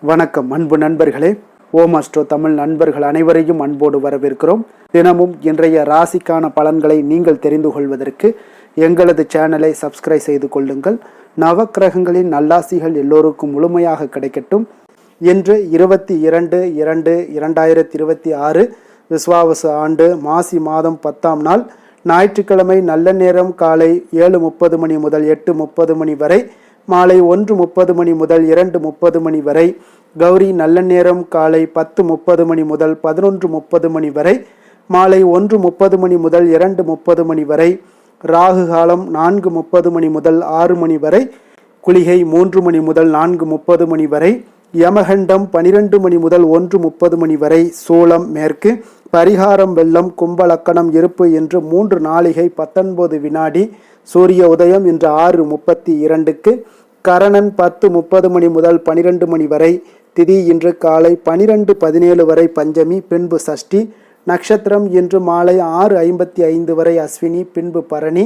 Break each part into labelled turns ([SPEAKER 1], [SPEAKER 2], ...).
[SPEAKER 1] வணக்கம் அன்பு நண்பர்களே. ஓம் அஸ்ட்ரோ தமிழ் நண்பர்கள் அனைவரையும் அன்போடு வரவேற்கிறோம். தினமும் இன்றைய ராசிக்கான பலன்களை நீங்கள் தெரிந்து கொள்வதற்கு எங்களது சேனலை சப்ஸ்கிரைப் செய்து கொள்ளுங்கள். நவக்கிரகங்களின் நல்லாசிகள் எல்லோருக்கும் முழுமையாக கிடைக்கட்டும். இன்று 22/2/2026 விஸ்வாவசு ஆண்டு மாசி மாதம் 10ஆம் நாள் ஞாயிற்றுக்கிழமை. நல்ல நேரம் காலை 7:30 மணி முதல் 8:30 மணி வரை, மாலை 1:30 மணி முதல் 2:30 மணி வரை. கௌரி நல்ல நேரம் காலை 10:30 மணி முதல் 11:30 மணி வரை, மாலை 1:30 மணி முதல் 2:30 மணி வரை. ராகு காலம் 4:30 மணி முதல் 6 மணி வரை, குளிகை 3 மணி முதல் 4:30 மணி வரை, யமகண்டம் 12 மணி முதல் 1:30 மணி வரை. சூலம் மேற்கு, பரிகாரம் வெள்ளம், கும்பலக்கணம் இருப்பு என்று 3 நாளிகை 19 வினாடி. சூரிய உதயம் இன்று 6:32க்கு. கரணன் 10:30 மணி முதல் 12 மணி வரை. திதி இன்று காலை 12:17 வரை பஞ்சமி, பின்பு சஷ்டி. நட்சத்திரம் இன்று மாலை 6:55 வரை அஸ்வினி, பின்பு பரணி.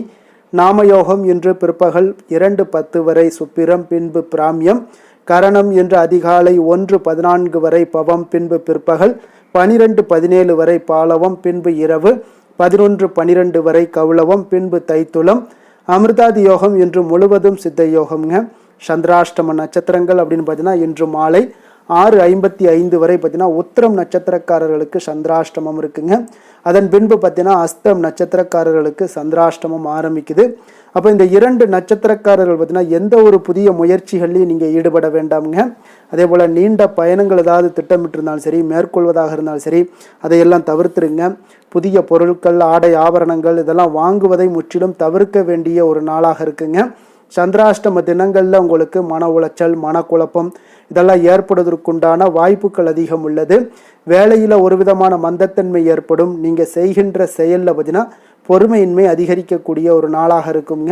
[SPEAKER 1] நாமயோகம் இன்று பிற்பகல் 2:10 வரை சுப்பிரம், பின்பு பிராமியம். கரணம் இன்று அதிகாலை 1:14 வரை பவம், பின்பு பிற்பகல் 12:17 வரை பாலவம், பின்பு இரவு 11:12 வரை கௌளவம், பின்பு தைத்துளம். அமிர்தாதி யோகம் இன்று முழுவதும் சித்த யோகம்ங்க. சந்திராஷ்டம நட்சத்திரங்கள் அப்படின்னு பார்த்தீங்கன்னா இன்று மாலை 6:55 வரை பார்த்தீங்கன்னா உத்திரம் நட்சத்திரக்காரர்களுக்கு சந்திராஷ்டமம் இருக்குங்க. அதன் பின்பு பார்த்தீங்கன்னா அஸ்தம் நட்சத்திரக்காரர்களுக்கு சந்திராஷ்டமம் ஆரம்பிக்குது. அப்போ இந்த 2 நட்சத்திரக்காரர்கள் பார்த்தீங்கன்னா எந்த ஒரு புதிய முயற்சிகள்லையும் நீங்கள் ஈடுபட வேண்டாமுங்க. அதே போல் நீண்ட பயணங்கள் ஏதாவது திட்டமிட்டிருந்தாலும் சரி, மேற்கொள்வதாக இருந்தாலும் சரி, அதையெல்லாம் தவிர்த்துருங்க. புதிய பொருட்கள், ஆடை ஆபரணங்கள் இதெல்லாம் வாங்குவதை முற்றிலும் தவிர்க்க வேண்டிய ஒரு நாளாக இருக்குங்க. சந்திராஷ்டம தினங்களில் உங்களுக்கு மன உளைச்சல், மனக்குழப்பம் இதெல்லாம் ஏற்படுவதற்குண்டான வாய்ப்புகள் அதிகம் உள்ளது. வேலையில் ஒரு விதமான மந்தத்தன்மை ஏற்படும். நீங்கள் செய்கின்ற செயலில் பார்த்தீங்கன்னா பொறுமையின்மை அதிகரிக்கக்கூடிய ஒரு நாளாக இருக்குங்க.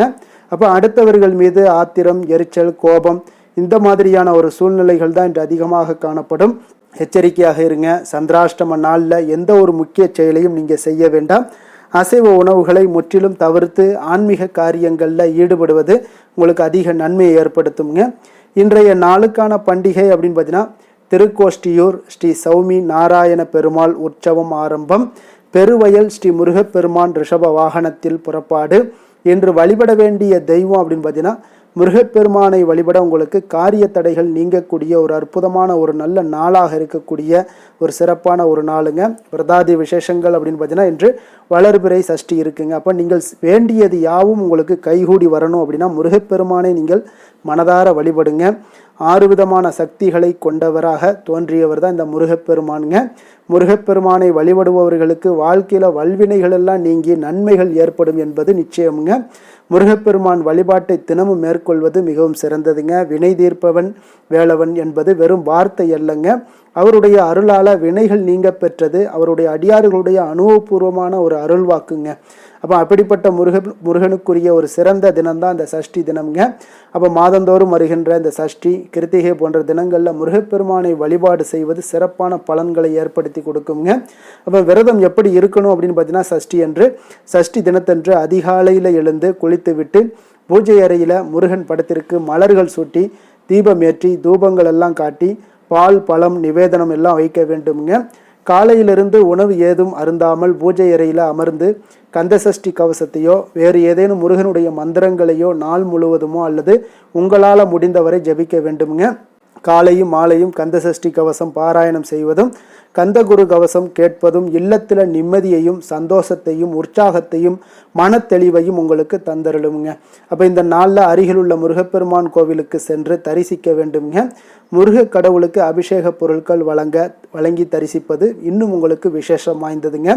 [SPEAKER 1] அப்போ அடுத்தவர்கள் மீது ஆத்திரம், எரிச்சல், கோபம் இந்த மாதிரியான ஒரு சூழ்நிலைகள் தான் இன்று அதிகமாக காணப்படும். எச்சரிக்கையாக இருங்க. சந்திராஷ்டம நாளில் எந்த ஒரு முக்கிய செயலையும் நீங்கள் செய்ய வேண்டாம். அசைவ உணவுகளை முற்றிலும் தவிர்த்து ஆன்மீக காரியங்களில் ஈடுபடுவது உங்களுக்கு அதிக நன்மையை ஏற்படுத்துங்க. இன்றைய நாளுக்கான பண்டிகை அப்படின்னு பார்த்தீங்கன்னா திருக்கோஷ்டியூர் ஸ்ரீ சௌமி நாராயண பெருமாள் உற்சவம் ஆரம்பம். பெருவயல் ஸ்ரீ முருகப்பெருமான் ரிஷப வாகனத்தில் புறப்பாடு. இன்று வழிபட வேண்டிய தெய்வம் அப்படின்னு பார்த்தீங்கன்னா முருகப்பெருமானை வழிபட உங்களுக்கு காரிய தடைகள் நீங்கக்கூடிய ஒரு அற்புதமான ஒரு நல்ல நாளாக இருக்கக்கூடிய ஒரு சிறப்பான ஒரு நாளுங்க. விரதாதி விசேஷங்கள் அப்படின்னு பார்த்தீங்கன்னா இன்று வளர்பிறை சஷ்டி இருக்குங்க. அப்போ நீங்கள் வேண்டியது யாவும் உங்களுக்கு கைகூடி வரணும் அப்படின்னா முருகப்பெருமானை நீங்கள் மனதார வழிபடுங்க. 6 விதமான சக்திகளை கொண்டவராக தோன்றியவர் தான் இந்த முருகப்பெருமானுங்க. முருகப்பெருமானை வழிபடுபவர்களுக்கு வாழ்க்கையில் வல்வினைகள் எல்லாம் நீங்கி நன்மைகள் ஏற்படும் என்பது நிச்சயமுங்க. முருகப்பெருமான் வழிபாட்டை தினமும் மேற்கொள்வது மிகவும் சிறந்ததுங்க. வினை தீர்ப்பவன் வேளவன் என்பது வெறும் வார்த்தை அல்லங்க. அவருடைய அருளால வினைகள் நீங்க பெற்றது அவருடைய அடியார்களுடைய அனுபவபூர்வமான ஒரு அருள் வாக்குங்க. அப்போ அப்படிப்பட்ட முருகனுக்குரிய ஒரு சிறந்த தினம்தான் இந்த சஷ்டி தினம்ங்க. அப்போ மாதந்தோறும் வருகின்ற இந்த சஷ்டி, கிருத்திகை போன்ற தினங்களில் முருகப்பெருமானை வழிபாடு செய்வது சிறப்பான பலன்களை ஏற்படுத்தி கொடுக்குங்க. அப்போ விரதம் எப்படி இருக்கணும் அப்படின்னு பார்த்தீங்கன்னா சஷ்டி தினத்தன்று அதிகாலையில் எழுந்து குளித்து விட்டு பூஜை அறையில் முருகன் படத்திற்கு மலர்கள் சூட்டி தீபம் ஏற்றி தூபங்கள் எல்லாம் காட்டி பால் பழம் நிவேதனம் எல்லாம் வைக்க வேண்டுமுங்க. காலையிலிருந்து உணவு ஏதும் அருந்தாமல் பூஜை அறையில் அமர்ந்து கந்தசஷ்டி கவசத்தையோ வேறு ஏதேனும் முருகனுடைய மந்திரங்களையோ நாள் முழுவதுமோ அல்லது உங்களால் முடிந்தவரை ஜபிக்க வேண்டுமுங்க. காலையும் மாலையும் கந்தசஷ்டி கவசம் பாராயணம் செய்வதும் கந்தகுரு கவசம் கேட்பதும் இல்லத்தில் நிம்மதியையும் சந்தோஷத்தையும் உற்சாகத்தையும் மனத்தெளிவையும் உங்களுக்கு தந்தருளுங்க. அப்போ இந்த நாளில் அருகிலுள்ள முருகப்பெருமான் கோவிலுக்கு சென்று தரிசிக்க வேண்டுங்க. முருக கடவுளுக்கு அபிஷேக பொருட்கள் வழங்கி தரிசிப்பது இன்னும் உங்களுக்கு விசேஷம் வாய்ந்ததுங்க.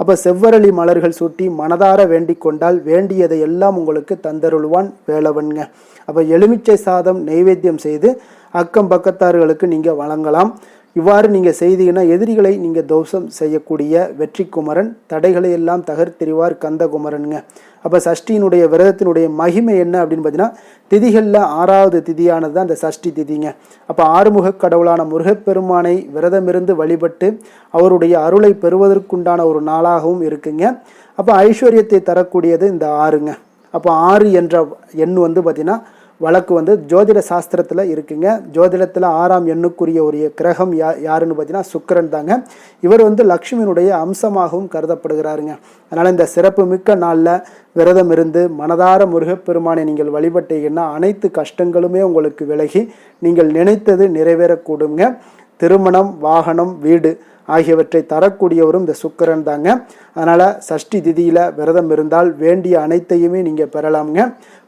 [SPEAKER 1] அப்போ செவ்வரளி மலர்கள் சூட்டி மனதார வேண்டிக் கொண்டால் வேண்டியதை எல்லாம் உங்களுக்கு தந்தருள்வான் வேளவன்ங்க. அப்போ எலுமிச்சை சாதம் நைவேத்தியம் செய்து அக்கம் பக்கத்தார்களுக்கு நீங்கள் வழங்கலாம். இவ்வாறு நீங்கள் செய்தீங்கன்னா எதிரிகளை நீங்கள் தோஷம் செய்யக்கூடிய வெற்றி குமரன், தடைகளை எல்லாம் தகர்த்தெறிவார் கந்தகுமரனுங்க. அப்போ சஷ்டியினுடைய விரதத்தினுடைய மகிமை என்ன அப்படின்னு பார்த்தீங்கன்னா திதிகளில் 6வது திதியானது தான் இந்த சஷ்டி திதிங்க. அப்போ ஆறுமுக கடவுளான முருகப்பெருமானை விரதமிருந்து வழிபட்டு அவருடைய அருளை பெறுவதற்குண்டான ஒரு நாளாகவும் இருக்குங்க. அப்போ ஐஸ்வர்யத்தை தரக்கூடியது இந்த 6ங்க. அப்போ 6 என்ற எண் வந்து பார்த்திங்கன்னா வழக்கு வந்து ஜோதிட சாஸ்திரத்தில் இருக்குங்க. ஜோதிடத்தில் 6ஆம் எண்ணுக்குரிய ஒரு கிரகம் யாருன்னு பார்த்தீங்கன்னா சுக்கிரன் தாங்க. இவர் வந்து லக்ஷ்மியினுடைய அம்சமாகவும் கருதப்படுகிறாருங்க. அதனால் இந்த சிறப்பு மிக்க நாளில் விரதம் இருந்து மனதார முருகப்பெருமானை நீங்கள் வழிபட்டீங்கன்னா அனைத்து கஷ்டங்களுமே உங்களுக்கு விலகி நீங்கள் நினைத்தது நிறைவேறக்கூடுங்க. திருமணம், வாகனம், வீடு ஆகியவற்றை தரக்கூடியவரும் இந்த சுக்கிரன் தாங்க. அதனால் சஷ்டி திதியில் விரதம் இருந்தால் வேண்டிய அனைத்தையுமே நீங்கள் பெறலாமுங்க.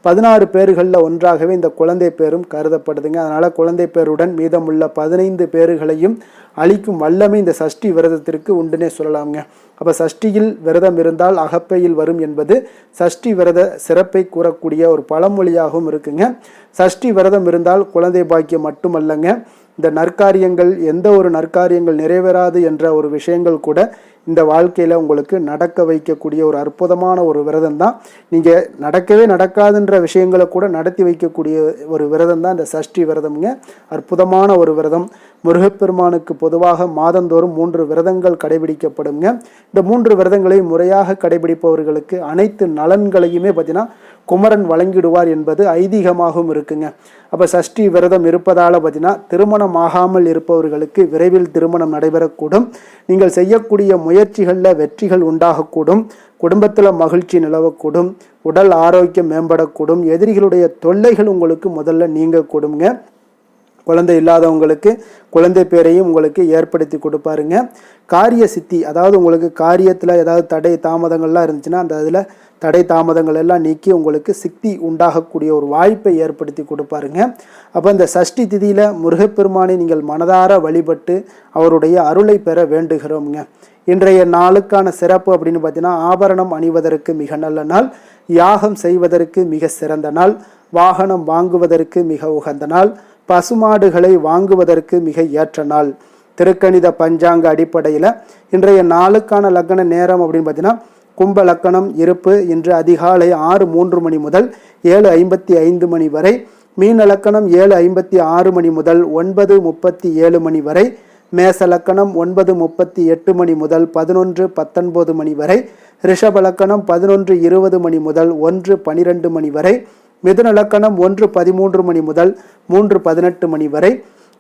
[SPEAKER 1] 16 பேர்களில் ஒன்றாகவே இந்த குழந்தை பேரும் கருதப்படுதுங்க. அதனால் குழந்தை பேருடன் மீதமுள்ள 15 பேர்களையும் அளிக்கும் வல்லமை இந்த சஷ்டி விரதத்திற்கு உண்டுனே சொல்லலாமுங்க. அப்போ சஷ்டியில் விரதம் இருந்தால் அகப்பையில் வரும் என்பது சஷ்டி விரத சிறப்பை கூறக்கூடிய ஒரு பழமொழியாகவும் இருக்குங்க. சஷ்டி விரதம் இருந்தால் குழந்தை பாக்கியம் மட்டுமல்லங்க, இந்த நற்காரியங்கள் எந்த ஒரு நற்காரியங்கள் நிறைவேறாது என்ற ஒரு விஷயங்கள் கூட இந்த வாழ்க்கையில் உங்களுக்கு நடக்க வைக்கக்கூடிய ஒரு அற்புதமான ஒரு விரதம் தான். நீங்கள் நடக்கவே நடக்காதுன்ற விஷயங்களை கூட நடத்தி வைக்கக்கூடிய ஒரு விரதம் தான் இந்த சஷ்டி விரதம்ங்க. அற்புதமான ஒரு விரதம். முருகப்பெருமானுக்கு பொதுவாக மாதந்தோறும் 3 விரதங்கள் கடைபிடிக்கப்படுங்க. இந்த 3 விரதங்களை முறையாக கடைபிடிப்பவர்களுக்கு அனைத்து நலன்களையுமே பார்த்தீங்கன்னா குமரன் வழங்கிடுவார் என்பது ஐதீகமாகவும் இருக்குங்க. அப்போ சஷ்டி விரதம் இருப்பதால் பார்த்தீங்கன்னா திருமணம் ஆகாமல் இருப்பவர்களுக்கு விரைவில் திருமணம் நடைபெறக்கூடும். நீங்கள் செய்யக்கூடிய முயற்சிகளில் வெற்றிகள் உண்டாகக்கூடும். குடும்பத்தில் மகிழ்ச்சி நிலவக்கூடும். உடல் ஆரோக்கியம் மேம்படக்கூடும். எதிரிகளுடைய தொல்லைகள் உங்களுக்கு முதல்ல நீங்கக்கூடுங்க. குழந்தை இல்லாதவங்களுக்கு குழந்தை பேரையும் உங்களுக்கு ஏற்படுத்தி கொடுப்பாருங்க. காரிய சித்தி, அதாவது உங்களுக்கு காரியத்தில் ஏதாவது தடை தாமதங்கள்லாம் இருந்துச்சுன்னா அந்த அதில் தடை தாமதங்கள் எல்லாம் நீக்கி உங்களுக்கு சித்தி உண்டாகக்கூடிய ஒரு வாய்ப்பை ஏற்படுத்தி கொடுப்பாருங்க. அப்போ இந்த சஷ்டி திதியில் முருகப்பெருமானை நீங்கள் மனதார வழிபட்டு அவருடைய அருளை பெற வேண்டுகிறோம்ங்க. இன்றைய நாளுக்கான சிறப்பு அப்படின்னு பார்த்தீங்கன்னா ஆபரணம் அணிவதற்கு மிக நல்ல நாள், யாகம் செய்வதற்கு மிக சிறந்த நாள், வாகனம் வாங்குவதற்கு மிக உகந்த நாள், பசுமாடுகளை வாங்குவதற்கு மிக ஏற்ற நாள். திருக்கணித பஞ்சாங்க அடிப்படையில் இன்றைய நாளுக்கான லக்ன நேரம் அப்படின்னு பார்த்தீங்கன்னா கும்ப லக்கணம் இருப்பு இன்று அதிகாலை 6:03 மணி முதல் 7:55 மணி வரை, மீன லக்கணம் 7:56 மணி முதல் 9:37 மணி வரை, மேச லக்கணம் 9:38 மணி முதல் 11:19 மணி வரை, ரிஷப லக்கணம் 11:20 மணி முதல் 1:12 மணி வரை, மிதுன லக்கணம் 1:13 மணி முதல் 3:18 மணி வரை,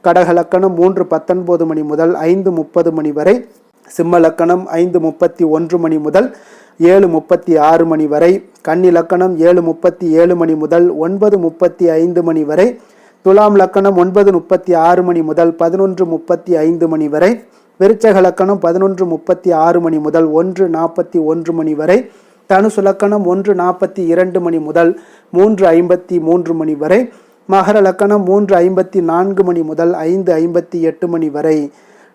[SPEAKER 1] கடக லக்கணம் 3:19 மணி முதல் 5:30 மணி வரை, சிம்ம லக்கணம் 5:31 மணி முதல் 7:36 மணி வரை, கன்னி லக்கணம் 7:37 மணி முதல் 9:35 மணி வரை, துலாம் லக்கணம் 9:36 மணி முதல் 11:35 மணி வரை, விருச்சக லக்கணம் 11:36 மணி முதல் 1:41 மணி வரை, தனுசு லக்கணம் 1:42 மணி முதல் 3:53 மணி வரை, மகர லக்கணம் 3:54 மணி முதல் 5:58 மணி வரை.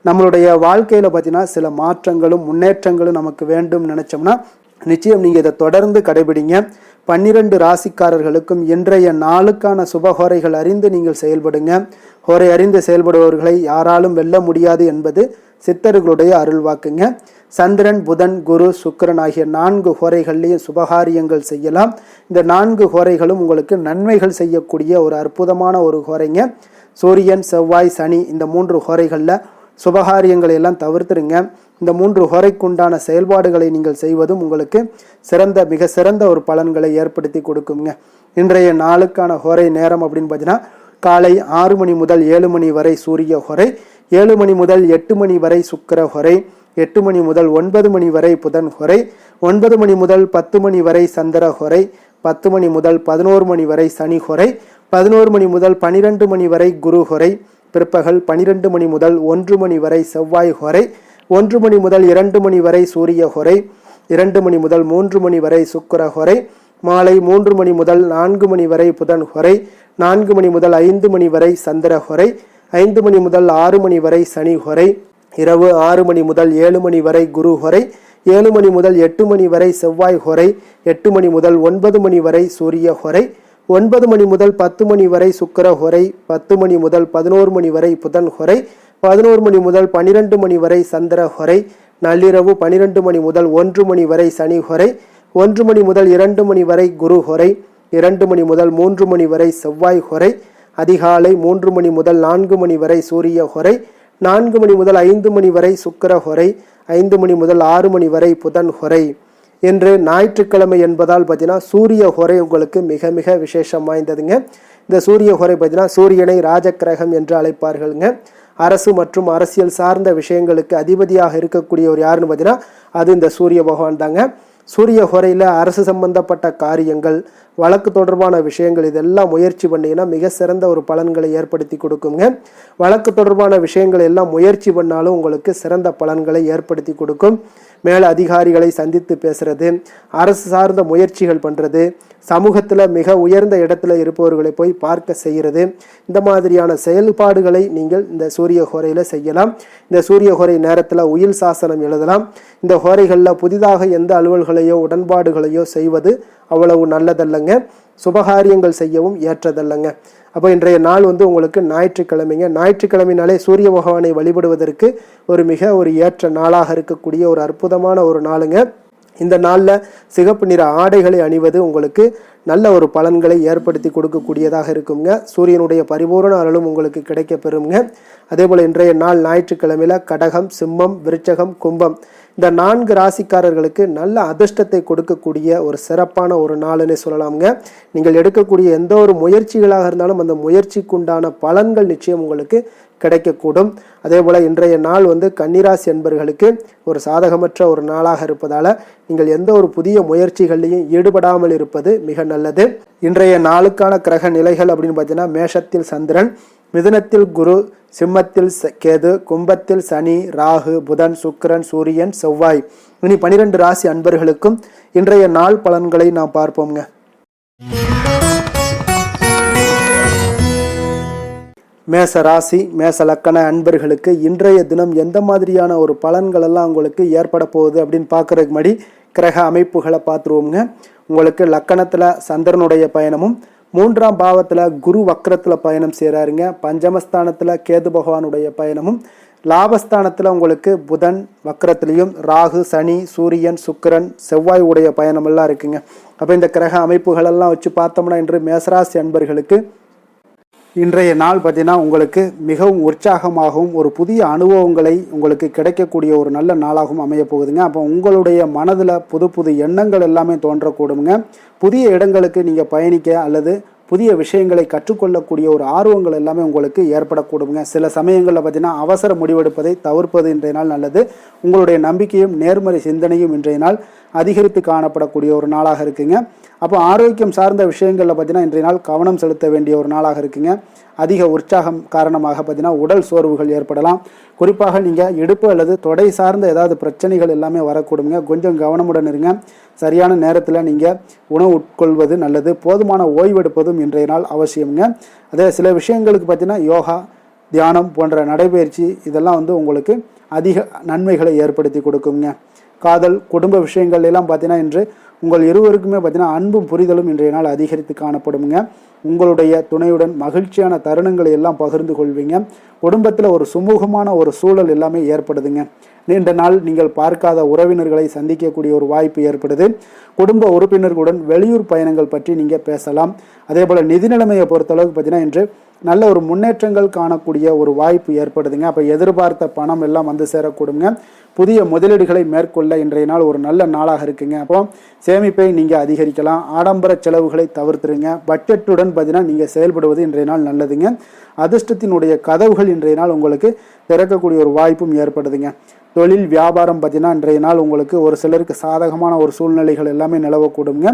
[SPEAKER 1] நம்மளுடைய வாழ்க்கையில் பார்த்தீங்கன்னா சில மாற்றங்களும் முன்னேற்றங்களும் நமக்கு வேண்டும் நினச்சோம்னா நிச்சயம் நீங்கள் இதை தொடர்ந்து கடைபிடிங்க. 12 ராசிக்காரர்களுக்கும் இன்றைய நாளுக்கான சுபஹோரைகள் அறிந்து நீங்கள் செயல்படுங்க. ஹோரை அறிந்து செயல்படுபவர்களை யாராலும் வெல்ல முடியாது என்பது சித்தர்களுடைய அருள்வாக்குங்க. சந்திரன், புதன், குரு, சுக்கிரன் ஆகிய 4 ஹோரைகள்லையும் சுபகாரியங்கள் செய்யலாம். இந்த 4 ஹோரைகளும் உங்களுக்கு நன்மைகள் செய்யக்கூடிய ஒரு அற்புதமான ஒரு ஹோரைங்க. சூரியன், செவ்வாய், சனி இந்த 3 ஹோரைகளில் சுபகாரியங்களை எல்லாம் தவிர்த்துருங்க. இந்த 3 ஹோரைக்குண்டான செயல்பாடுகளை நீங்கள் செய்வதும் உங்களுக்கு மிக சிறந்த ஒரு பலன்களை ஏற்படுத்தி கொடுக்குங்க. இன்றைய நாளுக்கான ஹோரை நேரம் அப்படின்னு பார்த்தீங்கன்னா காலை 6 மணி முதல் 7 மணி வரை சூரிய ஹோரை, 7 மணி முதல் 8 மணி வரை சுக்கிர ஹோரை, 8 மணி முதல் 9 மணி வரை புதன் ஹோரை, 9 மணி முதல் 10 மணி வரை சந்திர ஹோரை, 10 மணி முதல் 11 மணி வரை சனி ஹோரை, 11 மணி முதல் 12 மணி வரை குரு ஹோரை, பிற்பகல் 12 மணி முதல் 1 மணி வரை செவ்வாய் ஹோரை, 1 மணி முதல் 2 மணி வரை சூரிய ஹோரை, 2 மணி முதல் 3 மணி வரை சுக்கிர ஹோரை, மாலை 3 மணி முதல் 4 மணி வரை புதன் ஹோரை, 4 மணி முதல் 5 மணி வரை சந்திர ஹோரை, 5 மணி முதல் 6 மணி வரை சனி ஹோரை, இரவு 6 மணி முதல் 7 மணி வரை குரு ஹோரை, 7 மணி முதல் 8 மணி வரை செவ்வாய் ஹோரை, 8 மணி முதல் 9 மணி வரை சூரிய ஹோரை, 9 மணி முதல் 10 மணி வரை சுக்கிர ஹோரை, 10 மணி முதல் 11 மணி வரை புதன் ஹோரை, 11 மணி முதல் 12 மணி வரை சந்திர ஹோரை, நள்ளிரவு 12 மணி முதல் 1 மணி வரை சனி ஹோரை, 1 மணி முதல் 2 மணி வரை குரு ஹோரை, 2 மணி முதல் 3 மணி வரை செவ்வாய் ஹோரை, அதிகாலை 3 மணி முதல் 4 மணி வரை சூரிய ஹோரை, 4 மணி முதல் 5 மணி வரை சுக்கிர ஹோரை, 5 மணி முதல் 6 மணி வரை புதன் ஹோரை. இன்று ஞாயிற்றுக்கிழமை என்பதால் பார்த்தீங்கன்னா சூரிய ஹோரை உங்களுக்கு மிக மிக விசேஷம் வாய்ந்ததுங்க. இந்த சூரிய ஹோரை பார்த்தீங்கன்னா சூரியனை ராஜக்கிரகம் என்று அழைப்பார்களுங்க. அரசு மற்றும் அரசியல் சார்ந்த விஷயங்களுக்கு அதிபதியாக இருக்கக்கூடியவர் யாருன்னு பார்த்தீங்கன்னா அது இந்த சூரிய பகவான் தாங்க. சூரிய ஹோரையில் அரசு சம்பந்தப்பட்ட காரியங்கள், வழக்கு தொடர்பான விஷயங்கள் இதெல்லாம் முயற்சி பண்ணிங்கன்னா மிக சிறந்த ஒரு பலன்களை ஏற்படுத்தி கொடுக்குங்க. வழக்கு தொடர்பான விஷயங்கள் எல்லாம் முயற்சி பண்ணாலும் உங்களுக்கு சிறந்த பலன்களை ஏற்படுத்தி கொடுக்கும். மேல் அதிகாரிகளை சந்தித்து பேசுறது, அரசு சார்ந்த முயற்சிகள் பண்ணுறது, சமூகத்தில் மிக உயர்ந்த இடத்துல இருப்பவர்களை போய் பார்க்க செய்கிறது, இந்த மாதிரியான செயல்பாடுகளை நீங்கள் இந்த சூரிய ஹோரையில் செய்யலாம். இந்த சூரிய ஹோரை நேரத்தில் உயில் சாசனம் எழுதலாம். இந்த ஹோரைகளில் புதிதாக எந்த அலுவல்களையோ உடன்பாடுகளையோ செய்வது அவ்வளவு நல்லதல்லங்க, சுபகாரியங்கள் செய்யவும் ஏற்றதல்லங்க. அப்போ இன்றைய நாள் உங்களுக்கு ஞாயிற்றுக்கிழமைங்க. ஞாயிற்றுக்கிழமைனாலே சூரிய பகவானை வழிபடுவதற்கு மிக ஏற்ற நாளாக இருக்கக்கூடிய ஒரு அற்புதமான ஒரு நாளுங்க. இந்த நாளில் சிகப்பு நிற ஆடைகளை அணிவது உங்களுக்கு நல்ல ஒரு பலன்களை ஏற்படுத்தி கொடுக்கக்கூடியதாக இருக்குங்க. சூரியனுடைய பரிபூர்ண அருளும் உங்களுக்கு கிடைக்க பெறுங்க. அதே போல் இன்றைய நாள் ஞாயிற்றுக்கிழமையில் கடகம், சிம்மம், விருச்சகம், கும்பம் இந்த 4 ராசிக்காரர்களுக்கு நல்ல அதிர்ஷ்டத்தை கொடுக்கக்கூடிய ஒரு சிறப்பான ஒரு நாளுன்னு சொல்லலாம்ங்க. நீங்கள் எடுக்கக்கூடிய எந்த ஒரு முயற்சிகளாக இருந்தாலும் அந்த முயற்சிக்குண்டான பலன்கள் நிச்சயம் உங்களுக்கு கிடைக்கக்கூடும். அதே போல் இன்றைய நாள் கன்னிராசி என்பர்களுக்கு ஒரு சாதகமற்ற ஒரு நாளாக இருப்பதால் நீங்கள் எந்த ஒரு புதிய முயற்சிகளையும் ஈடுபடாமல் இருப்பது மிக நல்லது. இன்றைய நாளுக்கான கிரக நிலைகள் அப்படின்னு பார்த்தீங்கன்னா மேஷத்தில் சந்திரன், மிதுனத்தில் குரு, சிம்மத்தில் கேது, கும்பத்தில் சனி, ராகு, புதன், சுக்கிரன், சூரியன், செவ்வாய். இனி 12 ராசி அன்பர்களுக்கும் இன்றைய நாள் பலன்களை நாம் பார்ப்போம்ங்க. மேச ராசி மேச லக்கண அன்பர்களுக்கு இன்றைய தினம் எந்த மாதிரியான ஒரு பலன்கள் எல்லாம் உங்களுக்கு ஏற்பட போகுது அப்படின்னு பார்க்கறதுக்கு முன்னாடி கிரக அமைப்புகளை பார்த்துருவோங்க. உங்களுக்கு லக்கணத்தில் சந்திரனுடைய பயணமும், 3ஆம் பாவத்தில் குரு வக்ரத்தில் பயணம் செய்கிறாருங்க. பஞ்சமஸ்தானத்தில் கேது பகவானுடைய பயணமும், லாபஸ்தானத்தில் உங்களுக்கு புதன் வக்ரத்திலையும், ராகு, சனி, சூரியன், சுக்கிரன், செவ்வாய் உடைய பயணமெல்லாம் இருக்குங்க. அப்போ இந்த கிரக அமைப்புகளெல்லாம் வச்சு பார்த்தோம்னா இன்று மேசராசி அன்பர்களுக்கு இன்றைய நாள் பார்த்தீங்கன்னா உங்களுக்கு மிகவும் உற்சாகமாகவும் ஒரு புதிய அனுபவங்களை உங்களுக்கு கிடைக்கக்கூடிய ஒரு நல்ல நாளாகவும் அமைய போகுதுங்க. அப்போ உங்களுடைய மனதில் புது புது எண்ணங்கள் எல்லாமே தோன்றக்கூடுங்க. புதிய இடங்களுக்கு நீங்கள் பயணிக்க அல்லது புதிய விஷயங்களை கற்றுக்கொள்ளக்கூடிய ஒரு ஆர்வங்கள் எல்லாமே உங்களுக்கு ஏற்படக்கூடுங்க. சில சமயங்களில் பார்த்தீங்கன்னா அவசர முடிவெடுப்பதை தவிர்ப்பது இன்றைய நாள் நல்லது. உங்களுடைய நம்பிக்கையும் நேர்மறை சிந்தனையும் இன்றைய நாள் அதிகரித்து காணப்படக்கூடிய ஒரு நாளாக இருக்குங்க. அப்போ ஆரோக்கியம் சார்ந்த விஷயங்களில் பார்த்தீங்கன்னா இன்றைய நாள் கவனம் செலுத்த வேண்டிய ஒரு நாளாக இருக்குங்க. அதிக உற்சாகம் காரணமாக பார்த்தீங்கன்னா உடல் சோர்வுகள் ஏற்படலாம். குறிப்பாக நீங்கள் இடுப்பு அல்லது தொடை சார்ந்த ஏதாவது பிரச்சனைகள் எல்லாமே வரக்கூடுங்க. கொஞ்சம் கவனமுடன் இருங்க. சரியான நேரத்தில் நீங்கள் உணவு உட்கொள்வது நல்லது. போதுமான ஓய்வெடுப்பதும் இன்றைய நாள் அவசியம்ங்க. அதே சில விஷயங்களுக்கு பார்த்தீங்கன்னா யோகா, தியானம் போன்ற நடைபயிற்சி இதெல்லாம் உங்களுக்கு அதிக நன்மைகளை ஏற்படுத்தி கொடுக்குங்க. காதல், குடும்ப விஷயங்கள் எல்லாம் பார்த்தீங்கன்னா இன்று உங்கள் இருவருக்குமே பார்த்தீங்கன்னா அன்பும் புரிதலும் இன்றைய நாள் அதிகரித்து காணப்படுங்க. உங்களுடைய துணையுடன் மகிழ்ச்சியான தருணங்களை எல்லாம் பகிர்ந்து கொள்வீங்க. குடும்பத்தில் ஒரு சுமூகமான ஒரு சூழல் எல்லாமே ஏற்படுதுங்க. நீண்ட நாள் நீங்கள் பார்க்காத உறவினர்களை சந்திக்கக்கூடிய ஒரு வாய்ப்பு ஏற்படுது. குடும்ப உறுப்பினர்களுடன் வெளியூர் பயணங்கள் பற்றி நீங்கள் பேசலாம். அதே போல் நிதி நிலைமையை பொறுத்தளவுக்கு பார்த்தீங்கன்னா இன்று நல்ல ஒரு முன்னேற்றங்கள் காணக்கூடிய ஒரு வாய்ப்பு ஏற்படுதுங்க. அப்போ எதிர்பார்த்த பணம் எல்லாம் சேரக்கூடுங்க. புதிய முதலீடுகளை மேற்கொள்ள இன்றைய நாள் ஒரு நல்ல நாளாக இருக்குங்க. அப்போ சேமிப்பை நீங்கள் அதிகரிக்கலாம். ஆடம்பர செலவுகளை தவிர்த்துருங்க. பட்ஜெட்டுடன் பார்த்தீங்கன்னா நீங்கள் செயல்படுவது இன்றைய நாள் நல்லதுங்க. அதிர்ஷ்டத்தினுடைய கதவுகள் இன்றைய நாள் உங்களுக்கு திறக்கக்கூடிய ஒரு வாய்ப்பும் ஏற்படுதுங்க. தொழில் வியாபாரம் பார்த்தீங்கன்னா இன்றைய நாள் உங்களுக்கு ஒரு சிலருக்கு சாதகமான ஒரு சூழ்நிலைகள் எல்லாமே நிலவக்கூடுங்க.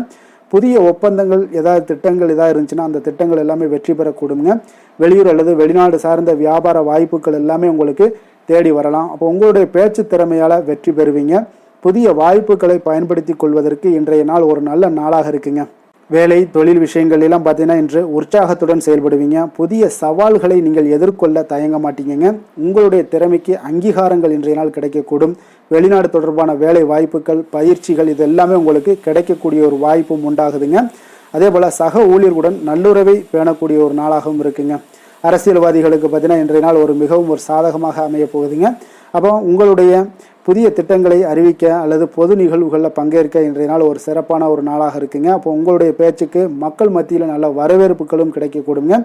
[SPEAKER 1] புதிய ஒப்பந்தங்கள் ஏதாவது திட்டங்கள் ஏதாவது இருந்துச்சுன்னா அந்த திட்டங்கள் எல்லாமே வெற்றி பெறக்கூடுங்க. வெளியூர் அல்லது வெளிநாடு சார்ந்த வியாபார வாய்ப்புகள் எல்லாமே உங்களுக்கு தேடி வரலாம். அப்போ உங்களுடைய பேச்சு திறமையால் வெற்றி பெறுவீங்க. புதிய வாய்ப்புகளை பயன்படுத்தி கொள்வதற்கு இன்றைய நாள் ஒரு நல்ல நாளாக இருக்குங்க. வேலை, தொழில் விஷயங்கள் எல்லாம் பார்த்தீங்கன்னா இன்று உற்சாகத்துடன் செயல்படுவீங்க. புதிய சவால்களை நீங்கள் எதிர்கொள்ள தயங்க மாட்டீங்க. உங்களுடைய திறமைக்கு அங்கீகாரங்கள் இன்றைய நாள் கிடைக்கக்கூடும். வெளிநாடு தொடர்பான வேலை வாய்ப்புகள், பயிற்சிகள் இது எல்லாமே உங்களுக்கு கிடைக்கக்கூடிய ஒரு வாய்ப்பும் உண்டாகுதுங்க. அதே போல் சக ஊழியர்களுடன் நல்லுறவை பேணக்கூடிய ஒரு நாளாகவும் இருக்குங்க. அரசியல்வாதிகளுக்கு பார்த்தீங்கன்னா இன்றைய நாள் மிகவும் ஒரு சாதகமாக அமைய போகுதுங்க. அப்போ உங்களுடைய புதிய திட்டங்களை அறிவிக்க அல்லது பொது நிகழ்வுகளில் பங்கேற்க இன்றைய நாள் ஒரு சிறப்பான ஒரு நாளாக இருக்குங்க. அப்போ உங்களுடைய பேச்சுக்கு மக்கள் மத்தியில் நல்ல வரவேற்புகளும் கிடைக்கக்கூடுங்க.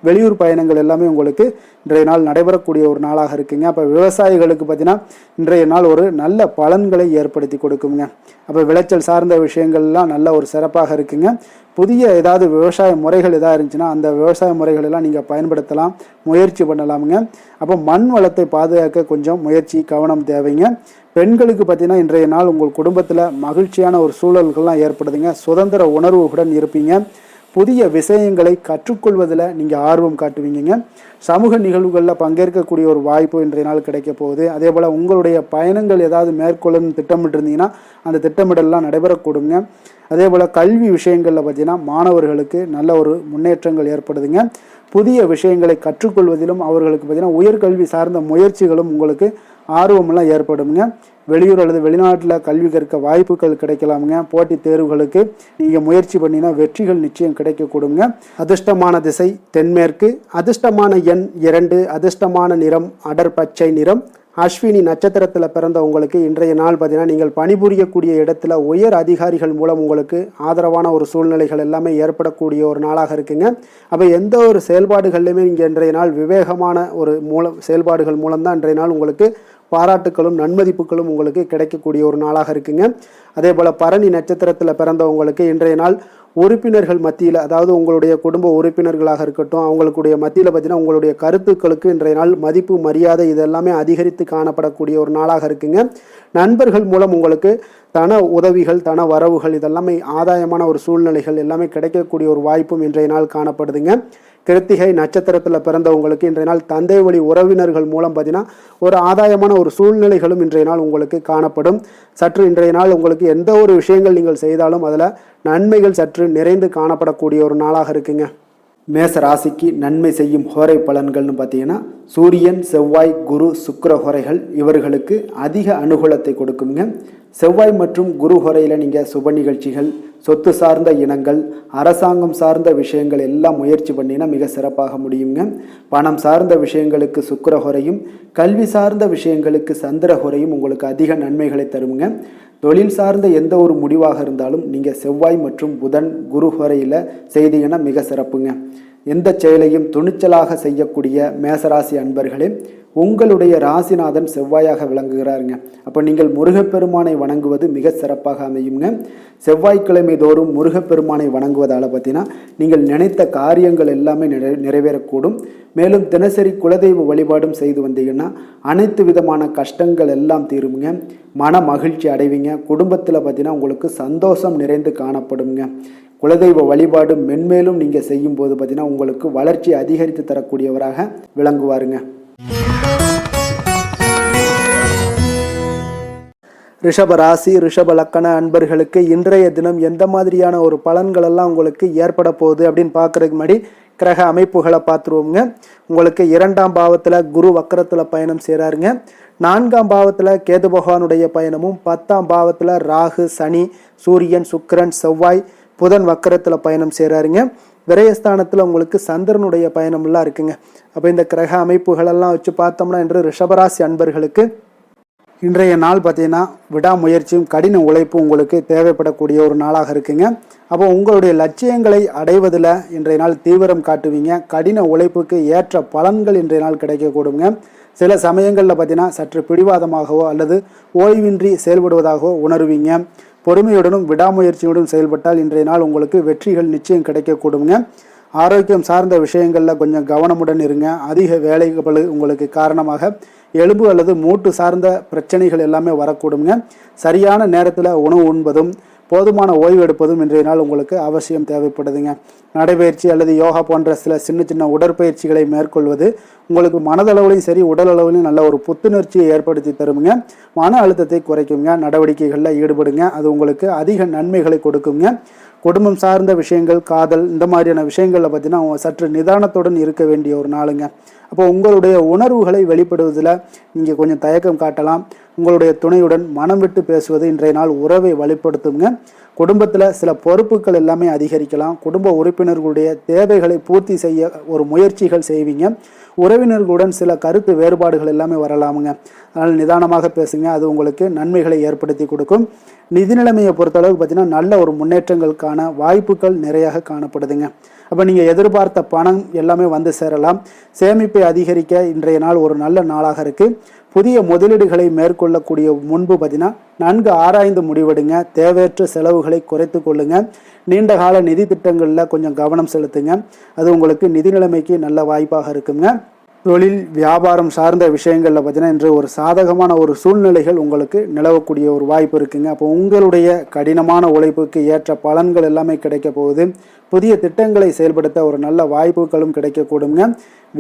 [SPEAKER 1] வெளியூர் பயணங்கள் எல்லாமே உங்களுக்கு இன்றைய நாள் நடைபெறக்கூடிய ஒரு நாளாக இருக்குங்க. அப்போ விவசாயிகளுக்கு பார்த்தீங்கன்னா இன்றைய நாள் ஒரு நல்ல பலன்களை ஏற்படுத்தி கொடுக்குங்க. அப்போ விளைச்சல் சார்ந்த விஷயங்கள்லாம் நல்ல ஒரு சிறப்பாக இருக்குங்க. புதிய ஏதாவது விவசாய முறைகள் எதாவது இருந்துச்சுன்னா அந்த விவசாய முறைகள் எல்லாம் நீங்கள் பயன்படுத்தலாம், முயற்சி பண்ணலாமுங்க. அப்போ மண் வளத்தை பாதுகாக்க கொஞ்சம் முயற்சி கவனம் தேவைங்க. பெண்களுக்கு பார்த்தீங்கன்னா இன்றைய நாள் உங்கள் குடும்பத்தில் மகிழ்ச்சியான ஒரு சூழல்கள்லாம் ஏற்படுதுங்க. சுதந்திர உணர்வுடன் இருப்பீங்க. புதிய விஷயங்களை கற்றுக்கொள்வதில் நீங்கள் ஆர்வம் காட்டுவீங்க. சமூக நிகழ்வுகளில் பங்கேற்கக்கூடிய ஒரு வாய்ப்பு இன்றைய நாள் கிடைக்க போகுது. அதே போல் உங்களுடைய பயணங்கள் ஏதாவது மேற்கொள்ளும் திட்டமிட்டிருந்தீங்கன்னா அந்த திட்டமிடலாம் நடைபெறக்கூடுங்க. அதே போல் கல்வி விஷயங்களில் பார்த்தீங்கன்னா மாணவர்களுக்கு நல்ல ஒரு முன்னேற்றங்கள் ஏற்படுதுங்க. புதிய விஷயங்களை கற்றுக்கொள்வதிலும் அவர்களுக்கு பார்த்தீங்கன்னா உயர்கல்வி சார்ந்த முயற்சிகளும் உங்களுக்கு ஆர்வமெல்லாம் ஏற்படுங்க. வெளியூர் அல்லது வெளிநாட்டில் கல்வி கற்க வாய்ப்புகள் கிடைக்கலாமுங்க. போட்டித் தேர்வுகளுக்கு நீங்கள் முயற்சி பண்ணினா வெற்றிகள் நிச்சயம் கிடைக்கக்கூடுங்க. அதிர்ஷ்டமான திசை தென்மேற்கு, அதிர்ஷ்டமான எண் 2, அதிர்ஷ்டமான நிறம் அடர் பச்சை நிறம். அஸ்வினி நட்சத்திரத்தில் பிறந்த உங்களுக்கு இன்றைய நாள் பார்த்தீங்கன்னா நீங்கள் பணிபுரியக்கூடிய இடத்துல உயர் அதிகாரிகள் மூலம் உங்களுக்கு ஆதரவான ஒரு சூழ்நிலைகள் எல்லாமே ஏற்படக்கூடிய ஒரு நாளாக இருக்குங்க. அப்போ எந்த ஒரு செயல்பாடுகள்லையுமே இங்கே இன்றைய நாள் விவேகமான ஒரு செயல்பாடுகள் மூலம்தான் இன்றைய நாள் உங்களுக்கு பாராட்டுக்களும் நன்மதிப்புகளும் உங்களுக்கு கிடைக்கக்கூடிய ஒரு நாளாக இருக்குங்க. அதே போல் பரணி நட்சத்திரத்தில் பிறந்தவங்களுக்கு இன்றைய நாள் உறுப்பினர்கள் மத்தியில், அதாவது உங்களுடைய குடும்ப உறுப்பினர்களாக இருக்கட்டும், அவங்களுடைய மத்தியில் பார்த்தீங்கன்னா உங்களுடைய கருத்துக்களுக்கு இன்றைய நாள் மதிப்பு மரியாதை இதெல்லாமே அதிகரித்து காணப்படக்கூடிய ஒரு நாளாக இருக்குங்க. நண்பர்கள் மூலம் உங்களுக்கு தன உதவிகள் தன வரவுகள் இதெல்லாமே ஆதாயமான ஒரு சூழ்நிலைகள் எல்லாமே கிடைக்கக்கூடிய ஒரு வாய்ப்பும் இன்றைய நாள் காணப்படுதுங்க. கிருத்திகை நட்சத்திரத்தில் பிறந்தவங்களுக்கு இன்றைய நாள் தந்தை வழி உறவினர்கள் மூலம் பார்த்தீங்கன்னா ஒரு ஆதாயமான ஒரு சூழ்நிலைகளும் இன்றைய நாள் உங்களுக்கு காணப்படும். சற்று இன்றைய நாள் உங்களுக்கு எந்த ஒரு விஷயங்கள் நீங்கள் செய்தாலும் அதில் நன்மைகள் சற்று நிறைந்து காணப்படக்கூடிய ஒரு நாளாக இருக்குங்க. மேச ராசிக்கு நன்மை செய்யும் ஹோரை பலன்கள்னு பார்த்தீங்கன்னா சூரியன், செவ்வாய், குரு, சுக்கிர ஹோரைகள் இவர்களுக்கு அதிக அனுகூலத்தை கொடுக்குங்க. செவ்வாய் மற்றும் குரு ஹோரையில் நீங்கள் சுப நிகழ்ச்சிகள், சொத்து சார்ந்த இனங்கள், அரசாங்கம் சார்ந்த விஷயங்கள் எல்லாம் முயற்சி பண்ணினா மிக சிறப்பாக முடியுங்க. பணம் சார்ந்த விஷயங்களுக்கு சுக்கிர ஹோரையும், கல்வி சார்ந்த விஷயங்களுக்கு சந்திர ஹோரையும் உங்களுக்கு அதிக நன்மைகளை தருங்க. தொழில் சார்ந்த எந்த ஒரு முடிவாக இருந்தாலும் நீங்கள் செவ்வாய் மற்றும் புதன் குரு ஹோரையில் செய்தீங்கன்னா மிக சிறப்புங்க. எந்த செயலையும் துணிச்சலாக செய்யக்கூடிய மேசராசி அன்பர்களே, உங்களுடைய ராசிநாதன் செவ்வாயாக விளங்குகிறாருங்க. அப்போ நீங்கள் முருகப்பெருமானை வணங்குவது மிக சிறப்பாக அமையுங்க. செவ்வாய்க்கிழமை தோறும் முருகப்பெருமானை வணங்குவதால் பார்த்தீங்கன்னா நீங்கள் நினைத்த காரியங்கள் எல்லாமே நிறைவேறக்கூடும். மேலும் தினசரி குலதெய்வ வழிபாடும் செய்து வந்தீங்கன்னா அனைத்து விதமான கஷ்டங்கள் எல்லாம் தீருங்க. மன மகிழ்ச்சி அடைவீங்க. குடும்பத்தில் பார்த்தீங்கன்னா உங்களுக்கு சந்தோஷம் நிறைந்து காணப்படுங்க. குலதெய்வ வழிபாடு மென்மேலும் நீங்கள் செய்யும்போது பார்த்தீங்கன்னா உங்களுக்கு வளர்ச்சி அதிகரித்து தரக்கூடியவராக விளங்குவாருங்க. ரிஷப ராசி ரிஷப லக்கண அன்பர்களுக்கு இன்றைய தினம் எந்த மாதிரியான ஒரு பலன்கள் எல்லாம் உங்களுக்கு ஏற்பட போகுது அப்படின்னு பார்க்கறதுக்கு முன்னாடி கிரக அமைப்புகளை பார்த்துருவோங்க. உங்களுக்கு 2ஆம் பாவத்தில் குரு வக்கரத்தில் பயணம் செய்கிறாருங்க. 4ஆம் பாவத்தில் கேது பகவானுடைய பயணமும், 10ஆம் பாவத்தில் ராகு, சனி, சூரியன், சுக்கிரன், செவ்வாய், புதன் வக்கரத்தில் பயணம் செய்கிறாருங்க. விரயஸ்தானத்தில் உங்களுக்கு சந்திரனுடைய பயணம்லாம் இருக்குங்க. அப்போ இந்த கிரக அமைப்புகளெல்லாம் வச்சு பார்த்தோம்னா இன்று ரிஷபராசி அன்பர்களுக்கு இன்றைய நாள் பார்த்தீங்கன்னா விடாமுயற்சியும் கடின உழைப்பும் உங்களுக்கு தேவைப்படக்கூடிய ஒரு நாளாக இருக்குங்க. அப்போ உங்களுடைய லட்சியங்களை அடைவதில் இன்றைய நாள் தீவிரம் காட்டுவீங்க. கடின உழைப்புக்கு ஏற்ற பலன்கள் இன்றைய நாள் கிடைக்கக்கூடுங்க. சில சமயங்களில் பார்த்தீங்கன்னா சற்று பிடிவாதமாகவோ அல்லது ஓய்வின்றி செயல்படுவதாகவோ உணர்வீங்க. பொறுமையுடனும் விடாமுயற்சியுடன் செயல்பட்டால் இன்றைய நாள் உங்களுக்கு வெற்றிகள் நிச்சயம் கிடைக்கக்கூடுங்க. ஆரோக்கியம் சார்ந்த விஷயங்களில் கொஞ்சம் கவனமுடன் இருங்க. அதிக வேலைகள் உங்களுக்கு காரணமாக எலும்பு அல்லது மூட்டு சார்ந்த பிரச்சனைகள் எல்லாமே வரக்கூடுங்க. சரியான நேரத்தில் உணவு உண்பதும் போதுமான ஓய்வு எடுப்பதும் இன்றைய நாள் உங்களுக்கு அவசியம் தேவைப்படுதுங்க. நடைபயிற்சி அல்லது யோகா போன்ற சில சின்ன சின்ன உடற்பயிற்சிகளை மேற்கொள்வது உங்களுக்கு மனதளவுலையும் சரி உடல் அளவுலையும் நல்ல ஒரு புத்துணர்ச்சியை ஏற்படுத்தி தருங்க. மன அழுத்தத்தை குறைக்குங்க. நடவடிக்கைகளில் ஈடுபடுங்க. அது உங்களுக்கு அதிக நன்மைகளை கொடுக்குங்க. குடும்பம் சார்ந்த விஷயங்கள், காதல், இந்த மாதிரியான விஷயங்களில் பார்த்தீங்கன்னா சற்று நிதானத்துடன் இருக்க வேண்டிய ஒரு நாளுங்க. அப்போ உங்களுடைய உணர்வுகளை வெளிப்படுவதில் நீங்கள் கொஞ்சம் தயக்கம் காட்டலாம். உங்களுடைய துணையுடன் மனம் விட்டு பேசுவது இன்றைய நாள் உறவை வலுப்படுத்துங்க. குடும்பத்தில் சில பொறுப்புகள் எல்லாமே அதிகரிக்கலாம். குடும்ப உறுப்பினர்களுடைய தேவைகளை பூர்த்தி செய்ய ஒரு முயற்சிகள் செய்வீங்க. உறவினர்களுடன் சில கருத்து வேறுபாடுகள் எல்லாமே வரலாமுங்க. அதனால் நிதானமாக பேசுங்க, அது உங்களுக்கு நன்மைகளை ஏற்படுத்தி கொடுக்கும். நிதி நிலைமையை பொறுத்தளவுக்கு பார்த்தீங்கன்னா நல்ல ஒரு முன்னேற்றங்களுக்கான வாய்ப்புகள் நிறையாக காணப்படுதுங்க. அப்போ நீங்கள் எதிர்பார்த்த பணம் எல்லாமே வந்து சேரலாம். சேமிப்பை அதிகரிக்க இன்றைய நாள் ஒரு நல்ல நாளாக இருக்குது. புதிய முதலீடுகளை மேற்கொள்ளக்கூடிய முன்பு பார்த்தீங்கன்னா நன்கு ஆராய்ந்து முடிவெடுங்க. தேவையற்ற செலவுகளை குறைத்து கொள்ளுங்க. நீண்ட கால நிதி திட்டங்களில் கொஞ்சம் கவனம் செலுத்துங்க. அது உங்களுக்கு நிதி நிலைமைக்கு நல்ல வாய்ப்பாக இருக்குங்க. தொழில் வியாபாரம் சார்ந்த விஷயங்களில் பார்த்தீங்கன்னா இன்று ஒரு சாதகமான ஒரு சூழ்நிலைகள் உங்களுக்கு நிலவக்கூடிய ஒரு வாய்ப்பு இருக்குங்க. அப்போ உங்களுடைய கடினமான உழைப்புக்கு ஏற்ற பலன்கள் எல்லாமே கிடைக்க போகுது. புதிய திட்டங்களை செயல்படுத்த ஒரு நல்ல வாய்ப்புகளும் கிடைக்கக்கூடுங்க.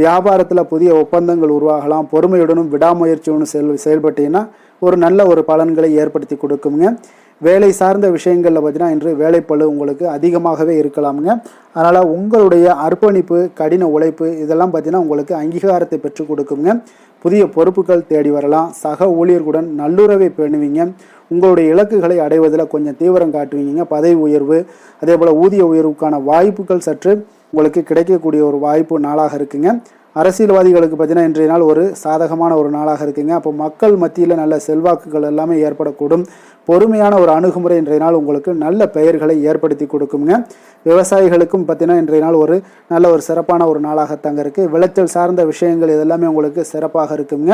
[SPEAKER 1] வியாபாரத்தில் புதிய ஒப்பந்தங்கள் உருவாகலாம். பொறுமையுடனும் விடாமுயற்சியுடனும் செயல்பட்டீங்கன்னா ஒரு நல்ல ஒரு பலன்களை ஏற்படுத்தி கொடுக்குங்க. வேலை சார்ந்த விஷயங்களில் பார்த்தீங்கன்னா இன்று வேலைப்பளு உங்களுக்கு அதிகமாகவே இருக்கலாமுங்க. அதனால் உங்களுடைய அர்ப்பணிப்பு, கடின உழைப்பு இதெல்லாம் பார்த்தீங்கன்னா உங்களுக்கு அங்கீகாரத்தை பெற்றுக் கொடுக்குங்க. புதிய பொறுப்புகள் தேடி வரலாம். சக ஊழியர்களுடன் நல்லுறவை பேணுவீங்க. உங்களுடைய இலக்குகளை அடைவதில் கொஞ்சம் தீவிரம் காட்டுவீங்க. பதவி உயர்வு, அதே போல் ஊதிய உயர்வுக்கான வாய்ப்புகள் சற்று உங்களுக்கு கிடைக்கக்கூடிய ஒரு வாய்ப்பு நாளாக இருக்குங்க. அரசியல்வாதிகளுக்கு பார்த்தீங்கன்னா இன்றைய நாள் ஒரு சாதகமான ஒரு நாளாக இருக்குங்க. அப்போ மக்கள் மத்தியில் நல்ல செல்வாக்குகள் எல்லாமே ஏற்படக்கூடும். பொறுமையான ஒரு அணுகுமுறை இன்றைய நாள் உங்களுக்கு நல்ல பெயர்களை ஏற்படுத்தி கொடுக்குங்க. விவசாயிகளுக்கும் பார்த்தீங்கன்னா இன்றைய நாள் ஒரு நல்ல ஒரு சிறப்பான ஒரு நாளாகத்தாங்க இருக்குது. விளைச்சல் சார்ந்த விஷயங்கள் இதெல்லாமே உங்களுக்கு சிறப்பாக இருக்குங்க.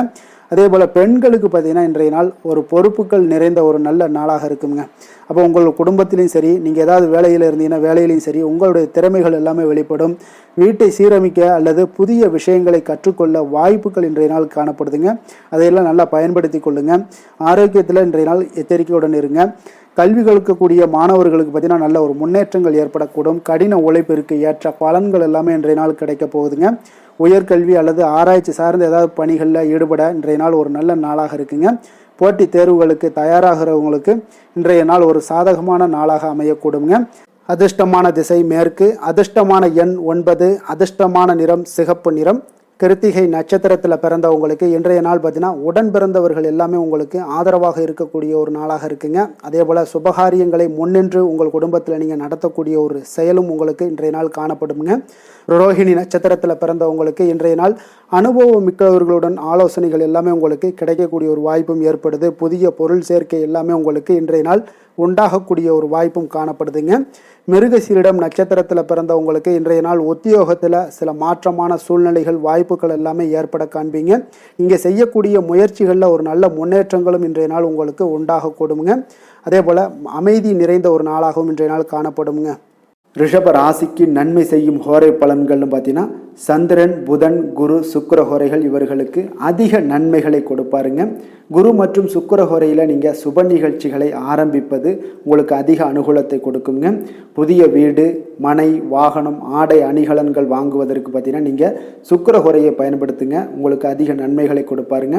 [SPEAKER 1] அதே போல் பெண்களுக்கு பார்த்தீங்கன்னா இன்றைய நாள் ஒரு பொறுப்புகள் நிறைந்த ஒரு நல்ல நாளாக இருக்குங்க. அப்போ உங்கள் குடும்பத்திலையும் சரி, நீங்கள் ஏதாவது வேலையில் இருந்தீங்கன்னா வேலையிலையும் சரி உங்களுடைய திறமைகள் எல்லாமே வெளிப்படும். வீட்டை சீரமைக்க அல்லது புதிய விஷயங்களை கற்றுக்கொள்ள வாய்ப்புகள் இன்றைய நாள் காணப்படுதுங்க. அதையெல்லாம் நல்லா பயன்படுத்தி கொள்ளுங்க. ஆரோக்கியத்தில் இன்றைய நாள் எச்சரிக்கையுடன் இருங்க. கல்வி கற்கக்கூடிய மாணவர்களுக்கு பார்த்தீங்கன்னா நல்ல ஒரு முன்னேற்றங்கள் ஏற்படக்கூடும். கடின உழைப்பிற்கு ஏற்ற பலன்கள் எல்லாமே இன்றைய நாள் கிடைக்க போகுதுங்க. உயர்கல்வி அல்லது ஆராய்ச்சி சார்ந்த ஏதாவது பணிகளில் ஈடுபட இன்றைய நாள் ஒரு நல்ல நாளாக இருக்குங்க. போட்டித் தேர்வுகளுக்கு தயாராகிறவங்களுக்கு இன்றைய நாள் ஒரு சாதகமான நாளாக அமையக்கூடுங்க. அதிர்ஷ்டமான திசை மேற்கு, அதிர்ஷ்டமான எண் 9, அதிர்ஷ்டமான நிறம் சிகப்பு நிறம். கிருத்திகை நட்சத்திரத்தில் பிறந்தவங்களுக்கு இன்றைய நாள் பார்த்தீங்கன்னா உடன் பிறந்தவர்கள் எல்லாமே உங்களுக்கு ஆதரவாக இருக்கக்கூடிய ஒரு நாளாக இருக்குங்க. அதே போல் சுபகாரியங்களை முன்னின்று உங்கள் குடும்பத்தில் நீங்கள் நடத்தக்கூடிய ஒரு செயலும் உங்களுக்கு இன்றைய நாள் காணப்படுங்க. ரோஹிணி நட்சத்திரத்தில் பிறந்தவங்களுக்கு இன்றைய நாள் அனுபவம் மிக்கவர்களுடன் ஆலோசனைகள் எல்லாமே உங்களுக்கு கிடைக்கக்கூடிய ஒரு வாய்ப்பும் ஏற்படுது. புதிய பொருள் சேர்க்கை எல்லாமே உங்களுக்கு இன்றைய நாள் உண்டாகக்கூடிய ஒரு வாய்ப்பும் காணப்படுதுங்க. மிருகசீரிடம் நட்சத்திரத்தில் பிறந்தவங்களுக்கு இன்றைய நாள் உத்தியோகத்தில் சில மாற்றமான சூழ்நிலைகள் வாய்ப்புகள் எல்லாமே ஏற்பட காண்பீங்க. இங்கே செய்யக்கூடிய முயற்சிகளில் ஒரு நல்ல முன்னேற்றங்களும் இன்றைய நாள் உங்களுக்கு உண்டாகக்கூடுங்க. அதே போல் அமைதி நிறைந்த ஒரு நாளாகவும் இன்றைய நாள் காணப்படுங்க. ரிஷப ராசிக்கு நன்மை செய்யும் ஹோரை பலன்கள்னு பார்த்தீங்கன்னா சந்திரன், புதன், குரு, சுக்கிர ஹோரைகள் இவர்களுக்கு அதிக நன்மைகளை கொடுப்பாருங்க. குரு மற்றும் சுக்கிர ஹோரையில் நீங்கள் சுப நிகழ்ச்சிகளை ஆரம்பிப்பது உங்களுக்கு அதிக அனுகூலத்தை கொடுக்குங்க. புதிய வீடு, மனை, வாகனம், ஆடை அணிகலன்கள் வாங்குவதற்கு பார்த்தீங்கன்னா நீங்கள் சுக்கிர ஹோரையை பயன்படுத்துங்க. உங்களுக்கு அதிக நன்மைகளை கொடுப்பாருங்க.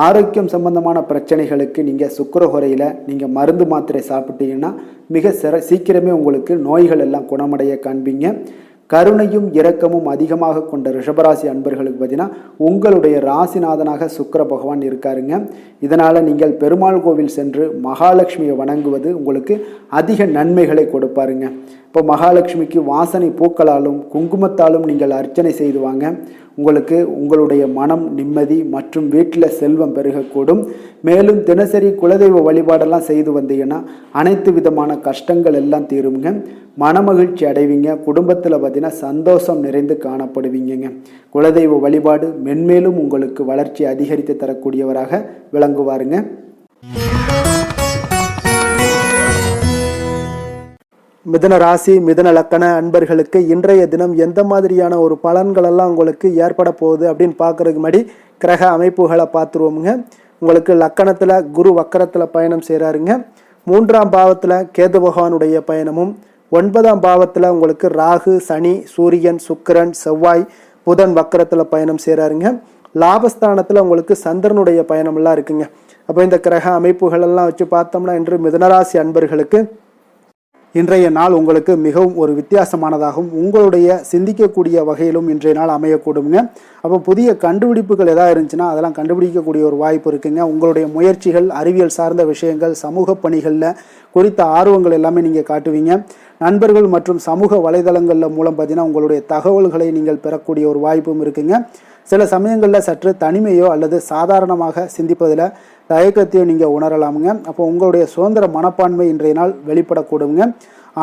[SPEAKER 1] ஆரோக்கியம் சம்பந்தமான பிரச்சனைகளுக்கு நீங்கள் சுக்கிர ஹோரையில் நீங்கள் மருந்து மாத்திரை சாப்பிட்டீங்கன்னா மிக சீக்கிரமே உங்களுக்கு நோய்கள் எல்லாம் குணமடைய காண்பீங்க. கருணையும் இரக்கமும் அதிகமாக கொண்ட ரிஷபராசி அன்பர்களுக்கு பார்த்தீங்கன்னா உங்களுடைய ராசிநாதனாக சுக்கிர பகவான் இருக்காருங்க. இதனால் நீங்கள் பெருமாள் கோவில் சென்று மகாலட்சுமியை வணங்குவது உங்களுக்கு அதிக நன்மைகளை கொடுப்பாருங்க. இப்போ மகாலட்சுமிக்கு வாசனை பூக்களாலும் குங்குமத்தாலும் நீங்கள் அர்ச்சனை செய்து வாங்க. உங்களுக்கு உங்களுடைய மனம் நிம்மதி மற்றும் வீட்டில் செல்வம் பெருகக்கூடும். மேலும் தினசரி குலதெய்வ வழிபாடெல்லாம் செய்து வந்தீங்கன்னா அனைத்து விதமான கஷ்டங்கள் எல்லாம் தீருங்க. மனமகிழ்ச்சி அடைவீங்க. குடும்பத்தில் பார்த்தீங்கன்னா சந்தோஷம் நிறைந்து காணப்படுவீங்க. குலதெய்வ வழிபாடு மென்மேலும் உங்களுக்கு வளர்ச்சி அதிகரித்து தரக்கூடியவராக விளங்குவாருங்க. மிதுன ராசி, மிதுன லக்கண அன்பர்களுக்கு இன்றைய தினம் எந்த மாதிரியான ஒரு பலன்களெல்லாம் உங்களுக்கு ஏற்பட போகுது அப்படின்னு பார்க்குறதுக்கு முன்னாடி கிரக அமைப்புகளை பார்த்துருவோமுங்க. உங்களுக்கு லக்கணத்தில் குரு வக்கரத்தில் பயணம் செய்கிறாருங்க. 3ஆம் பாவத்தில் கேது பகவானுடைய பயணமும், 9ஆம் பாவத்தில் உங்களுக்கு ராகு, சனி, சூரியன், சுக்கிரன், செவ்வாய், புதன் வக்கரத்தில் பயணம் செய்கிறாருங்க. லாபஸ்தானத்தில் உங்களுக்கு சந்திரனுடைய பயணமெல்லாம் இருக்குங்க. அப்போ இந்த கிரக அமைப்புகளெல்லாம் வச்சு பார்த்தோம்னா இன்று மிதுனராசி அன்பர்களுக்கு இன்றைய நாள் உங்களுக்கு மிகவும் ஒரு வித்தியாசமானதாகவும் உங்களுடைய சிந்திக்கக்கூடிய வகையிலும் இன்றைய நாள் அமையக்கூடுங்க. அப்போ புதிய கண்டுபிடிப்புகள் எதாவது இருந்துச்சுன்னா அதெல்லாம் கண்டுபிடிக்கக்கூடிய ஒரு வாய்ப்பு இருக்குங்க. உங்களுடைய முயற்சிகள், அறிவியல் சார்ந்த விஷயங்கள், சமூக பணிகளில் குறித்த ஆர்வங்கள் எல்லாமே நீங்கள் காட்டுவீங்க. நண்பர்கள் மற்றும் சமூக வலைதளங்களில் மூலம் பார்த்தீங்கன்னா உங்களுடைய தகவல்களை நீங்கள் பெறக்கூடிய ஒரு வாய்ப்பும் இருக்குங்க. சில சமயங்களில் சற்று தனிமையோ அல்லது சாதாரணமாக சிந்திப்பதில் தயக்கத்தையும் நீங்கள் உணரலாமுங்க. அப்போ உங்களுடைய சுதந்திர மனப்பான்மை இன்றைய நாள் வெளிப்படக்கூடுங்க.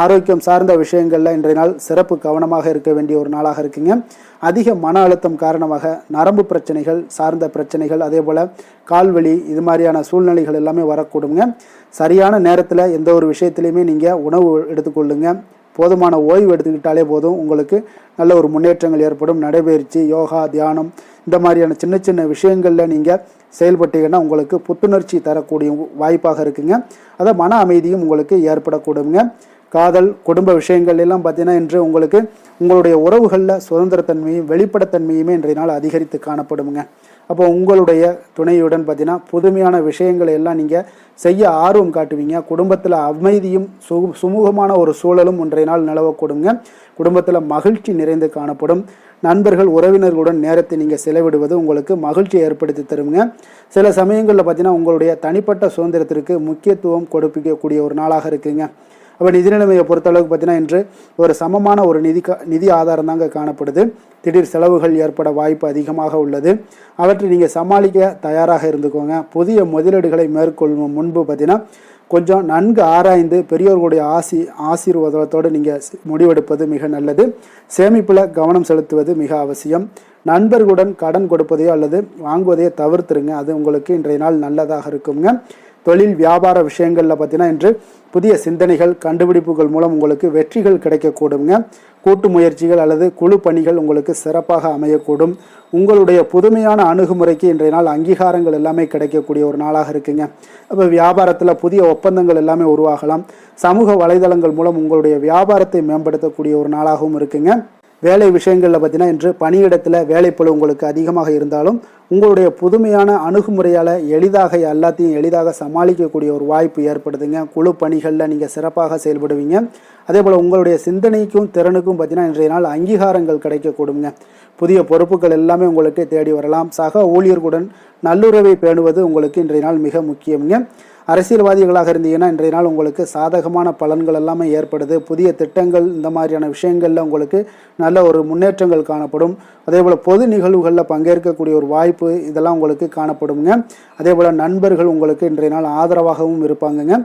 [SPEAKER 1] ஆரோக்கியம் சார்ந்த விஷயங்களில் இன்றைய நாள் சிறப்பு கவனமாக இருக்க வேண்டிய ஒரு நாளாக இருக்குங்க. அதிக மன அழுத்தம் காரணமாக நரம்பு பிரச்சனைகள் சார்ந்த பிரச்சனைகள், அதே போல் கால்வலி, இது மாதிரியான சூழ்நிலைகள் எல்லாமே வரக்கூடுங்க. சரியான நேரத்தில் எந்த ஒரு விஷயத்துலையுமே நீங்கள் உணவு எடுத்துக்கொள்ளுங்க. போதுமான ஓய்வு எடுத்துக்கிட்டாலே போதும், உங்களுக்கு நல்ல ஒரு முன்னேற்றங்கள் ஏற்படும். நடைபயிற்சி, யோகா, தியானம் இந்த மாதிரியான சின்ன சின்ன விஷயங்களில் நீங்கள் செயல்பட்டீங்கன்னா உங்களுக்கு புத்துணர்ச்சி தரக்கூடிய வாய்ப்பாக இருக்குங்க. அதை மன அமைதியும் உங்களுக்கு ஏற்படக்கூடுங்க. காதல், குடும்ப விஷயங்கள் எல்லாம் பார்த்தீங்கன்னா இன்று உங்களுக்கு உங்களுடைய உறவுகளில் சுதந்திரத்தன்மையும் வெளிப்படத்தன்மையுமே இன்றைய நாள் அதிகரித்து காணப்படுங்க. அப்போ உங்களுடைய துணையுடன் பார்த்தீங்கன்னா புதுமையான விஷயங்களை எல்லாம் நீங்கள் செய்ய ஆர்வம் காட்டுவீங்க. குடும்பத்தில் அமைதியும் சுமூகமான ஒரு சூழலும் இன்றைய நாள் நிலவக்கூடுங்க. குடும்பத்தில் மகிழ்ச்சி நிறைந்து காணப்படும். நண்பர்கள், உறவினர்களுடன் நேரத்தை நீங்கள் செலவிடுவது உங்களுக்கு மகிழ்ச்சியை ஏற்படுத்தி தருங்க. சில சமயங்களில் பார்த்தீங்கன்னா உங்களுடைய தனிப்பட்ட சுதந்திரத்திற்கு முக்கியத்துவம் கொடுப்பிக்கக்கூடிய ஒரு நாளாக இருக்குங்க. அப்போ நிதி நிலைமையை பொறுத்தளவுக்கு பார்த்தீங்கன்னா இன்று ஒரு சமமான ஒரு நிதி ஆதாரம் தாங்க காணப்படுது. திடீர் செலவுகள் ஏற்பட வாய்ப்பு அதிகமாக உள்ளது. அவற்றை நீங்கள் சமாளிக்க தயாராக இருந்துக்கோங்க. புதிய முதலீடுகளை மேற்கொள்ளும் முன்பு பார்த்தீங்கன்னா கொஞ்சம் நன்கு ஆராய்ந்து பெரியோர்களுடைய ஆசீர்வாதத்தோடு நீங்கள் முடிவெடுப்பது மிக நல்லது. சேமிப்பில் கவனம் செலுத்துவது மிக அவசியம். நண்பர்களுடன் கடன் கொடுப்பதையோ அல்லது வாங்குவதையோ தவிர்த்துருங்க. அது உங்களுக்கு இன்றைய நாள் நல்லதாக இருக்குங்க. தொழில் வியாபார விஷயங்களில் பார்த்தீங்கன்னா இன்று புதிய சிந்தனைகள், கண்டுபிடிப்புகள் மூலம் உங்களுக்கு வெற்றிகள் கிடைக்கக்கூடுங்க. கூட்டு முயற்சிகள் அல்லது குழு பணிகள் உங்களுக்கு சிறப்பாக அமையக்கூடும். உங்களுடைய புதுமையான அணுகுமுறைக்கு இன்றைய நாள் அங்கீகாரங்கள் எல்லாமே கிடைக்கக்கூடிய ஒரு நாளாக இருக்குங்க. அப்போ வியாபாரத்தில் புதிய ஒப்பந்தங்கள் எல்லாமே உருவாகலாம். சமூக வலைதளங்கள் மூலம் உங்களுடைய வியாபாரத்தை மேம்படுத்தக்கூடிய ஒரு நாளாகவும் இருக்குங்க. வேலை விஷயங்களில் பார்த்தீங்கன்னா இன்று பணியிடத்தில் வேலைப்பளு உங்களுக்கு அதிகமாக இருந்தாலும் உங்களுடைய புதுமையான அணுகுமுறையால் எல்லாத்தையும் எளிதாக சமாளிக்கக்கூடிய ஒரு வாய்ப்பு ஏற்படுதுங்க. குழு பணிகளில் நீங்கள் சிறப்பாக செயல்படுவீங்க. அதே போல் உங்களுடைய சிந்தனைக்கும் திறனுக்கும் பார்த்தீங்கன்னா இன்றைய நாள் அங்கீகாரங்கள் கிடைக்கக்கூடுங்க. புதிய பொறுப்புகள் எல்லாமே உங்களுக்கு தேடி வரலாம். சக ஊழியர்களுடன் நல்லுறவை பேணுவது உங்களுக்கு இன்றைய நாள் மிக முக்கியங்க. அரசியல்வாதிகளாக இருந்தீங்கன்னா இன்றைய நாள் உங்களுக்கு சாதகமான பலன்கள் எல்லாமே ஏற்படுது. புதிய திட்டங்கள், இந்த மாதிரியான விஷயங்களில் உங்களுக்கு நல்ல ஒரு முன்னேற்றங்கள் காணப்படும். அதே போல் பொது நிகழ்வுகளில் பங்கேற்கக்கூடிய ஒரு வாய்ப்பு இதெல்லாம் உங்களுக்கு காணப்படுங்க. அதே போல் நண்பர்கள் உங்களுக்கு இன்றைய நாள் ஆதரவாகவும் இருப்பாங்கங்க.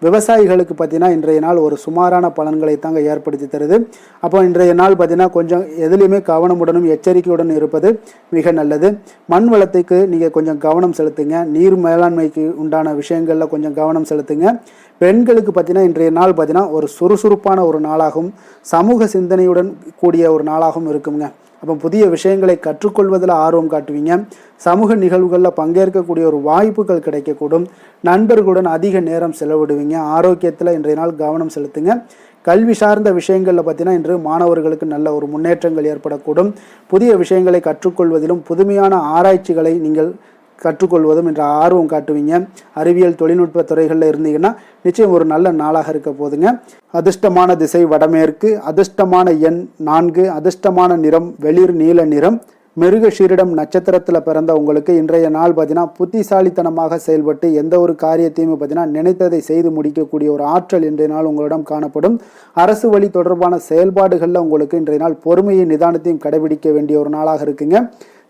[SPEAKER 1] விவசாயிகளுக்கு பார்த்தீங்கன்னா இன்றைய நாள் ஒரு சுமாரான பலன்களை தாங்க ஏற்படுத்தி தருது. அப்போ இன்றைய நாள் பார்த்தீங்கன்னா கொஞ்சம் எதுலேயுமே கவனமுடனும் எச்சரிக்கையுடன் இருப்பது மிக நல்லது. மண் வளத்துக்கு நீங்கள் கொஞ்சம் கவனம் செலுத்துங்க. நீர் மேலாண்மைக்கு உண்டான விஷயங்களில் கொஞ்சம் கவனம் செலுத்துங்க. பெண்களுக்கு பார்த்தீங்கன்னா இன்றைய நாள் பார்த்தீங்கன்னா ஒரு சுறுசுறுப்பான ஒரு நாளாகவும் சமூக சிந்தனையுடன் கூடிய ஒரு நாளாகவும் இருக்குங்க. அப்போ புதிய விஷயங்களை கற்றுக்கொள்வதில் ஆர்வம் காட்டுவீங்க. சமூக நிகழ்வுகளில் பங்கேற்கக்கூடிய ஒரு வாய்ப்புகள் கிடைக்கக்கூடும். நண்பர்களுடன் அதிக நேரம் செலவிடுவீங்க. ஆரோக்கியத்தில் இன்றைய நாள் கவனம் செலுத்துங்க. கல்வி சார்ந்த விஷயங்களில் பார்த்தீங்கன்னா இன்று மாணவர்களுக்கு நல்ல ஒரு முன்னேற்றங்கள் ஏற்படக்கூடும். புதிய விஷயங்களை கற்றுக்கொள்வதிலும் புதுமையான ஆராய்ச்சிகளை நீங்கள் கற்றுக்கொள்வதும் என்ற ஆர்வம் காட்டுவீங்க. அறிவியல், தொழில்நுட்ப துறைகளில் இருந்தீங்கன்னா நிச்சயம் ஒரு நல்ல நாளாக இருக்க போதுங்க. அதிர்ஷ்டமான திசை வடமேற்கு, அதிர்ஷ்டமான எண் 4, அதிர்ஷ்டமான நிறம் வெளிர் நீல நிறம். மிருகஷீரிடம் நட்சத்திரத்தில் பிறந்த உங்களுக்கு இன்றைய நாள் பார்த்தீங்கன்னா புத்திசாலித்தனமாக செயல்பட்டு எந்த ஒரு காரியத்தையுமே பார்த்தீங்கன்னா நினைத்ததை செய்து முடிக்கக்கூடிய ஒரு ஆற்றல் இன்றைய நாள் உங்களிடம் காணப்படும். அரசு வழி தொடர்பான செயல்பாடுகளில் உங்களுக்கு இன்றைய நாள் பொறுமையை, நிதானத்தையும் கடைபிடிக்க வேண்டிய ஒரு நாளாக இருக்குங்க.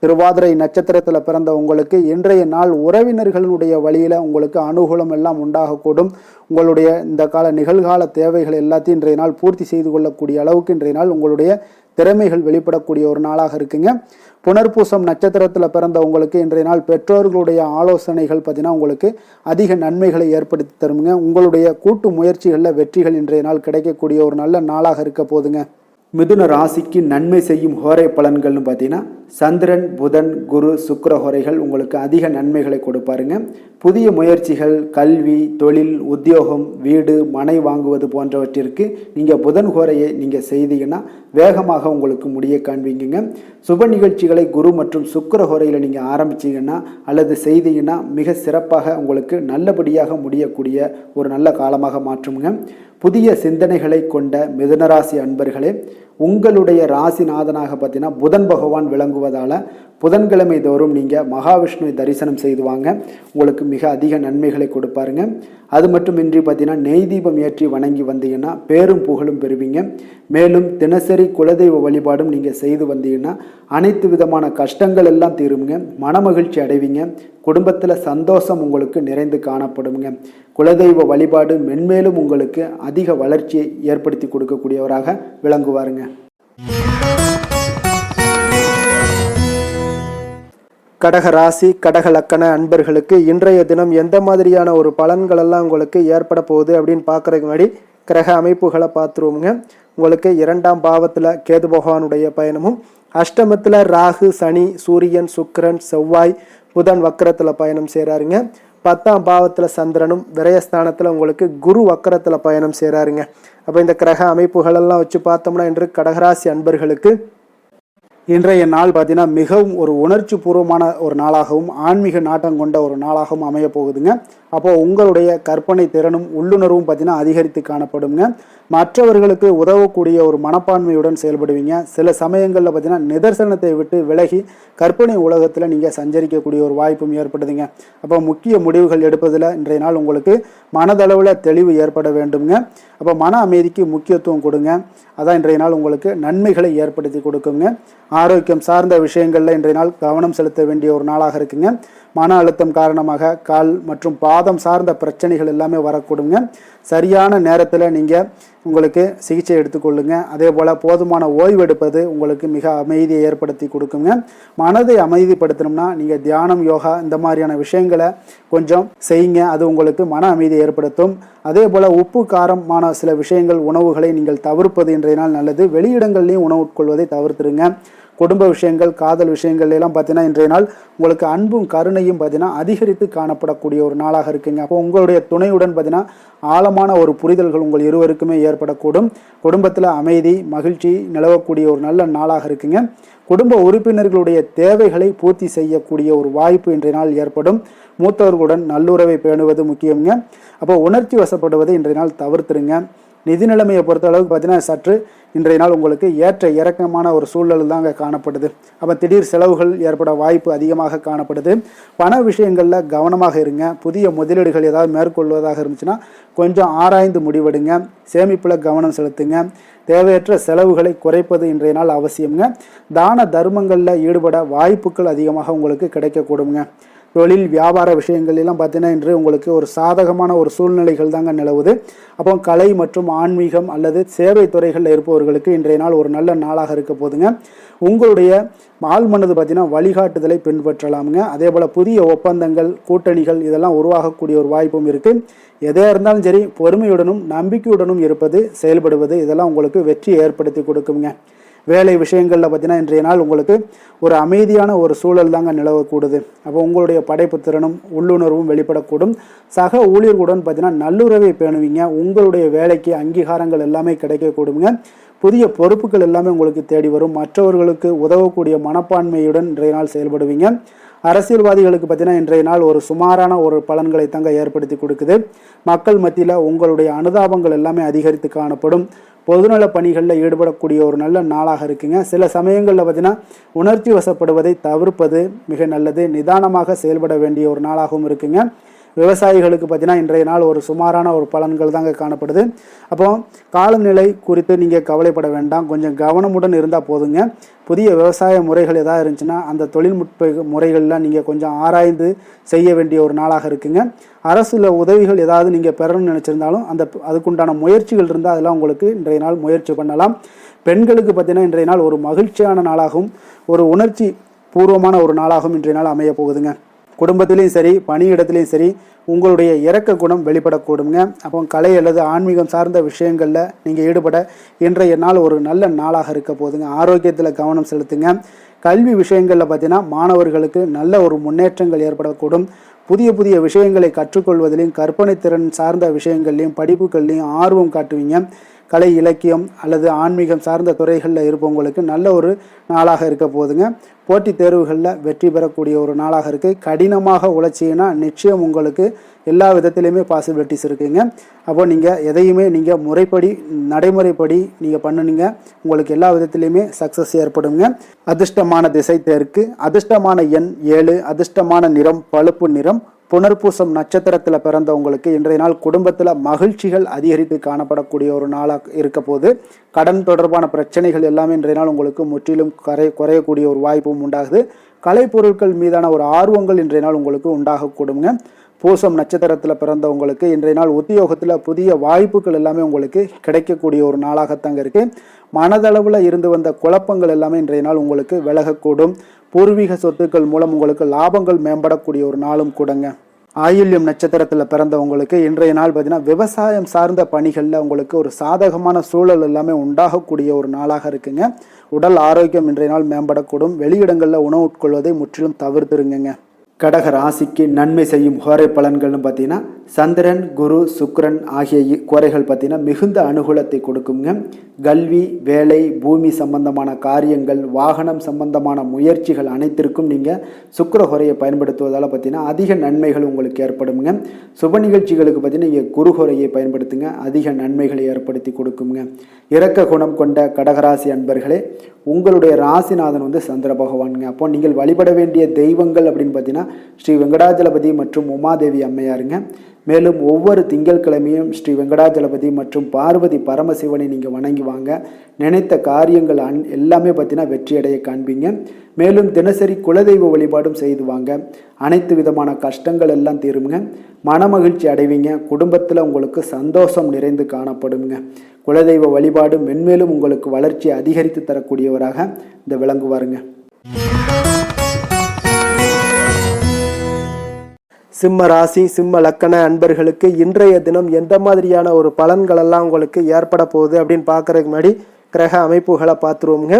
[SPEAKER 1] திருவாதிரை நட்சத்திரத்தில் பிறந்த உங்களுக்கு இன்றைய நாள் உறவினர்களுடைய வழியில் உங்களுக்கு அனுகூலம் எல்லாம் உண்டாகக்கூடும். உங்களுடைய இந்த கால நிகழ்கால தேவைகள் எல்லாத்தையும் இன்றைய நாள் பூர்த்தி செய்து கொள்ளக்கூடிய அளவுக்கு இன்றைய நாள் உங்களுடைய திறமைகள் வெளிப்படக்கூடிய ஒரு நாளாக இருக்குங்க. புனர்பூசம் நட்சத்திரத்தில் பிறந்த உங்களுக்கு இன்றைய நாள் பெற்றோர்களுடைய ஆலோசனைகள் பார்த்தீங்கன்னா உங்களுக்கு அதிக நன்மைகளை ஏற்படுத்தி தருங்க. உங்களுடைய கூட்டு முயற்சிகளில் வெற்றிகள் இன்றைய நாள் கிடைக்கக்கூடிய ஒரு நல்ல நாளாக இருக்க போதுங்க. மிதுன ராசிக்கு நன்மை செய்யும் ஹோரை பலன்கள்னு பார்த்தீங்கன்னா சந்திரன், புதன், குரு, சுக்கிர ஹோரைகள் உங்களுக்கு அதிக நன்மைகளை கொடுப்பாருங்க. புதிய முயற்சிகள், கல்வி, தொழில், உத்தியோகம், வீடு, மனை வாங்குவது போன்றவற்றிற்கு நீங்கள் புதன் ஹோரையை நீங்கள் செய்தீங்கன்னா வேகமாக உங்களுக்கு முடிய காண்பீங்க. சுப நிகழ்ச்சிகளை குரு மற்றும் சுக்கிர ஹோரையில் நீங்கள் ஆரம்பிச்சிங்கன்னா அல்லது செய்தீங்கன்னா மிக சிறப்பாக உங்களுக்கு நல்லபடியாக முடியக்கூடிய ஒரு நல்ல காலமாக மாற்றுங்க. புதிய சிந்தனைகளை கொண்ட மிதுனராசி அன்பர்களே, உங்களுடைய ராசிநாதனாக பார்த்தீங்கன்னா புதன் பகவான் விளங்குவதால் புதன்கிழமை தோறும் நீங்கள் மகாவிஷ்ணுவை தரிசனம் செய்து வாங்க. உங்களுக்கு மிக அதிக நன்மைகளை கொடுப்பாருங்க. அது மட்டுமின்றி பார்த்தீங்கன்னா நெய் தீபம் ஏற்றி வணங்கி வந்தீங்கன்னா பேரும் புகழும் பெறுவீங்க. மேலும் தினசரி குலதெய்வ வழிபாடும் நீங்கள் செய்து வந்தீங்கன்னா அனைத்து விதமான கஷ்டங்கள் எல்லாம் தீருங்க. மனமகிழ்ச்சி அடைவீங்க. குடும்பத்தில் சந்தோஷம் உங்களுக்கு நிறைந்து காணப்படுங்க. குலதெய்வ வழிபாடு மென்மேலும் உங்களுக்கு அதிக வளர்ச்சியை ஏற்படுத்தி கொடுக்கக்கூடியவராக விளங்குவாருங்க. கடக ராசி, கடக லக்கண அன்பர்களுக்கு இன்றைய தினம் எந்த மாதிரியான ஒரு பலன்கள் எல்லாம் உங்களுக்கு ஏற்பட போகுது அப்படின்னு பார்க்குறதுக்கு முன்னாடி கிரக அமைப்புகளை பார்த்துருவோங்க. உங்களுக்கு 2ஆம் பாவத்தில் கேது பகவானுடைய பயணமும், அஷ்டமத்தில் ராகு, சனி, சூரியன், சுக்கிரன், செவ்வாய், புதன் வக்கரத்தில் பயணம் செய்கிறாருங்க. 10ஆம் பாவத்தில் சந்திரனும், விரயஸ்தானத்தில் உங்களுக்கு குரு வக்கரத்தில் பயணம் செய்கிறாருங்க. அப்போ இந்த கிரக அமைப்புகளெல்லாம் வச்சு பார்த்தோம்னா இன்று கடகராசி அன்பர்களுக்கு இன்றைய நாள் பார்த்தீங்கன்னா மிகவும் ஒரு உணர்ச்சி பூர்வமான ஒரு நாளாகவும் ஆன்மீக நாட்டம் கொண்ட ஒரு நாளாகவும் அமைய போகுதுங்க. அப்போது உங்களுடைய கற்பனை திறனும் உள்ளுணர்வும் பார்த்தீங்கன்னா அதிகரித்து காணப்படுங்க. மற்றவர்களுக்கு உதவக்கூடிய ஒரு மனப்பான்மையுடன் செயல்படுவீங்க. சில சமயங்களில் பார்த்தீங்கன்னா நிதர்சனத்தை விட்டு விலகி கற்பனை உலகத்தில் நீங்கள் சஞ்சரிக்கக்கூடிய ஒரு வாய்ப்பும் ஏற்படுதுங்க. அப்போ முக்கிய முடிவுகள் எடுப்பதில் இன்றைய நாள் உங்களுக்கு மனதளவில் தெளிவு ஏற்பட வேண்டுங்க. அப்போ மன அமைதிக்கு முக்கியத்துவம் கொடுங்க. அதான் இன்றைய நாள் உங்களுக்கு நன்மைகளை ஏற்படுத்தி கொடுக்குங்க. ஆரோக்கியம் சார்ந்த விஷயங்களில் இன்றைய நாள் கவனம் செலுத்த வேண்டிய ஒரு நாளாக இருக்குங்க. மன அழுத்தம் காரணமாக கால் மற்றும் பாதம் சார்ந்த பிரச்சனைகள் எல்லாமே வரக்கூடுங்க. சரியான நேரத்தில் நீங்கள் உங்களுக்கு சிகிச்சை எடுத்துக்கொள்ளுங்க. அதே போல் போதுமான ஓய்வு எடுப்பது உங்களுக்கு மிக அமைதியை ஏற்படுத்தி கொடுக்குங்க. மனதை அமைதிப்படுத்தணும்னா நீங்கள் தியானம், யோகா இந்த மாதிரியான விஷயங்களை கொஞ்சம் செய்யுங்க. அது உங்களுக்கு மன அமைதியை ஏற்படுத்தும். அதே போல் உப்பு காரமான சில விஷயங்கள், உணவுகளை நீங்கள் தவிர்ப்பது இன்றைய நாள் நல்லது. வெளியிடங்கள்லையும் உணவு உட்கொள்வதை தவிர்த்துருங்க. குடும்ப விஷயங்கள், காதல் விஷயங்கள் எல்லாம் பார்த்தீங்கன்னா இன்றைய நாள் உங்களுக்கு அன்பும் கருணையும் பார்த்தீங்கன்னா அதிகரித்து காணப்படக்கூடிய ஒரு நாளாக இருக்குங்க. அப்போ உங்களுடைய துணையுடன் பார்த்தீங்கன்னா ஆழமான ஒரு புரிதல்கள் உங்கள் இருவருக்குமே ஏற்படக்கூடும். குடும்பத்தில் அமைதி, மகிழ்ச்சி நிலவக்கூடிய ஒரு நல்ல நாளாக இருக்குங்க. குடும்ப உறுப்பினர்களுடைய தேவைகளை பூர்த்தி செய்யக்கூடிய ஒரு வாய்ப்பு இன்றைய நாள் ஏற்படும். மூத்தவர்களுடன் நல்லுறவை பேணுவது முக்கியங்க. அப்போ உணர்ச்சி வசப்படுவதை இன்றைய நாள் தவிர்த்துருங்க. நிதி நிலைமையை பொறுத்த அளவுக்கு பார்த்தீங்கன்னா சற்று இன்றைய நாள் உங்களுக்கு ஏற்ற இறக்கமான ஒரு சூழல் தாங்க காணப்படுது. அப்போ திடீர் செலவுகள் ஏற்பட வாய்ப்பு அதிகமாக காணப்படுது. பண விஷயங்களில் கவனமாக இருங்க. புதிய முதலீடுகள் ஏதாவது மேற்கொள்வதாக இருந்துச்சுன்னா கொஞ்சம் ஆராய்ந்து முடிவெடுங்க. சேமிப்பில் கவனம் செலுத்துங்க. தேவையற்ற செலவுகளை குறைப்பது இன்றைய நாள் அவசியங்க. தான தர்மங்களில் ஈடுபட வாய்ப்புகள் அதிகமாக உங்களுக்கு கிடைக்கக்கூடுங்க. தொழில், வியாபார விஷயங்கள் எல்லாம் பார்த்தீங்கன்னா இன்று உங்களுக்கு ஒரு சாதகமான ஒரு சூழ்நிலைகள் தாங்க நிலவுது. அப்போ கலை மற்றும் ஆன்மீகம் அல்லது சேவை துறைகளில் இருப்பவர்களுக்கு இன்றைய நாள் ஒரு நல்ல நாளாக இருக்க போதுங்க. உங்களுடைய ஆழ்மனது பார்த்தீங்கன்னா வழிகாட்டுதலை பின்பற்றலாமுங்க. அதே போல் புதிய ஒப்பந்தங்கள், கூட்டணிகள் இதெல்லாம் உருவாகக்கூடிய ஒரு வாய்ப்பும் இருக்குது. எதாக இருந்தாலும் சரி பொறுமையுடனும் நம்பிக்கையுடனும் இருப்பது, செயல்படுவது இதெல்லாம் உங்களுக்கு வெற்றியை ஏற்படுத்தி கொடுக்குங்க. வேலை விஷயங்களில் பார்த்தீங்கன்னா இன்றைய நாள் உங்களுக்கு ஒரு அமைதியான ஒரு சூழல் தாங்க நிலவக்கூடுது. அப்போ உங்களுடைய படைப்பு திறனும் உள்ளுணர்வும் வெளிப்படக்கூடும். சக ஊழியர்களுடன் பார்த்தீங்கன்னா நல்லுறவை பேணுவீங்க. உங்களுடைய வேலைக்கு அங்கீகாரங்கள் எல்லாமே கிடைக்கக்கூடுங்க. புதிய பொறுப்புகள் எல்லாமே உங்களுக்கு தேடி வரும். மற்றவர்களுக்கு உதவக்கூடிய மனப்பான்மையுடன் இன்றைய நாள் செயல்படுவீங்க. அரசியல்வாதிகளுக்கு பார்த்தீங்கன்னா இன்றைய நாள் ஒரு சுமாரான ஒரு பலன்களை தாங்க ஏற்படுத்தி கொடுக்குது. மக்கள் மத்தியில் உங்களுடைய அனுதாபங்கள் எல்லாமே அதிகரித்து காணப்படும். பொதுநல பணிகளில் ஈடுபடக்கூடிய ஒரு நல்ல நாளாக இருக்குங்க. சில சமயங்களில் பார்த்தீங்கன்னா உணர்ச்சி வசப்படுவதை தவிர்ப்பது மிக நல்லது. நிதானமாக செயல்பட வேண்டிய ஒரு நாளாகவும் இருக்குங்க. விவசாயிகளுக்கு பார்த்தீங்கன்னா இன்றைய நாள் ஒரு சுமாரான ஒரு பலன்கள் தாங்க காணப்படுது. அப்போ காலநிலை குறித்து நீங்கள் கவலைப்பட வேண்டாம். கொஞ்சம் கவனமுடன் இருந்தால் போதுங்க. புதிய விவசாய முறைகள் எதாவது இருந்துச்சுன்னா அந்த தொழில்நுட்ப முறைகளில் நீங்கள் கொஞ்சம் ஆராய்ந்து செய்ய வேண்டிய ஒரு நாளாக இருக்குங்க. அரசுல உதவிகள் ஏதாவது நீங்கள் பெறணும்னு நினச்சிருந்தாலும் அதுக்குண்டான முயற்சிகள் இருந்தால் அதெல்லாம் உங்களுக்கு இன்றைய நாள் முயற்சி பண்ணலாம். பெண்களுக்கு பார்த்தீங்கன்னா இன்றைய நாள் ஒரு மகிழ்ச்சியான நாளாகவும் ஒரு உணர்ச்சி பூர்வமான ஒரு நாளாகவும் இன்றைய நாள் அமைய போகுதுங்க. குடும்பத்திலையும் சரி பணியிடத்துலையும் சரி உங்களுடைய இரக்க குணம் வெளிப்படக்கூடுங்க. அப்போ கலை அல்லது ஆன்மீகம் சார்ந்த விஷயங்களில் நீங்கள் ஈடுபட இன்றைய நாள் ஒரு நல்ல நாளாக இருக்க போதுங்க. ஆரோக்கியத்தில் கவனம் செலுத்துங்க. கல்வி விஷயங்களில் பார்த்தீங்கன்னா மாணவர்களுக்கு நல்ல ஒரு முன்னேற்றங்கள் ஏற்படக்கூடும். புதிய புதிய விஷயங்களை கற்றுக்கொள்வதிலையும் கற்பனை திறன் சார்ந்த விஷயங்கள்லையும் படிப்புகள்லையும் ஆர்வம் காட்டுவீங்க. கலை இலக்கியம் அல்லது ஆன்மீகம் சார்ந்த துறைகளில் இருப்பவங்களுக்கு நல்ல ஒரு நாளாக இருக்க போதுங்க. போட்டித் தேர்வுகளில் வெற்றி பெறக்கூடிய ஒரு நாளாக இருக்குது. கடினமாக உழைச்சிங்கன்னா நிச்சயம் உங்களுக்கு எல்லா விதத்திலையுமே பாசிபிலிட்டிஸ் இருக்குங்க. அப்போ நீங்கள் எதையுமே நீங்கள் முறைப்படி நடைமுறைப்படி நீங்கள் பண்ணுனீங்க, உங்களுக்கு எல்லா விதத்திலையுமே சக்ஸஸ் ஏற்படுங்க. அதிர்ஷ்டமான திசை தெற்கு, அதிர்ஷ்டமான எண் 7, அதிர்ஷ்டமான நிறம் பழுப்பு நிறம். புனர்பூசம் நட்சத்திரத்தில் பிறந்தவங்களுக்கு இன்றைய நாள் குடும்பத்தில் மகிழ்ச்சிகள் அதிகரித்து காணப்படக்கூடிய ஒரு நாளாக இருக்க போது. கடன் தொடர்பான பிரச்சனைகள் எல்லாமே இன்றைய நாள் உங்களுக்கு முற்றிலும் குறையக்கூடிய ஒரு வாய்ப்பும் உண்டாகுது. கலைப்பொருட்கள் மீதான ஒரு ஆர்வங்கள் இன்றைய நாள் உங்களுக்கு உண்டாகக்கூடுங்க. பூசம் நட்சத்திரத்தில் பிறந்தவங்களுக்கு இன்றைய நாள் உத்தியோகத்தில் புதிய வாய்ப்புகள் எல்லாமே உங்களுக்கு கிடைக்கக்கூடிய ஒரு நாளாகத்தாங்க இருக்குது. மனதளவில் இருந்து வந்த குழப்பங்கள் எல்லாமே இன்றைய நாள் உங்களுக்கு விலகக்கூடும். பூர்வீக சொத்துக்கள் மூலம் உங்களுக்கு லாபங்கள் மேம்படக்கூடிய ஒரு நாளும் கூடங்க. ஆயில்யம் நட்சத்திரத்தில் பிறந்தவங்களுக்கு இன்றைய நாள் பார்த்தீங்கன்னா விவசாயம் சார்ந்த பணிகளில் உங்களுக்கு ஒரு சாதகமான சூழல் எல்லாமே உண்டாகக்கூடிய ஒரு நாளாக இருக்குங்க. உடல் ஆரோக்கியம் இன்றைய நாள் மேம்படக்கூடும். வெளியிடங்களில் உணவு உட்கொள்வதை முற்றிலும் தவிர்த்துருங்க. கடக ராசிக்கு நன்மை செய்யும் ஹோரை பலன்கள்னு பார்த்தீங்கன்னா சந்திரன், குரு, சுக்கிரன் ஆகிய குறைகள் பார்த்தீங்கன்னா மிகுந்த அனுகூலத்தை கொடுக்குங்க. கல்வி, வேலை, பூமி சம்பந்தமான காரியங்கள், வாகனம் சம்பந்தமான முயற்சிகள் அனைத்திற்கும் நீங்கள் சுக்கிர ஹோரையை பயன்படுத்துவதால் பார்த்தீங்கன்னா அதிக நன்மைகள் உங்களுக்கு ஏற்படுங்க. சுப நிகழ்ச்சிகளுக்கு பார்த்தீங்கன்னா நீங்கள் குரு ஹோரையை பயன்படுத்துங்க, அதிக நன்மைகளை ஏற்படுத்தி கொடுக்குங்க. இரக்க குணம் கொண்ட கடகராசி அன்பர்களே, உங்களுடைய ராசிநாதன் சந்திர பகவானுங்க. அப்போ நீங்கள் வழிபட வேண்டிய தெய்வங்கள் அப்படின்னு பார்த்தீங்கன்னா ஸ்ரீ வெங்கடாஜலபதி மற்றும் உமாதேவி அம்மையாருங்க. மேலும் ஒவ்வொரு திங்கட்கிழமையும் ஸ்ரீ வெங்கடாஜலபதி மற்றும் பார்வதி பரமசிவனை நீங்கள் வணங்கி வாங்க. நினைத்த காரியங்கள் எல்லாமே பார்த்தீங்கன்னா வெற்றியடைய காண்பீங்க. மேலும் தினசரி குலதெய்வ வழிபாடும் செய்து வாங்க. அனைத்து விதமான கஷ்டங்கள் எல்லாம் தீருங்க. மனமகிழ்ச்சி அடைவீங்க. குடும்பத்தில் உங்களுக்கு சந்தோஷம் நிறைந்து காணப்படுங்க. குலதெய்வ வழிபாடு மென்மேலும் உங்களுக்கு வளர்ச்சி அதிகரித்து தரக்கூடியவராக இந்த விளங்குவாருங்க. சிம்ம ராசி சிம்ம லக்கண அன்பர்களுக்கு இன்றைய தினம் எந்த மாதிரியான ஒரு பலன்களெல்லாம் உங்களுக்கு ஏற்பட போகுது அப்படின்னு பார்க்குறதுக்கு முன்னாடி கிரக அமைப்புகளை பார்த்துருவோங்க.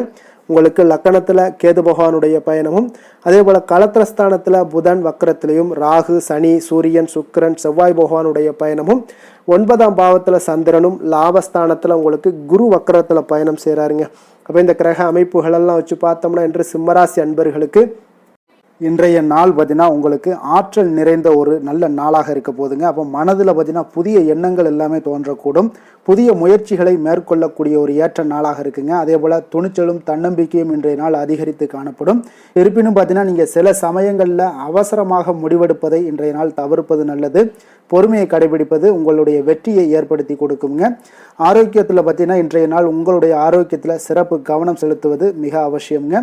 [SPEAKER 1] உங்களுக்கு லக்கணத்தில் கேது பகவானுடைய பயணமும், அதே போல் களத்திரஸ்தானத்தில் புதன் வக்கரத்திலையும், ராகு, சனி, சூரியன், சுக்கிரன், செவ்வாய் பகவானுடைய பயணமும், 9ஆம் பாவத்தில் சந்திரனும், லாபஸ்தானத்தில் உங்களுக்கு குரு வக்கரத்தில் பயணம் செய்கிறாருங்க. அப்போ இந்த கிரக அமைப்புகளெல்லாம் வச்சு பார்த்தோம்னா இன்று சிம்மராசி அன்பர்களுக்கு இன்றைய நாள் பார்த்தீங்கன்னா உங்களுக்கு ஆற்றல் நிறைந்த ஒரு நல்ல நாளாக இருக்க போதுங்க. அப்போ மனதில் பார்த்தீங்கன்னா புதிய எண்ணங்கள் எல்லாமே தோன்றக்கூடும். புதிய முயற்சிகளை மேற்கொள்ளக்கூடிய ஒரு ஏற்ற நாளாக இருக்குங்க. அதே போல் துணிச்சலும் தன்னம்பிக்கையும் இன்றைய நாள் அதிகரித்து காணப்படும். இருப்பினும் பார்த்தீங்கன்னா நீங்கள் சில சமயங்களில் அவசரமாக முடிவெடுப்பதை இன்றைய நாள் தவிர்ப்பது நல்லது. பொறுமையை கடைபிடிப்பது உங்களுடைய வெற்றியை ஏற்படுத்தி கொடுக்குங்க. ஆரோக்கியத்தில் பார்த்தீங்கன்னா இன்றைய நாள் உங்களுடைய ஆரோக்கியத்தில் சிறப்பு கவனம் செலுத்துவது மிக அவசியம்ங்க.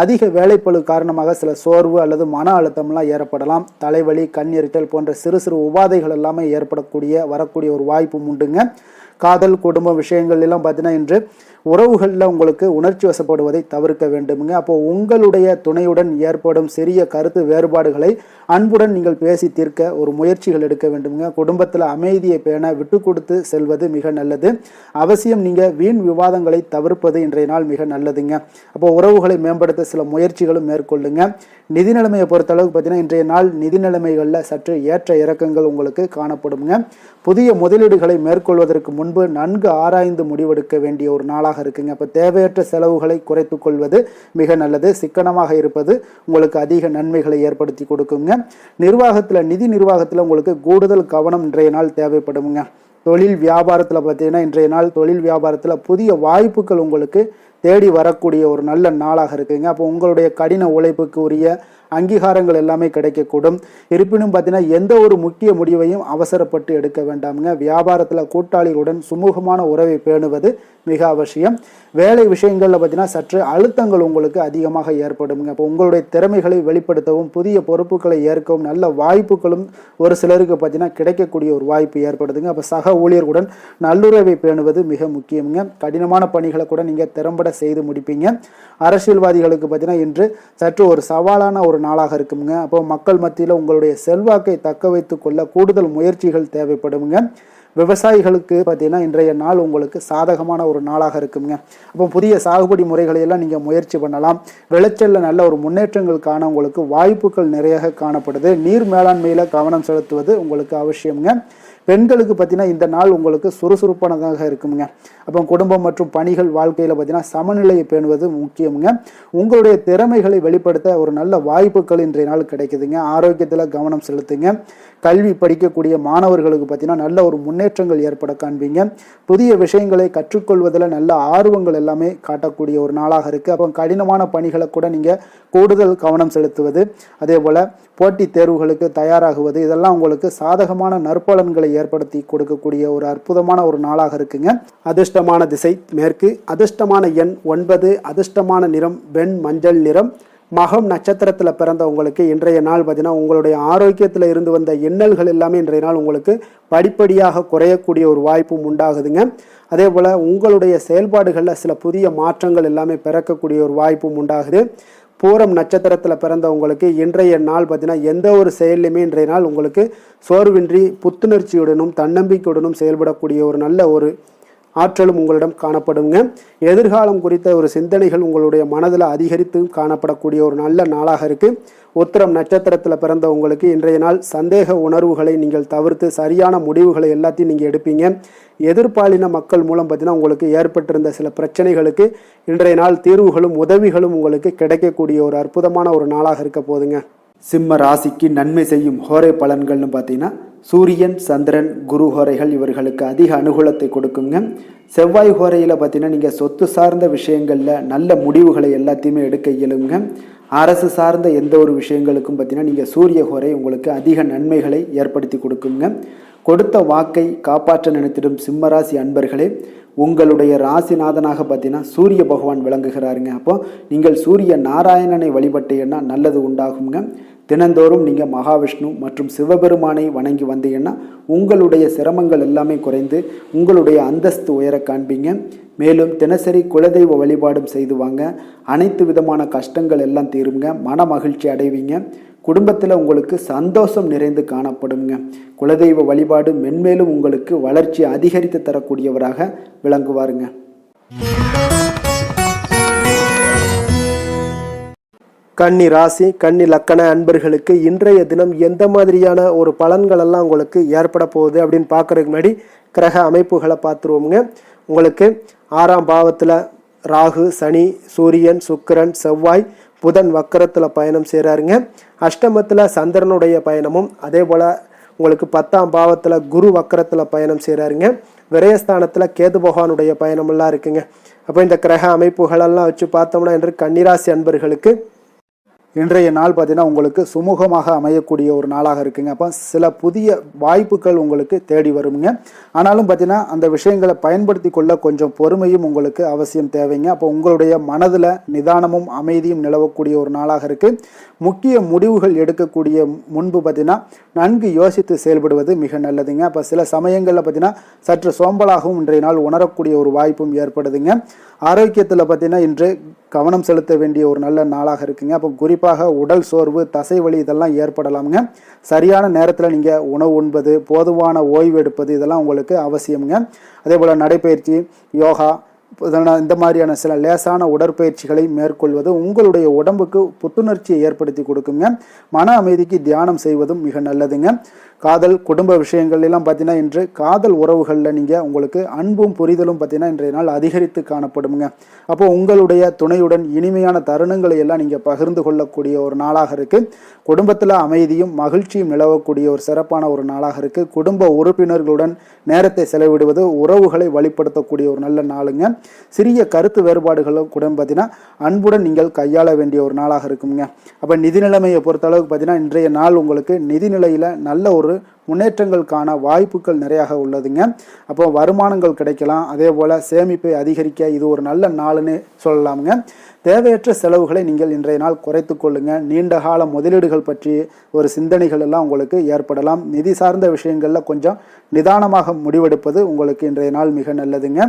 [SPEAKER 1] அதிக வேலைப்பளு காரணமாக சில சோர்வு அல்லது மன அழுத்தம்லாம் ஏற்படலாம். தலைவலி, கண் எரிச்சல் போன்ற சிறு சிறு உபாதைகள் எல்லாமே வரக்கூடிய ஒரு வாய்ப்பு உண்டுங்க. காதல், குடும்ப விஷயங்கள் எல்லாம் பார்த்தீங்கன்னா இன்று உறவுகளில் உங்களுக்கு உணர்ச்சி வசப்படுவதை தவிர்க்க வேண்டுமுங்க. அப்போது உங்களுடைய துணையுடன் ஏற்படும் சிறிய கருத்து வேறுபாடுகளை அன்புடன் நீங்கள் பேசி தீர்க்க ஒரு முயற்சிகள் எடுக்க வேண்டுமுங்க. குடும்பத்தில் அமைதியை பேண விட்டு கொடுத்து செல்வது மிக நல்லது. அவசியம் நீங்கள் வீண் விவாதங்களை தவிர்ப்பது இன்றைய நாள் மிக நல்லதுங்க. அப்போ உறவுகளை மேம்படுத்த சில முயற்சிகளும் மேற்கொள்ளுங்க. நிதி நிலைமையை பொறுத்தளவுக்கு பார்த்தீங்கன்னா இன்றைய நாள் நிதி நிலைமைகளில் சற்று ஏற்ற இறக்கங்கள் உங்களுக்கு காணப்படுங்க. புதிய முதலீடுகளை மேற்கொள்வதற்கு முன்பு நன்கு ஆராய்ந்து முடிவெடுக்க வேண்டிய ஒரு நாளாக இருக்குங்க. அப்போ தேவையற்ற செலவுகளை குறைத்து கொள்வது மிக நல்லது. சிக்கனமாக இருப்பது உங்களுக்கு அதிக நன்மைகளை ஏற்படுத்தி கொடுக்குங்க. நிதி நிர்வாகத்தில் உங்களுக்கு கூடுதல் கவனம் இன்றைய நாள் தேவைப்படுங்க. தொழில் வியாபாரத்தில் பார்த்தீங்கன்னா இன்றைய நாள் தொழில் வியாபாரத்தில் புதிய வாய்ப்புகள் உங்களுக்கு தேடி வரக்கூடிய ஒரு நல்ல நாளாக இருக்குங்க. அப்போ உங்களுடைய கடின உழைப்புக்கு உரிய அங்கீகாரங்கள் எல்லாமே கிடைக்கக்கூடும். இருப்பினும் பார்த்தீங்கன்னா எந்த ஒரு முக்கிய முடிவையும் அவசரப்பட்டு எடுக்க வேண்டாமுங்க. வியாபாரத்தில் கூட்டாளிகளுடன் சுமூகமான உறவை பேணுவது மிக அவசியம். வேலை விஷயங்களில் பார்த்தீங்கன்னா சற்று அழுத்தங்கள் உங்களுக்கு அதிகமாக ஏற்படுங்க. அப்போ உங்களுடைய திறமைகளை வெளிப்படுத்தவும் புதிய பொறுப்புகளை ஏற்கவும் நல்ல வாய்ப்புகளும் ஒரு சிலருக்கு பார்த்தீங்கன்னா கிடைக்கக்கூடிய ஒரு வாய்ப்பு ஏற்படுதுங்க. அப்போ சக ஊழியர்களுடன் நல்லுறவை பேணுவது மிக முக்கியங்க. கடினமான பணிகளை கூட நீங்கள் திறம்பட செய்து முடிப்பீங்க. அரசியல்வாதிகளுக்கு பார்த்தீங்கன்னா இன்று சற்று ஒரு சவாலான ஒரு ஒரு நாளாக இருக்குங்க. அப்போ மக்கள் மத்தியில் உங்களுடைய செல்வாக்கை தக்க வைத்து கொள்ள கூடுதல் முயற்சிகள் தேவைப்படுங்க. விவசாயிகளுக்கு பார்த்தீங்கன்னா இன்றைய நாள் உங்களுக்கு சாதகமான ஒரு நாளாக இருக்குங்க. அப்போ புதிய சாகுபடி முறைகளை எல்லாம் நீங்கள் முயற்சி பண்ணலாம். விளைச்சலில் நல்ல ஒரு முன்னேற்றங்கள் காண உங்களுக்கு வாய்ப்புகள் நிறைய காணப்படுது. நீர் மேலாண்மையில் கவனம் செலுத்துவது உங்களுக்கு அவசியம்ங்க. பெண்களுக்கு பார்த்தீங்கன்னா இந்த நாள் உங்களுக்கு சுறுசுறுப்பானதாக இருக்குங்க. அப்போ குடும்பம் மற்றும் பணிகள் வாழ்க்கையில் பார்த்தீங்கன்னா சமநிலையை பேணுவது முக்கியமுங்க. உங்களுடைய திறமைகளை வெளிப்படுத்த ஒரு நல்ல வாய்ப்புகள் இன்றைய நாள் கிடைக்குதுங்க. ஆரோக்கியத்தில் கவனம் செலுத்துங்க. கல்வி படிக்கக்கூடிய மாணவர்களுக்கு பார்த்தீங்கன்னா நல்ல ஒரு முன்னேற்றங்கள் ஏற்பட காண்பீங்க. புதிய விஷயங்களை கற்றுக்கொள்வதில் நல்ல ஆர்வங்கள் எல்லாமே காட்டக்கூடிய ஒரு நாளாக இருக்குது. அப்போ கடினமான பணிகளை கூட நீங்கள் கூடுதல் கவனம் செலுத்துவது, அதே போல் போட்டித் தேர்வுகளுக்கு தயாராகுவது, இதெல்லாம் உங்களுக்கு சாதகமான நற்பலன்களை ஏற்படுத்தி கொடுக்கக்கூடிய ஒரு அற்புதமான ஒரு நாளாக இருக்குங்க. அதிர்ஷ்டமான திசை மேற்கு, அதிர்ஷ்டமான எண் 9, அதிர்ஷ்டமான நிறம் வெண் மஞ்சள் நிறம். மகம் நட்சத்திரத்தில் பிறந்தவங்களுக்கு இன்றைய நாள் பார்த்தீங்கன்னா உங்களுடைய ஆரோக்கியத்தில் இருந்து வந்த இன்னல்கள் எல்லாமே இன்றைய நாள் உங்களுக்கு படிப்படியாக குறையக்கூடிய ஒரு வாய்ப்பும் உண்டாகுதுங்க. அதே போல் உங்களுடைய செயல்பாடுகளில் சில புதிய மாற்றங்கள் எல்லாமே பிறக்கக்கூடிய ஒரு வாய்ப்பும் உண்டாகுது. பூரம் நட்சத்திரத்தில் பிறந்தவங்களுக்கு இன்றைய நாள் பார்த்தீங்கன்னா எந்த ஒரு செயல்லையுமே இன்றைய நாள் உங்களுக்கு சோர்வின்றி புத்துணர்ச்சியுடனும் தன்னம்பிக்கையுடனும் செயல்படக்கூடிய ஒரு நல்ல ஒரு ஆற்றலும் உங்களிடம் காணப்படுங்க. எதிர்காலம் குறித்த ஒரு சிந்தனைகள் உங்களுடைய மனதில் அதிகரித்து காணப்படக்கூடிய ஒரு நல்ல நாளாக இருக்குது. உத்திரம் நட்சத்திரத்தில் பிறந்த உங்களுக்கு இன்றைய நாள் சந்தேக உணர்வுகளை நீங்கள் தவிர்த்து சரியான முடிவுகளை எல்லாத்தையும் நீங்கள் எடுப்பீங்க. எதிர்பாலின மக்கள் மூலம் பார்த்தீங்கன்னா உங்களுக்கு ஏற்பட்டிருந்த சில பிரச்சனைகளுக்கு இன்றைய நாள் தீர்வுகளும் உதவிகளும் உங்களுக்கு கிடைக்கக்கூடிய ஒரு அற்புதமான ஒரு நாளாக இருக்க போதுங்க. சிம்ம ராசிக்கு நன்மை செய்யும் ஹோரை பலன்கள்னு பார்த்தீங்கன்னா சூரியன், சந்திரன், குரு ஹோரைகள் இவர்களுக்கு அதிக அனுகூலத்தை கொடுக்குங்க. செவ்வாய் ஹோரையில் பார்த்தீங்கன்னா நீங்கள் சொத்து சார்ந்த விஷயங்களில் நல்ல முடிவுகளை எல்லாத்தையுமே எடுக்க இயலுங்க. அரசு சார்ந்த எந்த ஒரு விஷயங்களுக்கும் பார்த்தீங்கன்னா நீங்கள் சூரிய ஹோரை உங்களுக்கு அதிக நன்மைகளை ஏற்படுத்தி கொடுக்குங்க. கொடுத்த வாக்கை காப்பாற்ற நினைத்திடும் சிம்மராசி அன்பர்களே, உங்களுடைய ராசிநாதனாக பார்த்தீங்கன்னா சூரிய பகவான் விளங்குகிறாருங்க. அப்போ நீங்கள் சூரிய நாராயணனை வழிபட்டீங்கன்னா நல்லது உண்டாகுங்க. தினந்தோறும் நீங்கள் மகாவிஷ்ணு மற்றும் சிவபெருமானை வணங்கி வந்தீங்கன்னா உங்களுடைய சிரமங்கள் எல்லாமே குறைந்து உங்களுடைய அந்தஸ்து உயர காண்பீங்க. மேலும் தினசரி குலதெய்வ வழிபாடும் செய்து வாங்க. அனைத்து விதமான கஷ்டங்கள் எல்லாம் தீருங்க. மன மகிழ்ச்சி அடைவீங்க. குடும்பத்தில் உங்களுக்கு சந்தோஷம் நிறைந்து காணப்படுங்க. குலதெய்வ வழிபாடு மென்மேலும் உங்களுக்கு வளர்ச்சி அதிகரித்து தரக்கூடியவராக விளங்குவாருங்க. கன்னி ராசி, கன்னி லக்கண அன்பர்களுக்கு இன்றைய தினம் எந்த மாதிரியான ஒரு பலன்கள் எல்லாம் உங்களுக்கு ஏற்பட போகுது அப்படின்னு பார்க்கறதுக்கு முன்னாடி கிரக அமைப்புகளை பார்த்துருவோங்க. உங்களுக்கு 6ஆம் பாவத்தில் ராகு, சனி, சூரியன், சுக்கிரன், செவ்வாய், புதன் வக்கரத்தில் பயணம் செய்கிறாருங்க. அஷ்டமத்தில் சந்திரனுடைய பயணமும், அதே போல் உங்களுக்கு 10ஆம் பாவத்தில் குரு வக்கரத்தில் பயணம் செய்கிறாருங்க. விரயஸ்தானத்தில் கேது பகவானுடைய பயணமெல்லாம் இருக்குங்க. அப்போ இந்த கிரக அமைப்புகளெல்லாம் வச்சு பார்த்தோம்னா இன்று கன்னிராசி அன்பர்களுக்கு இன்றைய நாள் பார்த்தீங்கன்னா உங்களுக்கு சுமூகமாக அமையக்கூடிய ஒரு நாளாக இருக்குங்க. அப்போ சில புதிய வாய்ப்புகள் உங்களுக்கு தேடி வருங்க. ஆனாலும் பார்த்தீங்கன்னா அந்த விஷயங்களை பயன்படுத்தி கொள்ள கொஞ்சம் பொறுமையும் உங்களுக்கு அவசியம் தேவைங்க. அப்போ உங்களுடைய மனதில் நிதானமும் அமைதியும் நிலவக்கூடிய ஒரு நாளாக இருக்குது. முக்கிய முடிவுகள் எடுக்கக்கூடிய முன்பு பார்த்தீங்கன்னா நன்கு யோசித்து செயல்படுவது மிக நல்லதுங்க. அப்போ சில சமயங்களில் பார்த்தீங்கன்னா சற்று சோம்பலாகவும் இன்றைய நாள் உணரக்கூடிய ஒரு வாய்ப்பும் ஏற்படுதுங்க. ஆரோக்கியத்தில் பார்த்தீங்கன்னா இன்று கவனம் செலுத்த வேண்டிய ஒரு நல்ல நாளாக இருக்குங்க. அப்போ குறிப்பாக உடல் சோர்வு, தசைவலி இதெல்லாம் ஏற்படலாமுங்க. சரியான நேரத்தில் நீங்கள் உணவு உண்பது, போதுமான ஓய்வு எடுப்பது இதெல்லாம் உங்களுக்கு அவசியமுங்க. அதே போல் நடைப்பயிற்சி, யோகா இந்த மாதிரியான சில லேசான உடற்பயிற்சிகளை மேற்கொள்வது உங்களுடைய உடம்புக்கு புத்துணர்ச்சியை ஏற்படுத்தி கொடுக்குங்க. மன அமைதிக்கு தியானம் செய்வதும் மிக நல்லதுங்க. காதல், குடும்ப விஷயங்கள் எல்லாம் பார்த்தீங்கன்னா இன்று காதல் உறவுகளில் நீங்கள் உங்களுக்கு அன்பும் புரிதலும் பார்த்தீங்கன்னா இன்றைய நாள் அதிகரித்து காணப்படுங்க. அப்போ உங்களுடைய துணையுடன் இனிமையான தருணங்களை எல்லாம் நீங்கள் பகிர்ந்து கொள்ளக்கூடிய ஒரு நாளாக இருக்குது. குடும்பத்தில் அமைதியும் மகிழ்ச்சியும் நிலவக்கூடிய ஒரு சிறப்பான ஒரு நாளாக இருக்குது. குடும்ப உறுப்பினர்களுடன் நேரத்தை செலவிடுவது உறவுகளை வழிப்படுத்தக்கூடிய ஒரு நல்ல நாளுங்க. சிறிய கருத்து வேறுபாடுகளும் கூட பார்த்தீங்கன்னா அன்புடன் நீங்கள் கையாள வேண்டிய ஒரு நாளாக இருக்குங்க. அப்போ நிதி நிலைமையை பொறுத்தளவுக்கு பார்த்தீங்கன்னா இன்றைய நாள் உங்களுக்கு நிதிநிலையில் நல்ல ஒரு முன்னேற்றங்களுக்கான வாய்ப்புகள் நிறையாக உள்ளதுங்க. அப்போ வருமானங்கள் கிடைக்கலாம். அதே போல் சேமிப்பை அதிகரிக்க இது ஒரு நல்ல நாளுன்னு சொல்லலாமுங்க. தேவையற்ற செலவுகளை நீங்கள் இன்றைய நாள் குறைத்து கொள்ளுங்க. நீண்ட கால முதலீடுகள் பற்றி ஒரு சிந்தனைகள் எல்லாம் உங்களுக்கு ஏற்படலாம். நிதி சார்ந்த விஷயங்களில் கொஞ்சம் நிதானமாக முடிவெடுப்பது உங்களுக்கு இன்றைய நாள் மிக நல்லதுங்க.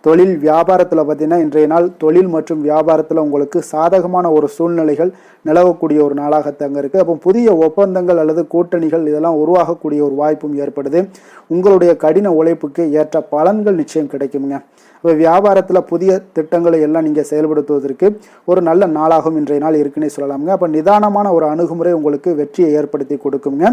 [SPEAKER 1] தொழில் வியாபாரத்தில் பார்த்தீங்கன்னா இன்றைய நாள் தொழில் மற்றும் வியாபாரத்தில் உங்களுக்கு சாதகமான ஒரு சூழ்நிலைகள் நிலவக்கூடிய ஒரு நாளாக தங்க இருக்குது. அப்போ புதிய ஒப்பந்தங்கள் அல்லது கூட்டணிகள் இதெல்லாம் உருவாகக்கூடிய ஒரு வாய்ப்பும் ஏற்படுது. உங்களுடைய கடின உழைப்புக்கு ஏற்ற பலன்கள் நிச்சயம் கிடைக்குங்க. இப்போ வியாபாரத்தில் புதிய திட்டங்களை எல்லாம் நீங்கள் செயல்படுத்துவதற்கு ஒரு நல்ல நாளாகவும் இன்றைய நாள் இருக்குன்னே சொல்லலாமுங்க. அப்போ நிதானமான ஒரு அணுகுமுறை உங்களுக்கு வெற்றியை ஏற்படுத்தி கொடுக்குங்க.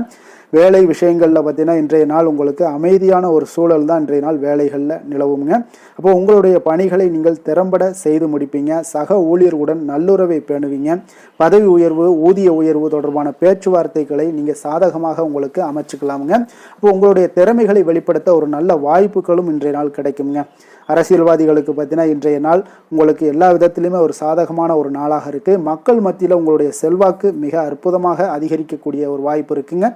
[SPEAKER 1] வேலை விஷயங்களில் பார்த்தீங்கன்னா இன்றைய நாள் உங்களுக்கு அமைதியான ஒரு சூழல் தான் இன்றைய நாள் வேலைகளில் நிலவுங்க. அப்போ உங்களுடைய பணிகளை நீங்கள் திறம்பட செய்து முடிப்பீங்க. சக ஊழியர்களுடன் நல்லுறவை பேணுவீங்க. பதவி உயர்வு, ஊதிய உயர்வு தொடர்பான பேச்சுவார்த்தைகளை நீங்கள் சாதகமாக உங்களுக்கு அமைச்சுக்கலாமுங்க. அப்போ உங்களுடைய திறமைகளை வெளிப்படுத்த ஒரு நல்ல வாய்ப்புகளும் இன்றைய நாள் கிடைக்குங்க. அரசியல்வாதிகளுக்கு பார்த்தீங்கன்னா இன்றைய நாள் உங்களுக்கு எல்லா விதத்திலுமே ஒரு சாதகமான ஒரு நாளாக இருக்குது. மக்கள் மத்தியில் உங்களுடைய செல்வாக்கு மிக அற்புதமாக அதிகரிக்கக்கூடிய ஒரு வாய்ப்பு இருக்குங்க.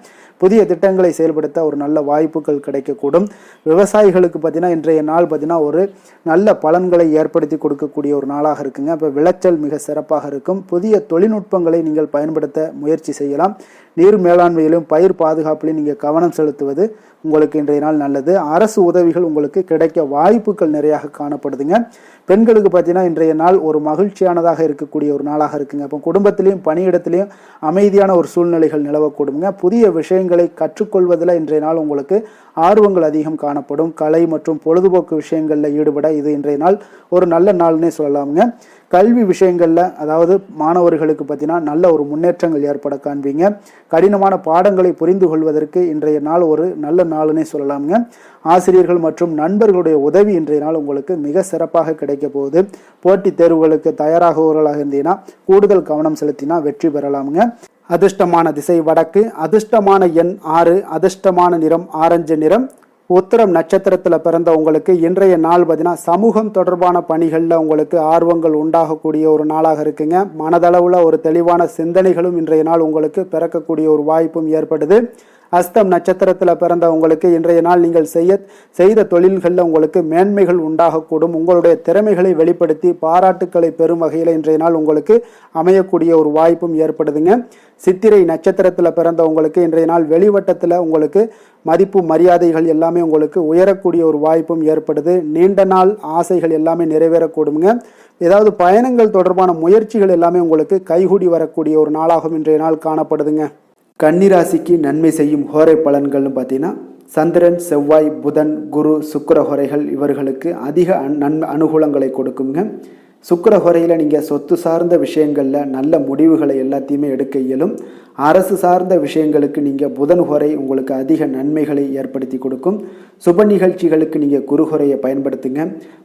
[SPEAKER 1] புதிய திட்டங்களை செயல்படுத்த ஒரு நல்ல வாய்ப்புகள் கிடைக்கக்கூடும். விவசாயிகளுக்கு பார்த்தீங்கன்னா இன்றைய நாள் பார்த்தீங்கன்னா ஒரு நல்ல பலன்களை ஏற்படுத்தி கொடுக்கக்கூடிய ஒரு நாளாக இருக்குங்க. இப்போ விளைச்சல் மிக சிறப்பாக இருக்கும். புதிய தொழில்நுட்பங்களை நீங்கள் பயன்படுத்த முயற்சி செய்யலாம். நீர் மேலாண்மையிலும் பயிர் பாதுகாப்பிலும் நீங்கள் கவனம் செலுத்துவது உங்களுக்கு இன்றைய நாள் நல்லது. அரசு உதவிகள் உங்களுக்கு கிடைக்க வாய்ப்புகள் நிறையாக காணப்படுதுங்க. பெண்களுக்கு பார்த்தீங்கன்னா இன்றைய நாள் ஒரு மகிழ்ச்சியானதாக இருக்கக்கூடிய ஒரு நாளாக இருக்குங்க. அப்போ குடும்பத்திலையும் பணியிடத்திலையும் அமைதியான ஒரு சூழ்நிலைகள் நிலவக்கூடுங்க. புதிய விஷயங்களை கற்றுக்கொள்வதில் இன்றைய நாள் உங்களுக்கு ஆர்வங்கள் அதிகம் காணப்படும். கலை மற்றும் பொழுதுபோக்கு விஷயங்களில் ஈடுபட இது இன்றைய நாள் ஒரு நல்ல நாள்னே சொல்லலாமுங்க. கல்வி விஷயங்களில் அதாவது மாணவர்களுக்கு பார்த்தீங்கன்னா நல்ல ஒரு முன்னேற்றங்கள் ஏற்பட காண்பீங்க. கடினமான பாடங்களை புரிந்து கொள்வதற்கு இன்றைய நாள் ஒரு நல்ல நாள்னே சொல்லலாமுங்க. ஆசிரியர்கள் மற்றும் நண்பர்களுடைய உதவி இன்றைய நாள் உங்களுக்கு மிக சிறப்பாக கிடைக்க போகுது. போட்டித் தேர்வுகளுக்கு தயாராகவர்களாக இருந்தீங்கன்னா கூடுதல் கவனம் செலுத்தினா வெற்றி பெறலாமுங்க. அதிர்ஷ்டமான திசை வடக்கு, அதிர்ஷ்டமான எண் 6, அதிர்ஷ்டமான நிறம் ஆரஞ்சு நிறம். உத்திரம் நட்சத்திரத்தில் பிறந்த உங்களுக்கு இன்றைய நாள் பார்த்தீங்கன்னா சமூகம் தொடர்பான பணிகளில் உங்களுக்கு ஆர்வங்கள் உண்டாகக்கூடிய ஒரு நாளாக இருக்குங்க. மனதளவில் ஒரு தெளிவான சிந்தனைகளும் இன்றைய நாள் உங்களுக்கு பிறக்கக்கூடிய ஒரு வாய்ப்பும் ஏற்படுது. அஸ்தம் நட்சத்திரத்தில் பிறந்த உங்களுக்கு இன்றைய நாள் நீங்கள் செய்த தொழில்களில் உங்களுக்கு மேன்மைகள் உண்டாகக்கூடும். உங்களுடைய திறமைகளை வெளிப்படுத்தி பாராட்டுக்களை பெறும் வகையில் இன்றைய நாள் உங்களுக்கு அமையக்கூடிய ஒரு வாய்ப்பும் ஏற்படுதுங்க. சித்திரை நட்சத்திரத்தில் பிறந்த உங்களுக்கு இன்றைய நாள் வெளிவட்டத்தில் உங்களுக்கு மதிப்பு மரியாதைகள் எல்லாமே உங்களுக்கு உயரக்கூடிய ஒரு வாய்ப்பும் ஏற்படுது. நீண்ட நாள் ஆசைகள் எல்லாமே நிறைவேறக்கூடுங்க. ஏதாவது பயணங்கள் தொடர்பான முயற்சிகள் எல்லாமே உங்களுக்கு கைகூடி வரக்கூடிய ஒரு நாளாகவும் இன்றைய நாள் காணப்படுதுங்க. கன்னிராசிக்கு நன்மை செய்யும் ஹோரை பலன்கள்னு பார்த்தீங்கன்னா சந்திரன், செவ்வாய், புதன், குரு, சுக்கிர ஹோரைகள் இவர்களுக்கு அதிக அனுகூலங்களை கொடுக்குங்க. சுக்கிர ஹோரையில் நீங்கள் சொத்து சார்ந்த விஷயங்களில் நல்ல முடிவுகளை எல்லாத்தையுமே எடுக்க இயலும். அரசு சார்ந்த விஷயங்களுக்கு நீங்கள் புதன் ஹோரை உங்களுக்கு அதிக நன்மைகளை ஏற்படுத்தி கொடுக்கும். சுப நிகழ்ச்சிகளுக்கு நீங்கள் குரு ஹோரையை பயன்படுத்துங்க.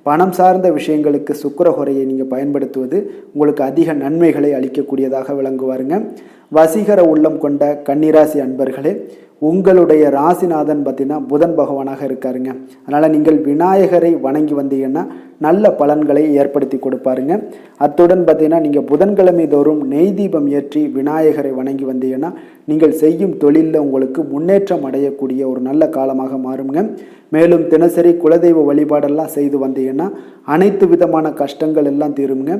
[SPEAKER 1] பணம் சார்ந்த விஷயங்களுக்கு சுக்கிர ஹோரையை நீங்கள் பயன்படுத்துவது உங்களுக்கு அதிக நன்மைகளை அளிக்கக்கூடியதாக விளங்குவாருங்க. வசீகர உள்ளம் கொண்ட கன்னிராசி அன்பர்களே, உங்களுடைய ராசிநாதன் பார்த்தீங்கன்னா புதன் பகவானாக இருக்காருங்க. அதனால் நீங்கள் விநாயகரை வணங்கி வந்தீங்கன்னா நல்ல பலன்களை ஏற்படுத்தி கொடுப்பாருங்க. அத்துடன் பார்த்தீங்கன்னா நீங்கள் புதன்கிழமை தோறும் நெய் தீபம் ஏற்றி விநாயகரை வணங்கி வந்தீங்கன்னா நீங்கள் செய்யும் தொழிலில் உங்களுக்கு முன்னேற்றம் அடையக்கூடிய ஒரு நல்ல காலமாக மாறுங்க. மேலும் தினசரி குலதெய்வ வழிபாடெல்லாம் செய்து வந்தீங்கன்னா அனைத்து விதமான கஷ்டங்கள் எல்லாம் தீருங்க.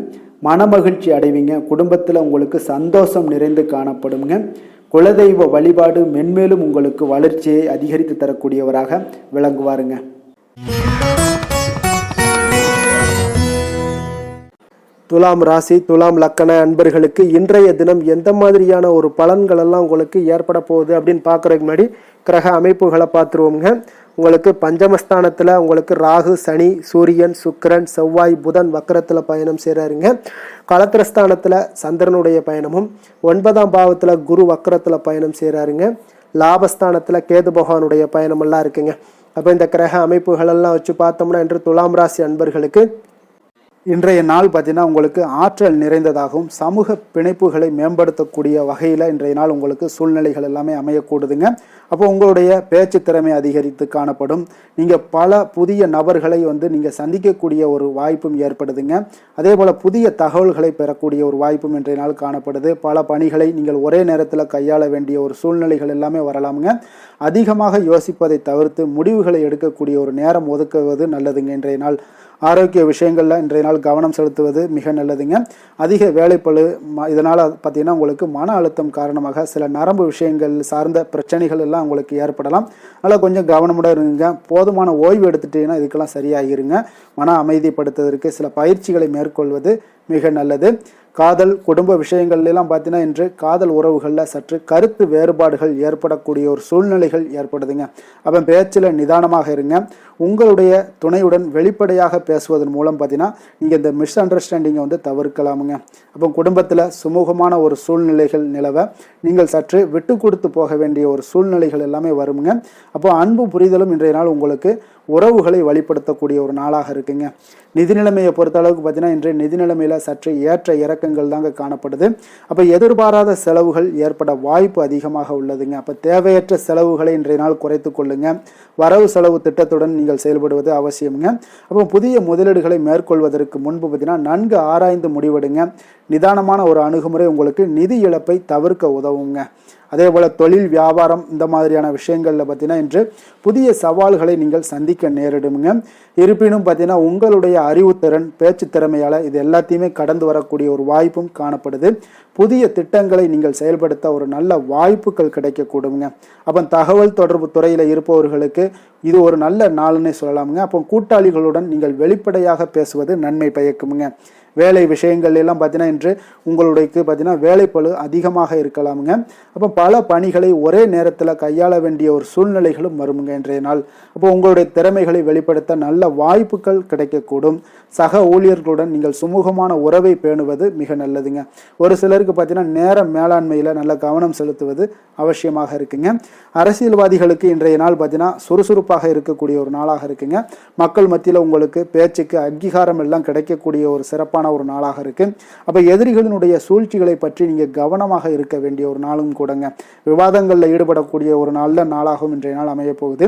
[SPEAKER 1] மனமகிழ்ச்சி அடைவீங்க. குடும்பத்தில் உங்களுக்கு சந்தோஷம் நிறைந்து காணப்படுங்க. குலதெய்வ வழிபாடு மென்மேலும் உங்களுக்கு வளர்ச்சியை அதிகரித்து தரக்கூடியவராக விளங்குவாருங்க. துலாம் ராசி, துலாம் லக்கண அன்பர்களுக்கு இன்றைய தினம் எந்த மாதிரியான ஒரு பலன்கள் எல்லாம் உங்களுக்கு ஏற்பட போகுது அப்படின்னு பார்க்குறதுக்கு முன்னாடி கிரக அமைப்புகளை பார்த்துருவோங்க. உங்களுக்கு பஞ்சமஸ்தானத்தில் உங்களுக்கு ராகு, சனி, சூரியன், சுக்கிரன், செவ்வாய், புதன் வக்கரத்தில் பயணம் செய்கிறாருங்க. களத்திரஸ்தானத்தில் சந்திரனுடைய பயணமும், 9ஆம் பாவத்தில் குரு வக்கரத்தில் பயணம் செய்கிறாருங்க. லாபஸ்தானத்தில் கேது பகவானுடைய பயணமெல்லாம் இருக்குங்க. அப்போ இந்த கிரக அமைப்புகளெல்லாம் வச்சு பார்த்தோம்னா இன்று துலாம் ராசி அன்பர்களுக்கு இன்றைய நாள் பார்த்தீங்கன்னா உங்களுக்கு ஆற்றல் நிறைந்ததாகவும் சமூக பிணைப்புகளை மேம்படுத்தக்கூடிய வகையில் இன்றைய நாள் உங்களுக்கு சூழ்நிலைகள் எல்லாமே அமையக்கூடுதுங்க. அப்போ உங்களுடைய பேச்சு திறமை அதிகரித்து காணப்படும். நீங்கள் பல புதிய நபர்களை நீங்கள் சந்திக்கக்கூடிய ஒரு வாய்ப்பும் ஏற்படுதுங்க. அதே போல் புதிய தகவல்களை பெறக்கூடிய ஒரு வாய்ப்பும் இன்றைய நாள் காணப்படுது. பல பணிகளை நீங்கள் ஒரே நேரத்தில் கையாள வேண்டிய ஒரு சூழ்நிலைகள் எல்லாமே வரலாமுங்க. அதிகமாக யோசிப்பதை தவிர்த்து முடிவுகளை எடுக்கக்கூடிய ஒரு நேரம் ஒதுக்குவது நல்லதுங்க இன்றைய நாள். ஆரோக்கிய விஷயங்களில் இன்றைய நாள் கவனம் செலுத்துவது மிக நல்லதுங்க. அதிக வேலைப்பளு இதனால் பார்த்தீங்கன்னா உங்களுக்கு மன அழுத்தம் காரணமாக சில நரம்பு விஷயங்கள் சார்ந்த பிரச்சனைகள் எல்லாம் உங்களுக்கு ஏற்படலாம். அதனால் கொஞ்சம் கவனமுடன் இருங்க. போதுமான ஓய்வு எடுத்துட்டீங்கன்னா இதுக்கெல்லாம் சரியாகிருங்க. மன அமைதிப்படுத்துவதற்கு சில பயிற்சிகளை மேற்கொள்வது மிக நல்லது. காதல் குடும்ப விஷயங்கள்லாம் பார்த்தீங்கன்னா இன்று காதல் உறவுகளில் சற்று கருத்து வேறுபாடுகள் ஏற்படக்கூடிய ஒரு சூழ்நிலைகள் ஏற்படுதுங்க. அப்போ பேச்சில் நிதானமாக இருங்க. உங்களுடைய துணையுடன் வெளிப்படையாக பேசுவதன் மூலம் பார்த்தீங்கன்னா நீங்கள் இந்த மிஸ் அண்டர்ஸ்டாண்டிங்கை தவிர்க்கலாமுங்க. அப்போ குடும்பத்தில் சுமூகமான ஒரு சூழ்நிலைகள் நிலவ நீங்கள் சற்று விட்டு கொடுத்து போக வேண்டிய ஒரு சூழ்நிலைகள் எல்லாமே வருங்க. அப்போ அன்பு புரிதலும் இன்றைய நாள் உங்களுக்கு உறவுகளை வழிப்படுத்தக்கூடிய ஒரு நாளாக இருக்குங்க. நிதி நிலைமையை பொறுத்த அளவுக்கு பார்த்தீங்கன்னா இன்றைய நிதி நிலைமையில் சற்று ஏற்ற இறக்கங்கள் தாங்க காணப்படுது. அப்போ எதிர்பாராத செலவுகள் ஏற்பட வாய்ப்பு அதிகமாக உள்ளதுங்க. அப்போ தேவையற்ற செலவுகளை இன்றைய நாள் குறைத்து கொள்ளுங்க. வரவு செலவு திட்டத்துடன் நீங்கள் செயல்படுவது அவசியம்ங்க. அப்போ புதிய முதலீடுகளை மேற்கொள்வதற்கு முன்பு பார்த்தீங்கன்னா நன்கு ஆராய்ந்து முடிவெடுங்க. நிதானமான ஒரு அணுகுமுறை உங்களுக்கு நிதி இழப்பை தவிர்க்க உதவுங்க. அதே போல் தொழில் வியாபாரம் இந்த மாதிரியான விஷயங்களில் பார்த்தீங்கன்னா இன்று புதிய சவால்களை நீங்கள் சந்திக்க நேரிடுங்க. இருப்பினும் பார்த்தீங்கன்னா உங்களுடைய அறிவுத்திறன் பேச்சு திறமையால் இது எல்லாத்தையுமே கடந்து வரக்கூடிய ஒரு வாய்ப்பும் காணப்படுது. புதிய திட்டங்களை நீங்கள் செயல்படுத்த ஒரு நல்ல வாய்ப்புகள் கிடைக்கக்கூடுங்க. அப்போ தகவல் தொடர்பு துறையில் இருப்பவர்களுக்கு இது ஒரு நல்ல நாள்னே சொல்லலாமுங்க. அப்போ கூட்டாளிகளுடன் நீங்கள் வெளிப்படையாக பேசுவது நன்மை பயக்குமுங்க. வேலை விஷயங்கள் எல்லாம் பார்த்தீங்கன்னா இன்று உங்களுக்கு பார்த்தீங்கன்னா வேலைப்பளு அதிகமாக இருக்கலாமுங்க. அப்போ பல பணிகளை ஒரே நேரத்தில் கையாள வேண்டிய ஒரு சூழ்நிலைகளும் வருமுங்க இன்றைய நாள். அப்போ உங்களுடைய திறமைகளை வெளிப்படுத்த நல்ல வாய்ப்புகள் கிடைக்கக்கூடும். சக ஊழியர்களுடன் நீங்கள் சுமூகமான உறவை பேணுவது மிக நல்லதுங்க. ஒரு சிலருக்கு பார்த்தீங்கன்னா நேர மேலாண்மையில் நல்ல கவனம் செலுத்துவது அவசியமாக இருக்குங்க. அரசியல்வாதிகளுக்கு இன்றைய நாள் பார்த்தீங்கன்னா சுறுசுறுப்பாக இருக்கக்கூடிய ஒரு நாளாக இருக்குங்க. மக்கள் மத்தியில் உங்களுக்கு பேச்சுக்கு அங்கீகாரம் எல்லாம் கிடைக்கக்கூடிய ஒரு சிறப்பான ஒரு நாளாக இருக்கு. அப்ப எதிரிகளினுடைய சூழ்ச்சிகளை பற்றி நீங்க கவனமாக இருக்க வேண்டிய ஒரு நாளும் கூடங்க. விவாதங்களில் ஈடுபடக்கூடிய ஒரு நாளாகவும் இன்றைய நாள் அமைய போகுது.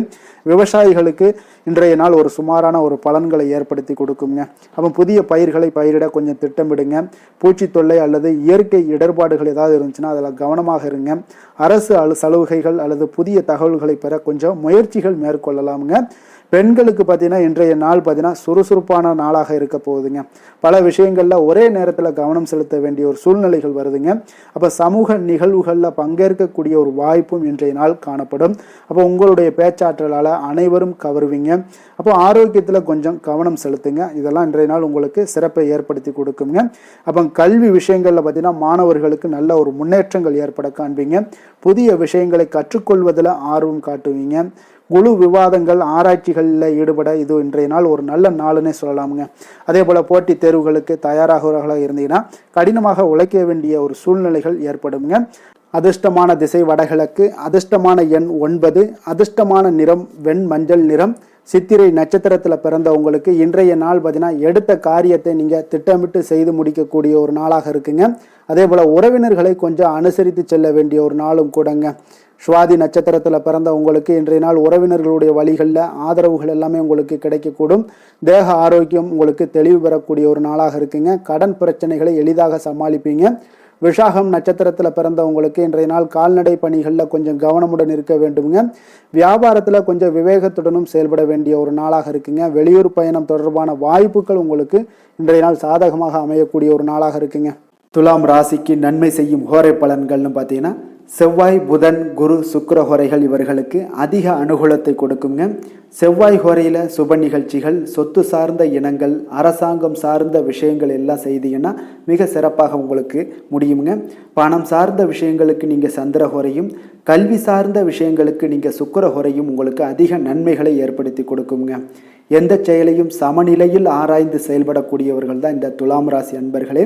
[SPEAKER 1] விவசாயிகளுக்கு இன்றைய நாள் ஒரு சுமாரான ஒரு பலன்களை ஏற்படுத்தி கொடுக்குங்க. அப்போ புதிய பயிர்களை பயிரிட கொஞ்சம் திட்டமிடுங்க. பூச்சி தொல்லை அல்லது இயற்கை இடர்பாடுகள் ஏதாவது இருந்துச்சுன்னா அதில் கவனமாக இருங்க. அரசு சலுகைகள் அல்லது புதிய தகவல்களை பெற கொஞ்சம் முயற்சிகள் மேற்கொள்ளலாமுங்க. பெண்களுக்கு பார்த்தீங்கன்னா இன்றைய நாள் பார்த்தீங்கன்னா சுறுசுறுப்பான நாளாக இருக்க போகுதுங்க. பல விஷயங்களில் ஒரே நேரத்தில் கவனம் செலுத்த வேண்டிய ஒரு சூழ்நிலைகள் வருதுங்க. அப்போ சமூக நிகழ்வுகளில் பங்கேற்கக்கூடிய ஒரு வாய்ப்பும் இன்றைய நாள் காணப்படும். அப்போ உங்களுடைய பேச்சாற்றலால் அனைவரும் கவருவீங்க. அப்போ ஆரோக்கியத்தில் கொஞ்சம் கவனம் செலுத்துங்க. இதெல்லாம் இன்றைய நாள் உங்களுக்கு சிறப்பை ஏற்படுத்தி கொடுக்குங்க. அப்போ கல்வி விஷயங்களில் பார்த்தீங்கன்னா மாணவர்களுக்கு நல்ல ஒரு முன்னேற்றங்கள் ஏற்பட காண்பீங்க. புதிய விஷயங்களை கற்றுக்கொள்வதில் ஆர்வம் காட்டுவீங்க. குழு விவாதங்கள் ஆராய்ச்சிகளில் ஈடுபட இது இன்றைய நாள் ஒரு நல்ல நாளுன்னே சொல்லலாமுங்க. அதே போல் போட்டித் தேர்வுகளுக்கு தயாராகவர்களாக இருந்தீங்கன்னா கடினமாக உழைக்க வேண்டிய ஒரு சூழ்நிலைகள் ஏற்படுங்க. அதிர்ஷ்டமான திசை வடகிழக்கு, அதிர்ஷ்டமான எண் 9, அதிர்ஷ்டமான நிறம் வெண் மஞ்சள் நிறம். சித்திரை நட்சத்திரத்தில் பிறந்தவங்களுக்கு இன்றைய நாள் பார்த்தீங்கன்னா எடுத்த காரியத்தை நீங்கள் திட்டமிட்டு செய்து முடிக்கக்கூடிய ஒரு நாளாக இருக்குங்க. அதே போல் உறவினர்களை கொஞ்சம் அனுசரித்து செல்ல வேண்டிய ஒரு நாளும் கூடங்க. சுவாதி நட்சத்திரத்தில் பிறந்த உங்களுக்கு இன்றைய நாள் உறவினர்களுடைய வழிகளில் ஆதரவுகள் எல்லாமே உங்களுக்கு கிடைக்கக்கூடும். தேக ஆரோக்கியம் உங்களுக்கு தெளிவு பெறக்கூடிய ஒரு நாளாக இருக்குங்க. கடன் பிரச்சனைகளை எளிதாக சமாளிப்பீங்க. விஷாகம் நட்சத்திரத்தில் பிறந்தவங்களுக்கு இன்றைய நாள் கால்நடை பணிகளில் கொஞ்சம் கவனமுடன் இருக்க வேண்டுங்க. வியாபாரத்தில் கொஞ்சம் விவேகத்துடனும் செயல்பட வேண்டிய ஒரு நாளாக இருக்குங்க. வெளியூர் பயணம் தொடர்பான வாய்ப்புகள் உங்களுக்கு இன்றைய நாள் சாதகமாக அமையக்கூடிய ஒரு நாளாக இருக்குங்க. துலாம் ராசிக்கு நன்மை செய்யும் ஹோரை பலன்கள்னு பார்த்தீங்கன்னா செவ்வாய் புதன் குரு சுக்கிர ஹோரைகள் இவர்களுக்கு அதிக அனுகூலத்தை கொடுக்குங்க. செவ்வாய் ஹோரையில் சுப நிகழ்ச்சிகள், சொத்து சார்ந்த இனங்கள், அரசாங்கம் சார்ந்த விஷயங்கள் எல்லாம் செய்தீங்கன்னா மிக சிறப்பாக உங்களுக்கு முடியுங்க. பணம் சார்ந்த விஷயங்களுக்கு நீங்கள் சந்திர ஹோரையும், கல்வி சார்ந்த விஷயங்களுக்கு நீங்கள் சுக்கிர ஹோரையும் உங்களுக்கு அதிக நன்மைகளை ஏற்படுத்தி கொடுக்குங்க. எந்த செயலையும் சமநிலையில் ஆராய்ந்து செயல்படக்கூடியவர்கள் தான் இந்த துலாம் ராசி அன்பர்களே.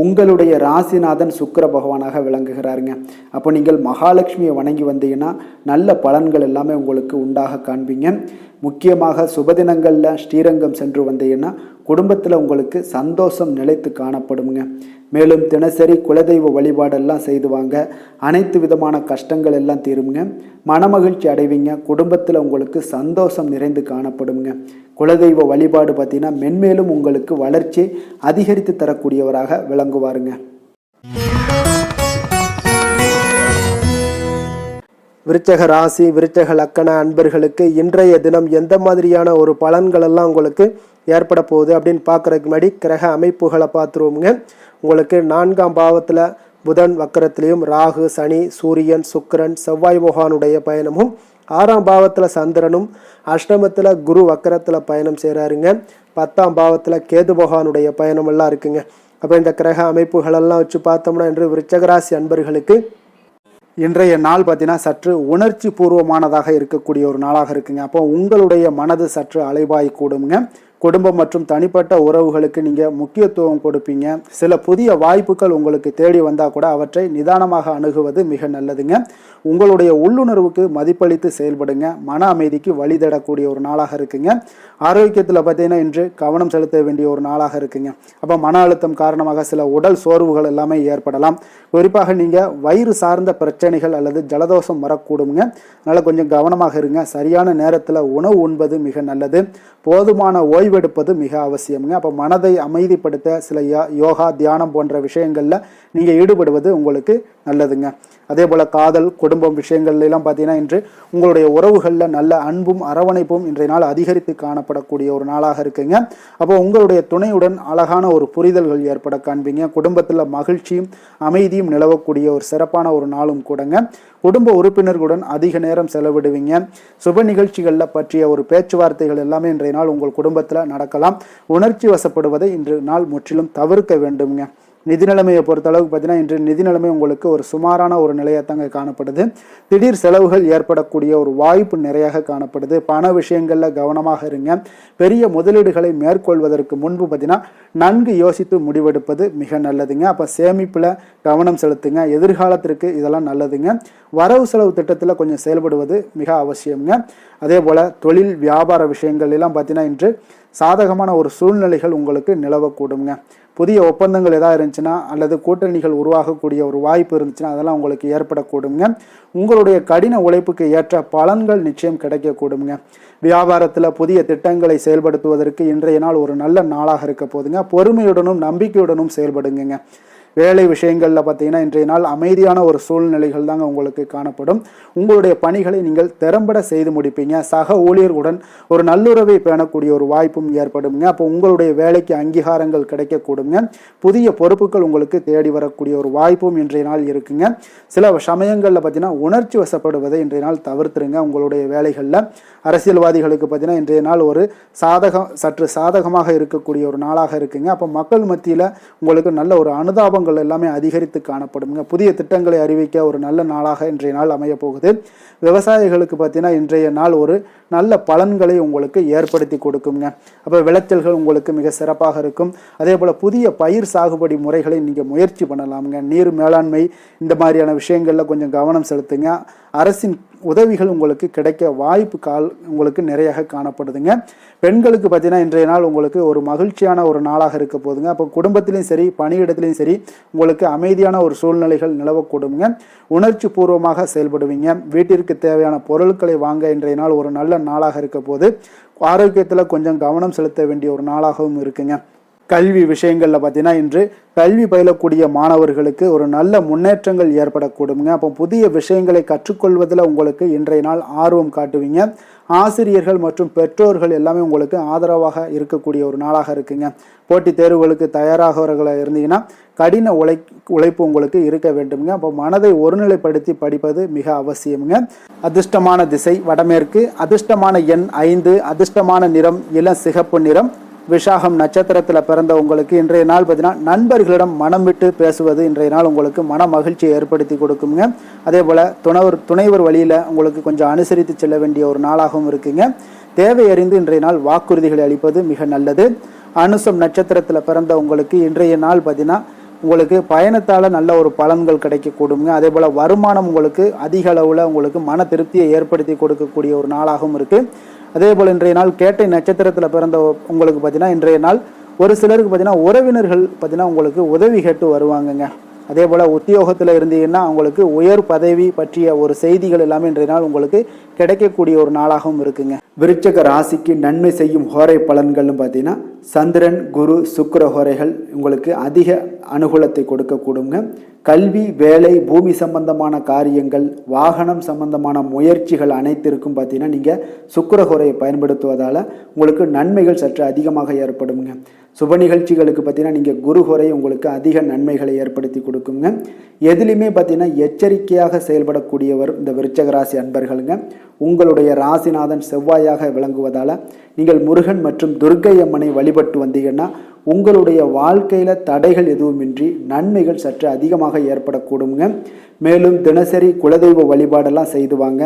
[SPEAKER 1] உங்களுடைய ராசிநாதன் சுக்கிர பகவானாக விளங்குகிறாருங்க. அப்போ நீங்கள் மகாலட்சுமியை வணங்கி வந்தீங்கன்னா நல்ல பலன்கள் எல்லாமே உங்களுக்கு உண்டாக காண்பீங்க. முக்கியமாக சுபதினங்களில் ஸ்ரீரங்கம் சென்று வந்தீங்கன்னா குடும்பத்தில் உங்களுக்கு சந்தோஷம் நிலைத்து காணப்படுங்க. மேலும் தினசரி குலதெய்வ வழிபாடெல்லாம் செய்து வாங்க. அனைத்து விதமான கஷ்டங்கள் எல்லாம் தீருங்க. மனமகிழ்ச்சி அடைவீங்க. குடும்பத்தில் உங்களுக்கு சந்தோஷம் நிறைந்து காணப்படுங்க. குலதெய்வ வழிபாடு பார்த்தீங்கன்னா மென்மேலும் உங்களுக்கு வளர்ச்சி அதிகரித்து தரக்கூடியவராக விளங்குவாருங்க. விருச்சக ராசி விருச்சக லக்கண அன்பர்களுக்கு இன்றைய தினம் எந்த மாதிரியான ஒரு பலன்கள் எல்லாம் உங்களுக்கு ஏற்பட போகுது அப்படின்னு பார்க்குறதுக்கு முன்னாடி கிரக அமைப்புகளை பார்த்துருவோமுங்க. உங்களுக்கு 4ஆம் பாவத்தில் புதன் வக்கரத்திலையும், ராகு, சனி, சூரியன், சுக்கிரன், செவ்வாய் பகவானுடைய பயணமும், 6ஆம் பாவத்தில் சந்திரனும், அஷ்டமத்தில் குரு வக்கரத்தில் பயணம் செய்கிறாருங்க. 10ஆம் பாவத்தில் கேது பகவானுடைய பயணம் எல்லாம் இருக்குங்க. அப்போ இந்த கிரக அமைப்புகளெல்லாம் வச்சு பார்த்தோம்னா இன்று விருச்சகராசி அன்பர்களுக்கு இன்றைய நாள் பார்த்தீங்கன்னா சற்று உணர்ச்சி பூர்வமானதாக இருக்கக்கூடிய ஒரு நாளாக இருக்குங்க. அப்போ உங்களுடைய மனது சற்று அலைபாய் கூடுங்க. குடும்பம் மற்றும் தனிப்பட்ட உறவுகளுக்கு நீங்கள் முக்கியத்துவம் கொடுப்பீங்க. சில புதிய வாய்ப்புகள் உங்களுக்கு தேடி வந்தால் கூட அவற்றை நிதானமாக அணுகுவது மிக நல்லதுங்க. உங்களுடைய உள்ளுணர்வுக்கு மதிப்பளித்து செயல்படுங்க. மன அமைதிக்கு வழி தேடக்கூடிய ஒரு நாளாக இருக்குங்க. ஆரோக்கியத்தில் பார்த்தீங்கன்னா இன்று கவனம் செலுத்த வேண்டிய ஒரு நாளாக இருக்குங்க. அப்போ மன அழுத்தம் காரணமாக சில உடல் சோர்வுகள் எல்லாமே ஏற்படலாம். குறிப்பாக நீங்கள் வயிறு சார்ந்த பிரச்சனைகள் அல்லது ஜலதோஷம் வரக்கூடுங்க. அதனால் கொஞ்சம் கவனமாக இருங்க. சரியான நேரத்தில் உணவு உண்பது மிக நல்லது. போதுமான ஓய்வெடுப்பது மிக அவசியம்ங்க. அப்போ மனதை அமைதிப்படுத்த சில யோகா, தியானம் போன்ற விஷயங்களில் நீங்கள் ஈடுபடுவது உங்களுக்கு நல்லதுங்க. அதே போல் காதல், குடும்பம் விஷயங்கள்லாம் பார்த்தீங்கன்னா இன்று உங்களுடைய உறவுகளில் நல்ல அன்பும் அரவணைப்பும் இன்றைய நாள் அதிகரித்து காணப்படக்கூடிய ஒரு நாளாக இருக்குங்க. அப்போ உங்களுடைய துணையுடன் அழகான ஒரு புரிதல்கள் ஏற்பட காண்பீங்க. குடும்பத்தில் மகிழ்ச்சியும் அமைதியும் நிலவக்கூடிய ஒரு சிறப்பான ஒரு நாளும் கூடங்க. குடும்ப உறுப்பினர்களுடன் அதிக நேரம் செலவிடுவீங்க. சுப நிகழ்ச்சிகளில் பற்றிய ஒரு பேச்சுவார்த்தைகள் எல்லாமே இன்றைய நாள் உங்கள் குடும்பத்தில் நடக்கலாம். உணர்ச்சி வசப்படுவதை இன்று நாள் முற்றிலும் தவிர்க்க வேண்டுங்க. நிதி நிலைமையை பொறுத்த அளவுக்கு பார்த்தீங்கன்னா இன்று நிதி நிலைமை உங்களுக்கு ஒரு சுமாரான ஒரு நிலையத்தாங்க காணப்படுது. திடீர் செலவுகள் ஏற்படக்கூடிய ஒரு வாய்ப்பு நிறையாக காணப்படுது. பண விஷயங்களில் கவனமாக இருங்க. பெரிய முதலீடுகளை மேற்கொள்வதற்கு முன்பு பார்த்தீங்கன்னா நன்கு யோசித்து முடிவெடுப்பது மிக நல்லதுங்க. அப்போ சேமிப்பில் கவனம் செலுத்துங்க. எதிர்காலத்திற்கு இதெல்லாம் நல்லதுங்க. வரவு செலவு திட்டத்தில் கொஞ்சம் செயல்படுவது மிக அவசியம்ங்க. அதே போல் தொழில் வியாபார விஷயங்கள் எல்லாம் பார்த்தீங்கன்னா இன்று சாதகமான ஒரு சூழ்நிலைகள் உங்களுக்கு நிலவக்கூடுங்க. புதிய ஒப்பந்தங்கள் எதாவது இருந்துச்சுன்னா அல்லது கூட்டணிகள் உருவாகக்கூடிய ஒரு வாய்ப்பு இருந்துச்சுன்னா அதெல்லாம் உங்களுக்கு ஏற்படக்கூடுங்க. உங்களுடைய கடின உழைப்புக்கு ஏற்ற பலன்கள் நிச்சயம் கிடைக்கக்கூடுங்க. வியாபாரத்தில் புதிய திட்டங்களை செயல்படுத்துவதற்கு இன்றைய நாள் ஒரு நல்ல நாளாக இருக்க போதுங்க. பொறுமையுடனும் நம்பிக்கையுடனும் செயல்படுங்க. வேலை விஷயங்களில் பார்த்தீங்கன்னா இன்றைய நாள் அமைதியான ஒரு சூழ்நிலைகள் தாங்க உங்களுக்கு காணப்படும். உங்களுடைய பணிகளை நீங்கள் திறம்பட செய்து முடிப்பீங்க. சக ஊழியர்களுடன் ஒரு நல்லுறவை பேணக்கூடிய ஒரு வாய்ப்பும் ஏற்படுங்க. அப்போ உங்களுடைய வேலைக்கு அங்கீகாரங்கள் கிடைக்கக்கூடுங்க. புதிய பொறுப்புகள் உங்களுக்கு தேடி வரக்கூடிய ஒரு வாய்ப்பும் இன்றைய நாள் இருக்குங்க. சில சமயங்களில் பார்த்தீங்கன்னா உணர்ச்சி வசப்படுவதை இன்றைய நாள் தவிர்த்துருங்க. உங்களுடைய வேலைகளில் அரசியல்வாதிகளுக்கு பார்த்தீங்கன்னா இன்றைய நாள் ஒரு சற்று சாதகமாக இருக்கக்கூடிய ஒரு நாளாக இருக்குங்க. அப்போ மக்கள் மத்தியில் உங்களுக்கு நல்ல ஒரு அனுதாபம் எல்லாமே அதிகரித்து காணப்படுங்க. புதிய திட்டங்களை அறிவிக்க ஒரு நல்ல நாளாக இன்றைய நாள் அமைய போகுது. விவசாயிகளுக்கு பார்த்தீங்கன்னா இன்றைய நாள் ஒரு நல்ல பலன்களை உங்களுக்கு ஏற்படுத்தி கொடுக்குங்க. அப்போ விளைச்சல்கள் உங்களுக்கு மிக சிறப்பாக இருக்கும். அதே போல் புதிய பயிர் சாகுபடி முறைகளை நீங்கள் முயற்சி பண்ணலாமுங்க. நீர் மேலாண்மை இந்த மாதிரியான விஷயங்களில் கொஞ்சம் கவனம் செலுத்துங்க. அரசின் உதவிகள் உங்களுக்கு கிடைக்க வாய்ப்பு உங்களுக்கு நிறைய காணப்படுதுங்க. பெண்களுக்கு பார்த்தீங்கன்னா இன்றைய நாள் உங்களுக்கு ஒரு மகிழ்ச்சியான ஒரு நாளாக இருக்க போதுங்க. அப்போ குடும்பத்திலையும் சரி பணியிடத்திலையும் சரி உங்களுக்கு அமைதியான ஒரு சூழ்நிலைகள் நிலவக்கூடுங்க. உணர்ச்சி பூர்வமாக செயல்படுவீங்க. வீட்டிற்கு தேவையான பொருட்களை வாங்க இன்றைய நாள் ஒரு நல்ல நாளாக இருக்க போது. ஆரோக்கியத்தில் கொஞ்சம் கவனம் செலுத்த வேண்டிய ஒரு நாளாகவும் இருக்குங்க. கல்வி விஷயங்களில் பார்த்தீங்கன்னா இன்று கல்வி பயிலக்கூடிய மாணவர்களுக்கு ஒரு நல்ல முன்னேற்றங்கள் ஏற்படக்கூடுங்க. அப்போ புதிய விஷயங்களை கற்றுக்கொள்வதில் உங்களுக்கு இன்றைய நாள் ஆர்வம் காட்டுவீங்க. ஆசிரியர்கள் மற்றும் பெற்றோர்கள் எல்லாமே உங்களுக்கு ஆதரவாக இருக்கக்கூடிய ஒரு நாளாக இருக்குங்க. போட்டித் தேர்வுகளுக்கு தயாராகவர்களாக இருந்தீங்கன்னா கடின உழைப்பு உங்களுக்கு இருக்க வேண்டுங்க. அப்போ மனதை ஒருநிலைப்படுத்தி படிப்பது மிக அவசியம்ங்க. அதிர்ஷ்டமான திசை வடமேற்கு, அதிர்ஷ்டமான எண் 5, அதிர்ஷ்டமான நிறம் இளம் சிகப்பு நிறம். விஷாகம் நட்சத்திரத்தில் பிறந்த உங்களுக்கு இன்றைய நாள் பார்த்தீங்கன்னா நண்பர்களிடம் மனம் விட்டு பேசுவது இன்றைய நாள் உங்களுக்கு மன மகிழ்ச்சியை ஏற்படுத்தி கொடுக்குங்க. அதே போல் துணைவர் வழியில் உங்களுக்கு கொஞ்சம் அனுசரித்து செல்ல வேண்டிய ஒரு நாளாகவும் இருக்குங்க. தேவை அறிந்து இன்றைய நாள் வாக்குறுதிகளை அளிப்பது மிக நல்லது. அனுசம் நட்சத்திரத்தில் பிறந்த உங்களுக்கு இன்றைய நாள் பார்த்தீங்கன்னா உங்களுக்கு பயணத்தால் நல்ல ஒரு பலன்கள் கிடைக்கக்கூடுங்க. அதே போல் வருமானம் உங்களுக்கு அதிக அளவில் உங்களுக்கு மன திருப்தியை ஏற்படுத்தி கொடுக்கக்கூடிய ஒரு நாளாகவும் இருக்குது. அதே போல் இன்றைய நாள் கேட்டை நட்சத்திரத்தில் பிறந்த உங்களுக்கு பார்த்தீங்கன்னா இன்றைய நாள் ஒரு சிலருக்கு பார்த்தீங்கன்னா உறவினர்கள் பார்த்தீங்கன்னா உங்களுக்கு உதவி கேட்டு வருவாங்கங்க. அதே போல் உத்தியோகத்தில் இருந்தீங்கன்னா உங்களுக்கு உயர் பதவி பற்றிய ஒரு செய்திகள் எல்லாமே இன்றைய நாள் உங்களுக்கு கிடைக்கக்கூடிய ஒரு நாளாகவும் இருக்குங்க. விருச்சக ராசிக்கு நன்மை செய்யும் ஹோரை பலன்கள்னு பார்த்தீங்கன்னா சந்திரன், குரு, சுக்கிர ஹோரைகள் உங்களுக்கு அதிக அனுகூலத்தை கொடுக்கக்கூடுங்க. கல்வி, வேலை, பூமி சம்பந்தமான காரியங்கள், வாகனம் சம்பந்தமான முயற்சிகள் அனைத்திற்கும் பார்த்தீங்கன்னா நீங்கள் சுக்கிரஹோரையை பயன்படுத்துவதால் உங்களுக்கு நன்மைகள் சற்று அதிகமாக ஏற்படுங்க. சுப நிகழ்ச்சிகளுக்கு பார்த்தீங்கன்னா நீங்கள் குருஹோரை உங்களுக்கு அதிக நன்மைகளை ஏற்படுத்தி கொடுக்குங்க. எதுலையுமே பார்த்தீங்கன்னா எச்சரிக்கையாக செயல்படக்கூடியவர் இந்த விருச்சக ராசி அன்பர்களுங்க. உங்களுடைய ராசிநாதன் செவ்வாயாக விளங்குவதால் நீங்கள் முருகன் மற்றும் துர்க்கை அம்மனை வழிபட்டு வந்தீங்கன்னா உங்களுடைய வாழ்க்கையில் தடைகள் எதுவுமின்றி நன்மைகள் சற்று அதிகமாக ஏற்படக்கூடுங்க. மேலும் தினசரி குலதெய்வ வழிபாடெல்லாம் செய்து வாங்க.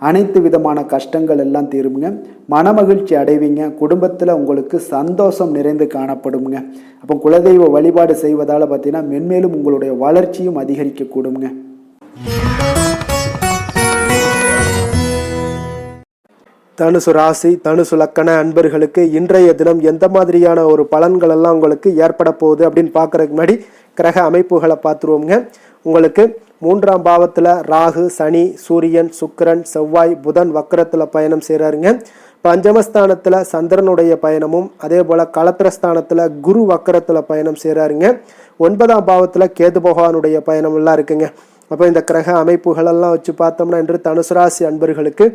[SPEAKER 1] அனைத்து விதமான கஷ்டங்கள் எல்லாம் தீருங்க. மனமகிழ்ச்சி அடைவீங்க. குடும்பத்தில் உங்களுக்கு சந்தோஷம் நிறைந்து காணப்படுங்க. அப்போ குலதெய்வ வழிபாடு செய்வதால் பார்த்தீங்கன்னா மென்மேலும் உங்களுடைய வளர்ச்சியும் அதிகரிக்கக்கூடுங்க. தனுசு ராசி, தனுசு லக்கண அன்பர்களுக்கு இன்றைய தினம் எந்த மாதிரியான ஒரு பலன்கள் எல்லாம் உங்களுக்கு ஏற்பட போகுது அப்படின்னு பார்க்கறதுக்கு முன்னாடி கிரக அமைப்புகளை பார்த்துருவோங்க. உங்களுக்கு 3ஆம் பாவத்தில் ராகு, சனி, சூரியன், சுக்கிரன், செவ்வாய், புதன் வக்கரத்தில் பயணம் செய்கிறாருங்க. பஞ்சமஸ்தானத்தில் சந்திரனுடைய பயணமும் அதே போல் களத்திரஸ்தானத்தில் குரு வக்கரத்தில் பயணம் செய்கிறாருங்க. 9ஆம் பாவத்தில் கேது பகவானுடைய பயணம் எல்லாம் இருக்குங்க. அப்போ இந்த கிரக அமைப்புகளெல்லாம் வச்சு பார்த்தோம்னா இன்று தனுசு ராசி அன்பர்களுக்கு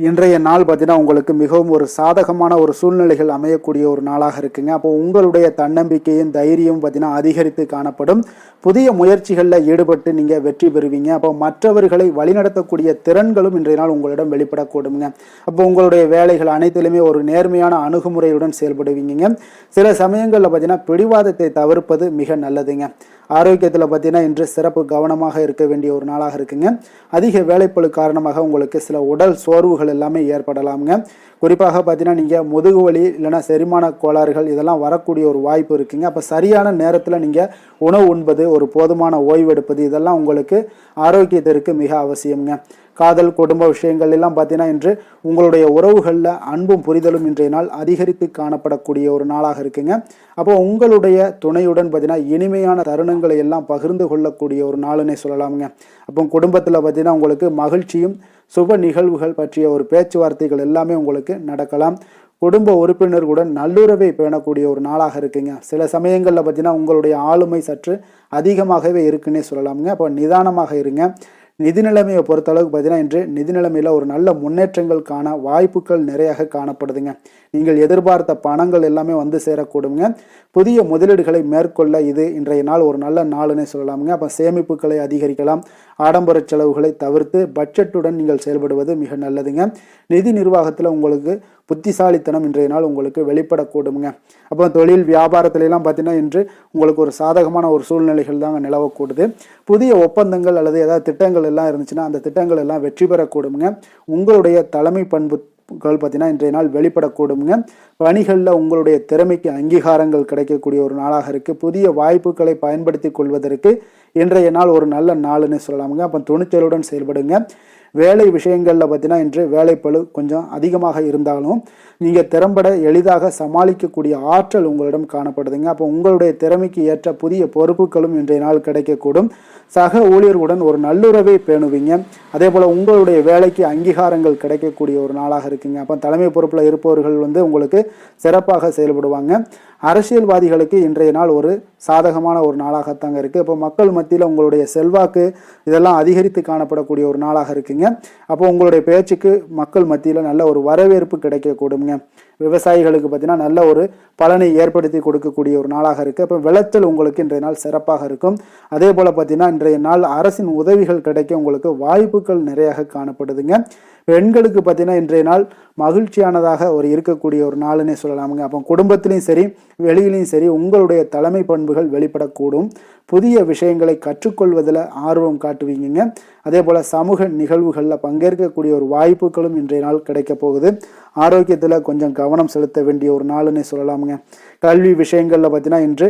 [SPEAKER 1] இன்றைய நாள் பார்த்தீங்கன்னா உங்களுக்கு மிகவும் ஒரு சாதகமான ஒரு சூழ்நிலைகள் அமையக்கூடிய ஒரு நாளாக இருக்குங்க. அப்போ உங்களுடைய தன்னம்பிக்கையும் தைரியமும் பார்த்தீங்கன்னா அதிகரித்து காணப்படும். புதிய முயற்சிகளில் ஈடுபட்டு நீங்கள் வெற்றி பெறுவீங்க. அப்போ மற்றவர்களை வழிநடத்தக்கூடிய திறன்களும் இன்றைய நாள் உங்களிடம் வெளிப்படக்கூடுங்க. அப்போ உங்களுடைய வேலைகள் அனைத்திலுமே ஒரு நேர்மையான அணுகுமுறையுடன் செயல்படுவீங்க. சில சமயங்களில் பார்த்தீங்கன்னா பிடிவாதத்தை தவிர்ப்பது மிக நல்லதுங்க. ஆரோக்கியத்தில் பார்த்தீங்கன்னா இன்று சிறப்பு கவனமாக இருக்க வேண்டிய ஒரு நாளாக இருக்குங்க. அதிக வேலைப்பளு காரணமாக உங்களுக்கு சில உடல் சோர்வுகள் எல்லாமே ஏற்படலாமுங்க. குறிப்பாக பார்த்தீங்கன்னா நீங்கள் முதுகு வலி இல்லைன்னா செரிமான கோளாறுகள் இதெல்லாம் வரக்கூடிய ஒரு வாய்ப்பு இருக்குங்க. அப்போ சரியான நேரத்தில் நீங்கள் உணவு உண்பது, ஒரு போதுமான ஓய்வெடுப்பது இதெல்லாம் உங்களுக்கு ஆரோக்கியத்திற்கு மிக அவசியம்ங்க. காதல், குடும்ப விஷயங்கள் எல்லாம் பார்த்தீங்கன்னா இன்று உங்களுடைய உறவுகளில் அன்பும் புரிதலும் இன்றைய நாள் அதிகரித்து காணப்படக்கூடிய ஒரு நாளாக இருக்குங்க. அப்போ உங்களுடைய துணையுடன் பார்த்தீங்கன்னா இனிமையான தருணங்களை எல்லாம் பகிர்ந்து கொள்ளக்கூடிய ஒரு நாளுன்னே சொல்லலாமுங்க. அப்போ குடும்பத்தில் பார்த்தீங்கன்னா உங்களுக்கு மகிழ்ச்சியும் சுப நிகழ்வுகள் பற்றிய ஒரு பேச்சுவார்த்தைகள் எல்லாமே உங்களுக்கு நடக்கலாம். குடும்ப உறுப்பினர்களுடன் நல்லுறவை பேணக்கூடிய ஒரு நாளாக இருக்குங்க. சில சமயங்களில் பார்த்தீங்கன்னா உங்களுடைய ஆளுமை சற்று அதிகமாகவே இருக்குன்னே சொல்லலாமுங்க. அப்போ நிதானமாக இருங்க. நிதி நிலைமையை பொறுத்தளவுக்கு பார்த்தீங்கன்னா இன்று நிதி நிலைமையில் ஒரு நல்ல முன்னேற்றங்கள் காண வாய்ப்புகள் நிறையாக காணப்படுதுங்க. நீங்கள் எதிர்பார்த்த பணங்கள் எல்லாமே வந்து சேரக்கூடுங்க. புதிய முதலீடுகளை மேற்கொள்ள இது இன்றைய நாள் ஒரு நல்ல நாளுன்னே சொல்லலாமுங்க. அப்போ சேமிப்புகளை அதிகரிக்கலாம். ஆடம்பர செலவுகளை தவிர்த்து பட்ஜெட்டுடன் நீங்கள் செயல்படுவது மிக நல்லதுங்க. நிதி நிர்வாகத்தில் உங்களுக்கு புத்திசாலித்தனம் இன்றைய நாள் உங்களுக்கு வெளிப்படக்கூடுங்க. அப்போ தொழில் வியாபாரத்திலெல்லாம் பார்த்தீங்கன்னா இன்று உங்களுக்கு ஒரு சாதகமான ஒரு சூழ்நிலைகள் தாங்க நிலவக்கூடுது. புதிய ஒப்பந்தங்கள் அல்லது ஏதாவது திட்டங்கள் எல்லாம் இருந்துச்சுன்னா அந்த திட்டங்கள் எல்லாம் வெற்றி பெறக்கூடுங்க. உங்களுடைய தலைமை பண்புகள் பார்த்தீங்கன்னா இன்றைய நாள் வெளிப்படக்கூடுங்க. பணிகளில் உங்களுடைய திறமைக்கு அங்கீகாரங்கள் கிடைக்கக்கூடிய ஒரு நாளாக இருக்குது. புதிய வாய்ப்புகளை பயன்படுத்தி கொள்வதற்கு இன்றைய நாள் ஒரு நல்ல நாளுன்னு சொல்லலாமுங்க. அப்போ துணிச்சலுடன் செயல்படுங்க. வேலை விஷயங்களில் பார்த்தீங்கன்னா இன்று வேலைப்பளு கொஞ்சம் அதிகமாக இருந்தாலும் நீங்கள் திறம்பட எளிதாக சமாளிக்கக்கூடிய ஆற்றல் உங்களிடம் காணப்படுதுங்க. அப்போ உங்களுடைய திறமைக்கு ஏற்ற புதிய பொறுப்புகளும் இன்றைய நாள் கிடைக்கக்கூடும். சக ஊழியர்களுடன் ஒரு நல்லுறவை பேணுவீங்க. அதே போல் உங்களுடைய வேலைக்கு அங்கீகாரங்கள் கிடைக்கக்கூடிய ஒரு நாளாக இருக்குங்க. அப்போ தலைமை பொறுப்பில் இருப்பவர்கள் உங்களுக்கு சிறப்பாக செயல்படுவாங்க. அரசியல்வாதிகளுக்கு இன்றைய நாள் ஒரு சாதகமான ஒரு நாளாகத்தாங்க இருக்குது. இப்போ மக்கள் மத்தியில் உங்களுடைய செல்வாக்கு இதெல்லாம் அதிகரித்து காணப்படக்கூடிய ஒரு நாளாக இருக்குங்க. அப்போ உங்களுடைய பேச்சுக்கு மக்கள் மத்தியில் நல்ல ஒரு வரவேற்பு கிடைக்கக்கூடுங்க. விவசாயிகளுக்கு பார்த்தீங்கன்னா நல்ல ஒரு பலனை ஏற்படுத்தி கொடுக்கக்கூடிய ஒரு நாளாக இருக்குது. அப்போ விளைச்சல் உங்களுக்கு இன்றைய நாள் சிறப்பாக இருக்கும். அதே போல் பார்த்தீங்கன்னா இன்றைய நாள் அரசின் உதவிகள் கிடைக்க உங்களுக்கு வாய்ப்புகள் நிறையாக காணப்படுதுங்க. பெண்களுக்கு பார்த்தீங்கன்னா இன்றைய நாள் மகிழ்ச்சியானதாக ஒரு இருக்கக்கூடிய ஒரு நாளுன்னே சொல்லலாமுங்க. அப்போ குடும்பத்திலையும் சரி வெளியிலையும் சரி உங்களுடைய தலைமை பண்புகள் வெளிப்படக்கூடும். புதிய விஷயங்களை கற்றுக்கொள்வதில் ஆர்வம் காட்டுவீங்க. அதே போல் சமூக நிகழ்வுகளில் பங்கேற்கக்கூடிய ஒரு வாய்ப்புகளும் இன்றைய நாள் கிடைக்க போகுது. ஆரோக்கியத்தில் கொஞ்சம் கவனம் செலுத்த வேண்டிய ஒரு நாளுன்னே சொல்லலாமுங்க. கல்வி விஷயங்களில் பார்த்தீங்கன்னா இன்று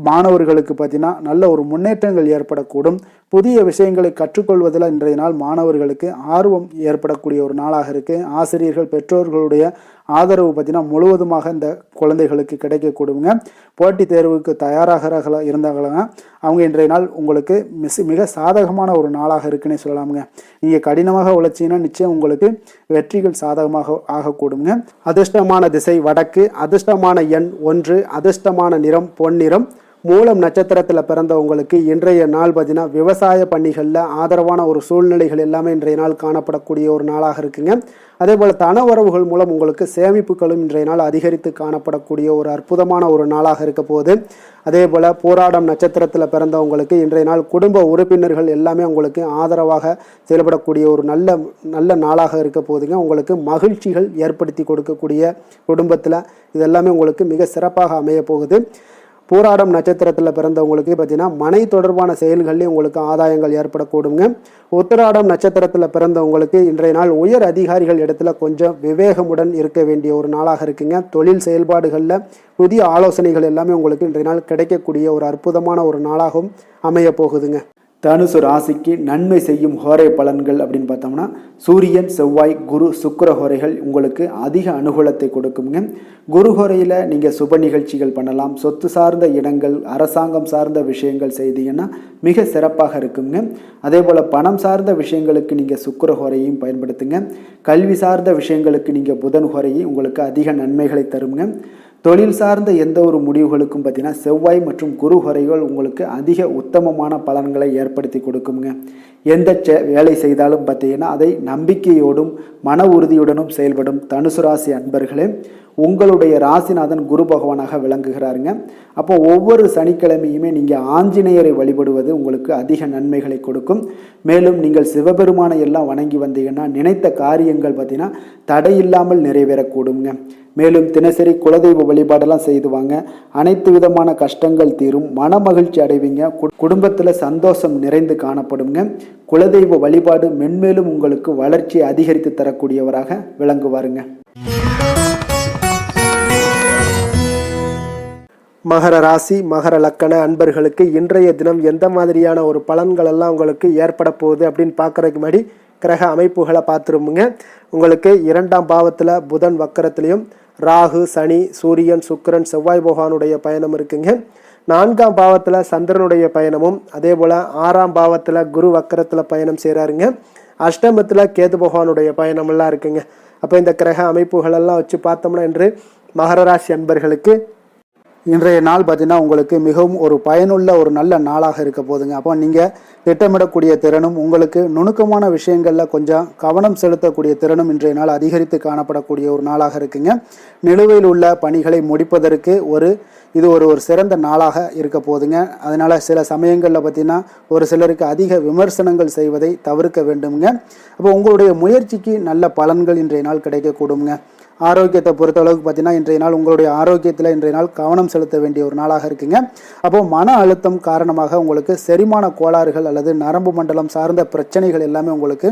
[SPEAKER 1] மாணவர்களுக்கு பார்த்தீங்கன்னா நல்ல ஒரு முன்னேற்றங்கள் ஏற்படக்கூடும். புதிய விஷயங்களை கற்றுக்கொள்வதில் இன்றைய நாள் மாணவர்களுக்கு ஆர்வம் ஏற்படக்கூடிய ஒரு நாளாக இருக்குது. ஆசிரியர்கள் பெற்றோர்களுடைய ஆதரவு பார்த்தீங்கன்னா முழுவதுமாக இந்த குழந்தைகளுக்கு கிடைக்கக்கூடுங்க. போட்டித் தேர்வுக்கு தயாராக இருந்தாங்களா அவங்க இன்றைய நாள் உங்களுக்கு மிக சாதகமான ஒரு நாளாக இருக்குன்னே சொல்லலாமுங்க. நீங்கள் கடினமாக உழைச்சிங்கன்னா நிச்சயம் உங்களுக்கு வெற்றிகள் சாதகமாக ஆகக்கூடுங்க. அதிர்ஷ்டமான திசை வடக்கு, அதிர்ஷ்டமான எண் 1, அதிர்ஷ்டமான நிறம் பொன்னிறம், மூலம் நட்சத்திரத்தில் பிறந்தவங்களுக்கு இன்றைய நாள் பார்த்தீங்கன்னா விவசாய பணிகளில் ஆதரவான ஒரு சூழ்நிலைகள் எல்லாமே இன்றைய நாள் காணப்படக்கூடிய ஒரு நாளாக இருக்குங்க. அதே போல் தன வரவுகள் மூலம் உங்களுக்கு சேமிப்புகளும் இன்றைய நாள் அதிகரித்து காணப்படக்கூடிய ஒரு அற்புதமான ஒரு நாளாக இருக்க போகுது. அதே போல் போராடம் நட்சத்திரத்தில் பிறந்தவங்களுக்கு இன்றைய நாள் குடும்ப உறுப்பினர்கள் எல்லாமே உங்களுக்கு ஆதரவாக செயல்படக்கூடிய ஒரு நல்ல நாளாக இருக்க போகுதுங்க. உங்களுக்கு மகிழ்ச்சிகள் ஏற்படுத்தி கொடுக்கக்கூடிய குடும்பத்தில் இதெல்லாமே உங்களுக்கு மிக சிறப்பாக அமைய போகுது. போராடம் நட்சத்திரத்தில் பிறந்தவங்களுக்கு பார்த்தீங்கன்னா மனை தொடர்பான செயல்கள்லேயும் உங்களுக்கு ஆதாயங்கள் ஏற்படக்கூடுங்க. உத்திராடம் நட்சத்திரத்தில் பிறந்தவங்களுக்கு இன்றைய நாள் உயர் அதிகாரிகள் இடத்துல கொஞ்சம் விவேகமுடன் இருக்க வேண்டிய ஒரு நாளாக இருக்குங்க. தொழில் செயல்பாடுகளில் புதிய ஆலோசனைகள் எல்லாமே உங்களுக்கு இன்றைய நாள் கிடைக்கக்கூடிய ஒரு அற்புதமான ஒரு நாளாகவும் அமைய போகுதுங்க. தனுசு ராசிக்கு நன்மை செய்யும் ஹோரை பலன்கள் அப்படின்னு பார்த்தோம்னா சூரியன், செவ்வாய், குரு, சுக்கிர ஹோரைகள் உங்களுக்கு அதிக அனுகூலத்தை கொடுக்குங்க. குரு ஹோரையில் நீங்கள் சுப நிகழ்ச்சிகள் பண்ணலாம். சொத்து சார்ந்த இடங்கள், அரசாங்கம் சார்ந்த விஷயங்கள் செய்தீங்கன்னா மிக சிறப்பாக இருக்குங்க. அதே போல் பணம் சார்ந்த விஷயங்களுக்கு நீங்கள் சுக்கிர ஹோரையும் பயன்படுத்துங்க. கல்வி சார்ந்த விஷயங்களுக்கு நீங்கள் புதன் ஹோரையும் உங்களுக்கு அதிக நன்மைகளை தருங்க. தொழில் சார்ந்த எந்த ஒரு முடிவுகளுக்கும் பார்த்தீங்கன்னா செவ்வாய் மற்றும் குரு ஹோரைகள் உங்களுக்கு அதிக உத்தமமான பலன்களை ஏற்படுத்தி கொடுக்குங்க. எந்த வேலை செய்தாலும் பார்த்தீங்கன்னா அதை நம்பிக்கையோடும் மன உறுதியுடனும் செயல்படும் தனுசு ராசி அன்பர்களே, உங்களுடைய ராசிநாதன் குரு பகவானாக விளங்குகிறாருங்க. அப்போ ஒவ்வொரு சனிக்கிழமையுமே நீங்கள் ஆஞ்சநேயரை வழிபடுவது உங்களுக்கு அதிக நன்மைகளை கொடுக்கும். மேலும் நீங்கள் சிவபெருமானை எல்லாம் வணங்கி வந்தீங்கன்னா நினைத்த காரியங்கள் பார்த்தீங்கன்னா தடையில்லாமல் நிறைவேறக்கூடுங்க. மேலும் தினசரி குலதெய்வ வழிபாடெல்லாம் செய்துவாங்க. அனைத்து விதமான கஷ்டங்கள் தீரும், மன மகிழ்ச்சி அடைவீங்க, குடும்பத்தில் சந்தோஷம் நிறைந்து காணப்படுங்க. குலதெய்வ வழிபாடு மென்மேலும் உங்களுக்கு வளர்ச்சியை அதிகரித்து தரக்கூடியவராக விளங்குவாருங்க. மகர ராசி மகர லக்கண அன்பர்களுக்கு இன்றைய தினம் எந்த மாதிரியான ஒரு பலன்கள் எல்லாம் உங்களுக்கு ஏற்பட போகுது அப்படின்னு பார்க்கறதுக்கு முன்னாடி கிரக அமைப்புகளை பார்த்துருமுங்க. உங்களுக்கு 2ஆம் பாவத்தில் புதன் வக்கரத்திலையும் ராகு, சனி, சூரியன், சுக்கிரன், செவ்வாய் பகவானுடைய பயணம் இருக்குங்க. 4ஆம் பாவத்தில் சந்திரனுடைய பயணமும், அதே போல் 6ஆம் பாவத்தில் குரு வக்கரத்தில் பயணம் செய்கிறாருங்க. அஷ்டமத்தில் கேது பகவானுடைய பயணமெல்லாம் இருக்குங்க. அப்போ இந்த கிரக அமைப்புகளெல்லாம் வச்சு பார்த்தோம்னா இன்று மகர ராசி அன்பர்களுக்கு இன்றைய நாள் பார்த்தீங்கன்னா உங்களுக்கு மிகவும் ஒரு பயனுள்ள ஒரு நல்ல நாளாக இருக்க போதுங்க. அப்போ நீங்கள் திட்டமிடக்கூடிய திறனும் உங்களுக்கு நுணுக்கமான விஷயங்களில் கொஞ்சம் கவனம் செலுத்தக்கூடிய திறனும் இன்றைய நாள் அதிகரித்து காணப்படக்கூடிய ஒரு நாளாக இருக்குங்க. நிலுவையில் உள்ள பணிகளை முடிப்பதற்கு இது ஒரு சிறந்த நாளாக இருக்க போதுங்க. அதனால் சில சமயங்களில் பார்த்தீங்கன்னா ஒரு சிலருக்கு அதிக விமர்சனங்கள் செய்வதை தவிர்க்க வேண்டுங்க. அப்போ உங்களுடைய முயற்சிக்கு நல்ல பலன்கள் இன்றைய நாள் கிடைக்கக்கூடுங்க. ஆரோக்கியத்தை பொறுத்தளவுக்கு பார்த்தீங்கன்னா இன்றைய நாள் உங்களுடைய ஆரோக்கியத்தில் இன்றைய நாள் கவனம் செலுத்த வேண்டிய ஒரு நாளாக இருக்குங்க. அப்போது மன அழுத்தம் காரணமாக உங்களுக்கு செரிமான கோளாறுகள் அல்லது நரம்பு மண்டலம் சார்ந்த பிரச்சனைகள் எல்லாமே உங்களுக்கு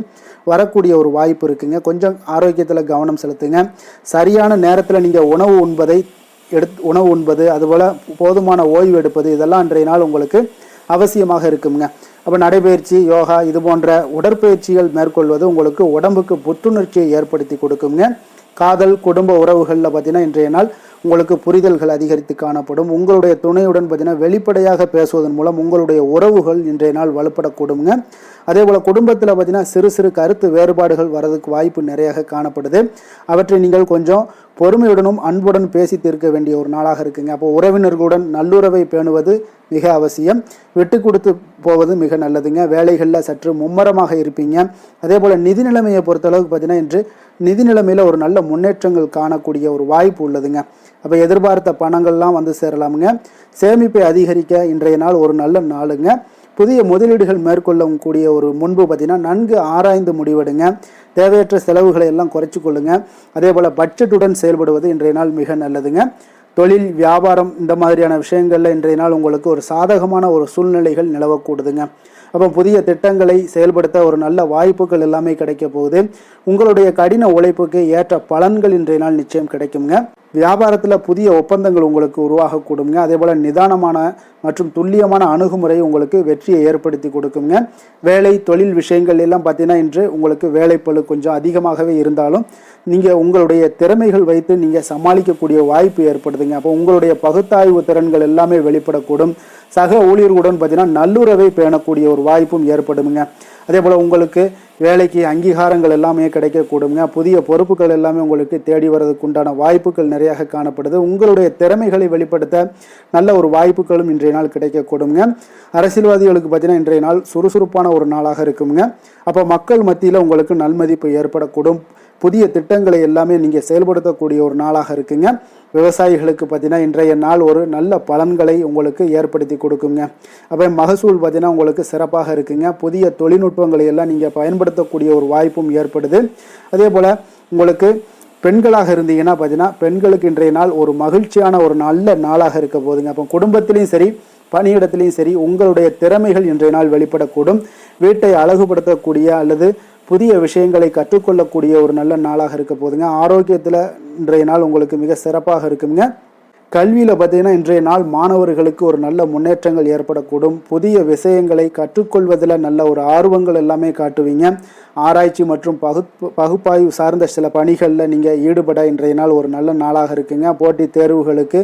[SPEAKER 1] வரக்கூடிய ஒரு வாய்ப்பு இருக்குங்க. கொஞ்சம் ஆரோக்கியத்தில் கவனம் செலுத்துங்க. சரியான நேரத்தில் நீங்கள் உணவு உண்பது அதுபோல் போதுமான ஓய்வு எடுப்பது இதெல்லாம் இன்றைய நாள் உங்களுக்கு அவசியமாக இருக்குங்க. அப்போ நடைபயிற்சி, யோகா இது போன்ற உடற்பயிற்சிகள் மேற்கொள்வது உங்களுக்கு உடம்புக்கு புத்துணர்ச்சியை ஏற்படுத்தி கொடுக்குங்க. காதல், குடும்ப உறவுகளில் பார்த்தீங்கன்னா இன்றைய நாள் உங்களுக்கு புரிதல்கள் அதிகரித்து காணப்படும். உங்களுடைய துணையுடன் பார்த்தீங்கன்னா வெளிப்படையாக பேசுவதன் மூலம் உங்களுடைய உறவுகள் இன்றைய நாள் வலுப்படக்கூடுங்க. அதே போல் குடும்பத்தில் பார்த்தீங்கன்னா சிறு சிறு கருத்து வேறுபாடுகள் வரதுக்கு வாய்ப்பு நிறையாக காணப்படுது. அவற்றை நீங்கள் கொஞ்சம் பொறுமையுடனும் அன்புடன் பேசி தீர்க்க வேண்டிய ஒரு நாளாக இருக்குங்க. அப்போ உறவினர்களுடன் நல்லுறவை பேணுவது மிக அவசியம். விட்டு கொடுத்து போவது மிக நல்லதுங்க. வேலைகளில் சற்று மும்மரமாக இருப்பீங்க. அதே போல் நிதி நிலைமையை பொறுத்தளவுக்கு பார்த்தீங்கன்னா இன்று நிதி நிலைமையில் ஒரு நல்ல முன்னேற்றங்கள் காணக்கூடிய ஒரு வாய்ப்பு உள்ளதுங்க. அப்போ எதிர்பார்த்த பணங்கள்லாம் வந்து சேரலாமுங்க. சேமிப்பை அதிகரிக்க இன்றைய நாள் ஒரு நல்ல நாளுங்க. புதிய முதலீடுகள் மேற்கொள்ளக்கூடிய ஒரு முன்பு பார்த்தீங்கன்னா நன்கு ஆராய்ந்து முடிவெடுங்க. தேவையற்ற செலவுகளை எல்லாம் குறைச்சி கொள்ளுங்க. அதே போல் பட்ஜெட்டுடன் செயல்படுவது இன்றைய நாள் மிக நல்லதுங்க. தொழில், வியாபாரம் இந்த மாதிரியான விஷயங்களில் இன்றைய நாள் உங்களுக்கு ஒரு சாதகமான ஒரு சூழ்நிலைகள் நிலவக்கூடுதுங்க. அப்போ புதிய திட்டங்களை செயல்படுத்த ஒரு நல்ல வாய்ப்புகள் எல்லாமே கிடைக்க போகுது. உங்களுடைய கடின உழைப்புக்கு ஏற்ற பலன்கள் இன்றைய நாள் நிச்சயம் கிடைக்குங்க. வியாபாரத்தில் புதிய ஒப்பந்தங்கள் உங்களுக்கு உருவாகக்கூடுங்க. அதே போல் நிதானமான மற்றும் துல்லியமான அணுகுமுறை உங்களுக்கு வெற்றியை ஏற்படுத்தி கொடுக்குங்க. வேலை, தொழில் விஷயங்கள் எல்லாம் பார்த்தீங்கன்னா இன்று உங்களுக்கு வேலைப்பளு கொஞ்சம் அதிகமாகவே இருந்தாலும் நீங்கள் உங்களுடைய திறமைகள் வைத்து நீங்கள் சமாளிக்கக்கூடிய வாய்ப்பு ஏற்படுதுங்க. அப்போ உங்களுடைய பகுத்தாய்வு திறன்கள் எல்லாமே வெளிப்படக்கூடும். சக ஊழியர்களுடன் பார்த்தீங்கன்னா நல்லுறவை பேணக்கூடிய ஒரு வாய்ப்பும் ஏற்படுங்க. அதே போல் உங்களுக்கு வேலைக்கு அங்கீகாரங்கள் எல்லாமே கிடைக்கக்கூடுங்க. புதிய பொறுப்புகள் எல்லாமே உங்களுக்கு தேடி வர்றதுக்கு உண்டான வாய்ப்புகள் நிறையாக காணப்படுது. உங்களுடைய திறமைகளை வெளிப்படுத்த நல்ல ஒரு வாய்ப்புகளும் இன்றைய நாள் கிடைக்கக்கூடுங்க. அரசியல்வாதிகளுக்கு பார்த்தீங்கன்னா இன்றைய நாள் சுறுசுறுப்பான ஒரு நாளாக இருக்குங்க. அப்போ மக்கள் மத்தியில் உங்களுக்கு நன்மதிப்பு ஏற்படக்கூடும். புதிய திட்டங்களை எல்லாமே நீங்கள் செயல்படுத்தக்கூடிய ஒரு நாளாக இருக்குங்க. விவசாயிகளுக்கு பார்த்தீங்கன்னா இன்றைய நாள் ஒரு நல்ல பலன்களை உங்களுக்கு ஏற்படுத்தி கொடுக்குங்க. அப்போ மகசூல் பார்த்தீங்கன்னா உங்களுக்கு சிறப்பாக இருக்குங்க. புதிய தொழில்நுட்பங்களை எல்லாம் நீங்கள் பயன்படுத்தக்கூடிய ஒரு வாய்ப்பும் ஏற்படுது. அதே போல் உங்களுக்கு பெண்களாக இருந்தீங்கன்னா பார்த்தீங்கன்னா பெண்களுக்கு இன்றைய நாள் ஒரு மகிழ்ச்சியான ஒரு நல்ல நாளாக இருக்க போகுதுங்க. அப்போ குடும்பத்திலையும் சரி பணியிடத்திலையும் சரி உங்களுடைய திறமைகள் இன்றைய நாள் வெளிப்படக்கூடும். வீட்டை அழகுபடுத்தக்கூடிய அல்லது புதிய விஷயங்களை கற்றுக்கொள்ளக்கூடிய ஒரு நல்ல நாளாக இருக்க போதுங்க. ஆரோக்கியத்தில் இன்றைய நாள் உங்களுக்கு மிக சிறப்பாக இருக்குங்க. கல்வியில் பார்த்தீங்கன்னா இன்றைய நாள் மாணவர்களுக்கு ஒரு நல்ல முன்னேற்றங்கள் ஏற்படக்கூடும். புதிய விஷயங்களை கற்றுக்கொள்வதில் நல்ல ஒரு ஆர்வங்கள் எல்லாமே காட்டுவீங்க. ஆராய்ச்சி மற்றும் பகுப்பாய்வு சார்ந்த சில பணிகளில் நீங்கள் ஈடுபட இன்றைய நாள் ஒரு நல்ல நாளாக இருக்குங்க. போட்டித் தேர்வுகளுக்கு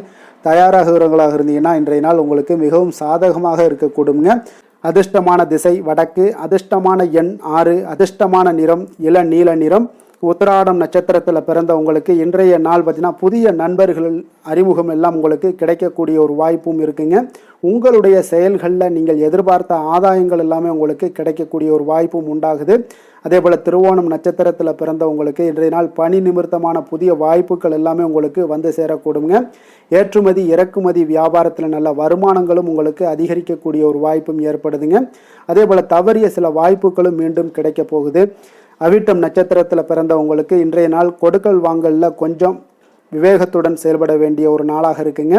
[SPEAKER 1] தயாராகிறவங்களாக இருந்தீங்கன்னா இன்றைய நாள் உங்களுக்கு மிகவும் சாதகமாக இருக்கக்கூடுங்க. அதிர்ஷ்டமான திசை வடக்கு, அதிர்ஷ்டமான எண் 6, அதிர்ஷ்டமான நிறம் இளநீல நிறம். உத்திராடம் நட்சத்திரத்தில் பிறந்த உங்களுக்கு இன்றைய நாள் பார்த்தீங்கன்னா புதிய நண்பர்கள் அறிமுகம் எல்லாம் உங்களுக்கு கிடைக்கக்கூடிய ஒரு வாய்ப்பும் இருக்குங்க. உங்களுடைய செயல்களில் நீங்கள் எதிர்பார்த்த ஆதாயங்கள் எல்லாமே உங்களுக்கு கிடைக்கக்கூடிய ஒரு வாய்ப்பும் உண்டாகுது. அதே போல் திருவோணம் நட்சத்திரத்தில் பிறந்த உங்களுக்கு இன்றைய நாள் பணி நிமித்தமான புதிய வாய்ப்புகள் எல்லாமே உங்களுக்கு வந்து சேரக்கூடுங்க. ஏற்றுமதி இறக்குமதி வியாபாரத்தில் நல்ல வருமானங்களும் உங்களுக்கு அதிகரிக்கக்கூடிய ஒரு வாய்ப்பும் ஏற்படுதுங்க. அதே போல் தவறிய சில வாய்ப்புகளும் மீண்டும் கிடைக்க போகுது. அவிட்டம் நட்சத்திரத்தில் பிறந்த உங்களுக்கு இன்றைய நாள் கொடுக்கல் வாங்கலில் கொஞ்சம் விவேகத்துடன் செயல்பட வேண்டிய ஒரு நாளாக இருக்குங்க.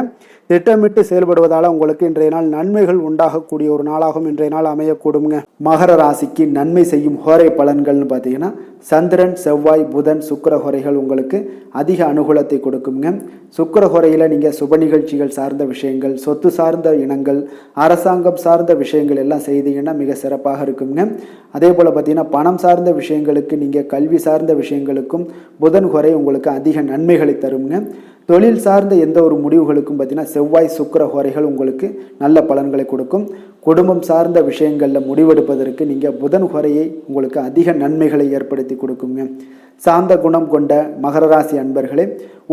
[SPEAKER 1] திட்டமிட்டு செயல்படுவதால் உங்களுக்கு இன்றைய நாள் நன்மைகள் உண்டாகக்கூடிய ஒரு நாளாகவும் இன்றைய நாள் அமையக்கூடுங்க. மகர ராசிக்கு நன்மை செய்யும் ஹோரை பலன்கள்னு பார்த்தீங்கன்னா சந்திரன், செவ்வாய், புதன், சுக்கிர ஹோரைகள் உங்களுக்கு அதிக அனுகூலத்தை கொடுக்குங்க. சுக்கிர ஹோரையில் நீங்கள் சுப நிகழ்ச்சிகள் சார்ந்த விஷயங்கள், சொத்து சார்ந்த இனங்கள், அரசாங்கம் சார்ந்த விஷயங்கள் எல்லாம் செய்தீங்கன்னா மிக சிறப்பாக இருக்குங்க. அதே போல் பார்த்தீங்கன்னா பணம் சார்ந்த விஷயங்களுக்கு நீங்கள் கல்வி சார்ந்த விஷயங்களுக்கும் புதன் ஹோரை உங்களுக்கு அதிக நன்மைகளை தருங்க. தொழில் சார்ந்த எந்த ஒரு முடிவுகளுக்கும் பார்த்தீங்கன்னா செவ்வாய், சுக்கிர ஹோரைகள் உங்களுக்கு நல்ல பலன்களை கொடுக்கும். குடும்பம் சார்ந்த விஷயங்களில் முடிவெடுப்பதற்கு நீங்கள் புதன் ஹோரையை உங்களுக்கு அதிக நன்மைகளை ஏற்படுத்தி கொடுக்குங்க. சாந்த குணம் கொண்ட மகர ராசி அன்பர்களே,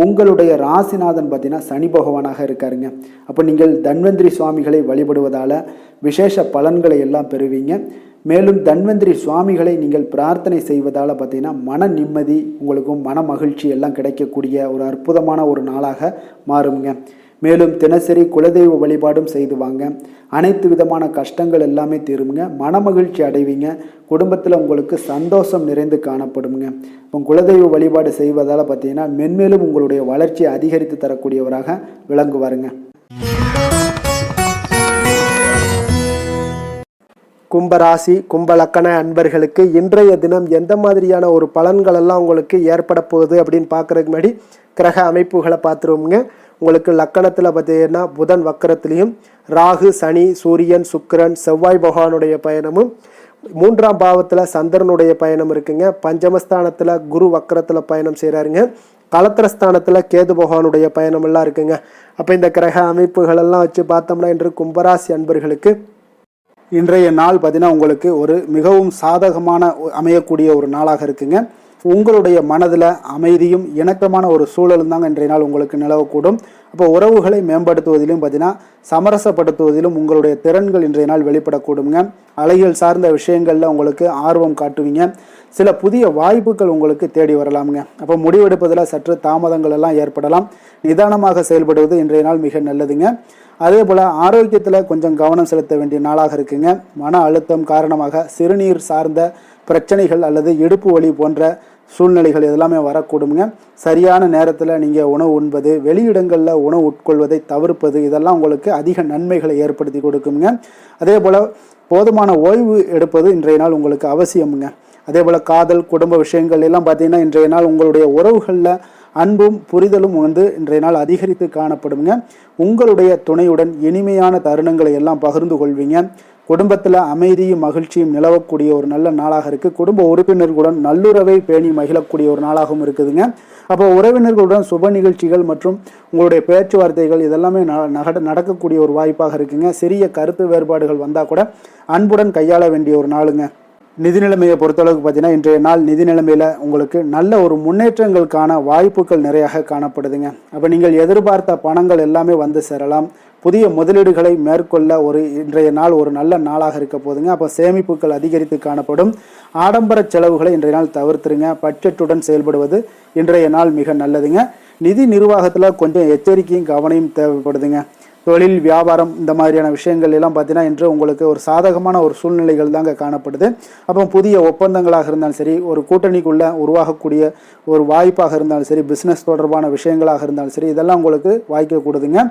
[SPEAKER 1] உங்களுடைய ராசிநாதன் பார்த்தீங்கன்னா சனி பகவானாக இருக்காருங்க. அப்போ நீங்கள் தன்வந்திரி சுவாமிகளை வழிபடுவதால் விசேஷ பலன்களை எல்லாம் பெறுவீங்க. மேலும் தன்வந்திரி சுவாமிகளை நீங்கள் பிரார்த்தனை செய்வதால் பார்த்தீங்கன்னா மன நிம்மதி உங்களுக்கும் மன மகிழ்ச்சி எல்லாம் கிடைக்கக்கூடிய ஒரு அற்புதமான ஒரு நாளாக மாறுங்க. மேலும் தினசரி குலதெய்வ வழிபாடும் செய்து வாங்க. அனைத்து விதமான கஷ்டங்கள் எல்லாமே தீருங்க. மன மகிழ்ச்சி அடைவீங்க. குடும்பத்தில் உங்களுக்கு சந்தோஷம் நிறைந்து காணப்படுங்க. இப்போ குலதெய்வ வழிபாடு செய்வதால் பார்த்தீங்கன்னா மென்மேலும் உங்களுடைய வளர்ச்சியை அதிகரித்து தரக்கூடியவராக விளங்குவாருங்க. கும்பராசி கும்பலக்கண அன்பர்களுக்கு இன்றைய தினம் எந்த மாதிரியான ஒரு பலன்கள் எல்லாம் உங்களுக்கு ஏற்பட போகுது அப்படின்னு பார்க்குறதுக்கு முன்னாடி கிரக அமைப்புகளை பார்த்துருவோங்க. உங்களுக்கு லக்கணத்தில் பார்த்தீங்கன்னா புதன் வக்கரத்திலையும், ராகு, சனி, சூரியன், சுக்கிரன், செவ்வாய் பகவானுடைய பயணமும், 3ஆம் பாவத்தில் சந்திரனுடைய பயணம் இருக்குங்க. பஞ்சமஸ்தானத்தில் குரு வக்கரத்தில் பயணம் செய்கிறாருங்க. கலத்திரஸ்தானத்தில் கேது பகவானுடைய பயணம் எல்லாம் இருக்குங்க. அப்போ இந்த கிரக அமைப்புகளெல்லாம் வச்சு பார்த்தோம்னா இன்று கும்பராசி அன்பர்களுக்கு இன்றைய நாள் பார்த்தீங்கன்னா உங்களுக்கு ஒரு மிகவும் சாதகமான அமையக்கூடிய ஒரு நாளாக இருக்குங்க. உங்களுடைய மனதில் அமைதியும் இணக்கமான ஒரு சூழலும் தாங்க இன்றைய நாள் உங்களுக்கு நிலவக்கூடும். அப்போ உறவுகளை மேம்படுத்துவதிலும் பார்த்தீங்கன்னா சமரசப்படுத்துவதிலும் உங்களுடைய திறன்கள் இன்றைய நாள் வெளிப்படக்கூடுங்க. அலைகள் சார்ந்த விஷயங்களில் உங்களுக்கு ஆர்வம் காட்டுவீங்க. சில புதிய வாய்ப்புகள் உங்களுக்கு தேடி வரலாமுங்க. அப்போ முடிவெடுப்பதில் சற்று தாமதங்கள் எல்லாம் ஏற்படலாம். நிதானமாக செயல்படுவது இன்றைய நாள் மிக நல்லதுங்க. அதே போல் ஆரோக்கியத்தில் கொஞ்சம் கவனம் செலுத்த வேண்டிய நாளாக இருக்குங்க. மன அழுத்தம் காரணமாக சிறுநீர் சார்ந்த பிரச்சனைகள் அல்லது இடுப்பு வலி போன்ற சூழ்நிலைகள் எல்லாமே வரக்கூடுங்க. சரியான நேரத்தில் நீங்கள் உணவு உண்பது, வெளியிடங்களில் உணவு உட்கொள்வதை தவிர்ப்பது இதெல்லாம் உங்களுக்கு அதிக நன்மைகளை ஏற்படுத்தி கொடுக்குங்க. அதே போல் போதுமான ஓய்வு எடுப்பது இன்றைய நாள் உங்களுக்கு அவசியமுங்க. அதே போல் காதல், குடும்ப விஷயங்கள் எல்லாம் பார்த்தீங்கன்னா இன்றைய நாள் உங்களுடைய உறவுகளில் அன்பும் புரிதலும் இன்றைய நாள் அதிகரித்து காணப்படுங்க. உங்களுடைய துணையுடன் இனிமையான தருணங்களை எல்லாம் பகிர்ந்து கொள்வீங்க. குடும்பத்தில் அமைதியும் மகிழ்ச்சியும் நிலவக்கூடிய ஒரு நல்ல நாளாக இருக்குது. குடும்ப உறுப்பினர்களுடன் நல்லுறவை பேணி மகிழக்கூடிய ஒரு நாளாகவும் இருக்குதுங்க. அப்போ உறவினர்களுடன் சுப நிகழ்ச்சிகள் மற்றும் உங்களுடைய பேச்சுவார்த்தைகள் இதெல்லாமே நடக்கக்கூடிய ஒரு வாய்ப்பாக இருக்குங்க. சிறிய கருத்து வேறுபாடுகள் வந்தால் கூட அன்புடன் கையாள வேண்டிய ஒரு நாளுங்க. நிதி நிலைமையை பொறுத்தளவுக்கு பார்த்தீங்கன்னா இன்றைய நாள் நிதி நிலைமையில் உங்களுக்கு நல்ல ஒரு முன்னேற்றங்களுக்கான வாய்ப்புகள் நிறையாக காணப்படுதுங்க. அப்போ நீங்கள் எதிர்பார்த்த பணங்கள் எல்லாமே வந்து சேரலாம். புதிய முதலீடுகளை மேற்கொள்ள இன்றைய நாள் ஒரு நல்ல நாளாக இருக்க போதுங்க. அப்போ சேமிப்புகள் அதிகரித்து காணப்படும். ஆடம்பர செலவுகளை இன்றைய நாள் தவிர்த்துருங்க. பட்ஜெட்டுடன் செயல்படுவது இன்றைய நாள் மிக நல்லதுங்க. நிதி நிர்வாகத்தில் கொஞ்சம் எச்சரிக்கையும் கவனையும் தேவைப்படுதுங்க. தொழில் வியாபாரம் இந்த மாதிரியான விஷயங்கள் எல்லாம் பார்த்தீங்கன்னா இன்று உங்களுக்கு ஒரு சாதகமான ஒரு சூழ்நிலைகள் தாங்க காணப்படுது. அப்போ புதிய ஒப்பந்தங்களாக இருந்தாலும் சரி, ஒரு கூட்டணிக்குள்ளே உருவாகக்கூடிய ஒரு வாய்ப்பாக இருந்தாலும் சரி, பிஸ்னஸ் தொடர்பான விஷயங்களாக இருந்தாலும் சரி, இதெல்லாம் உங்களுக்கு வாய்க்கக்கூடுதுங்க.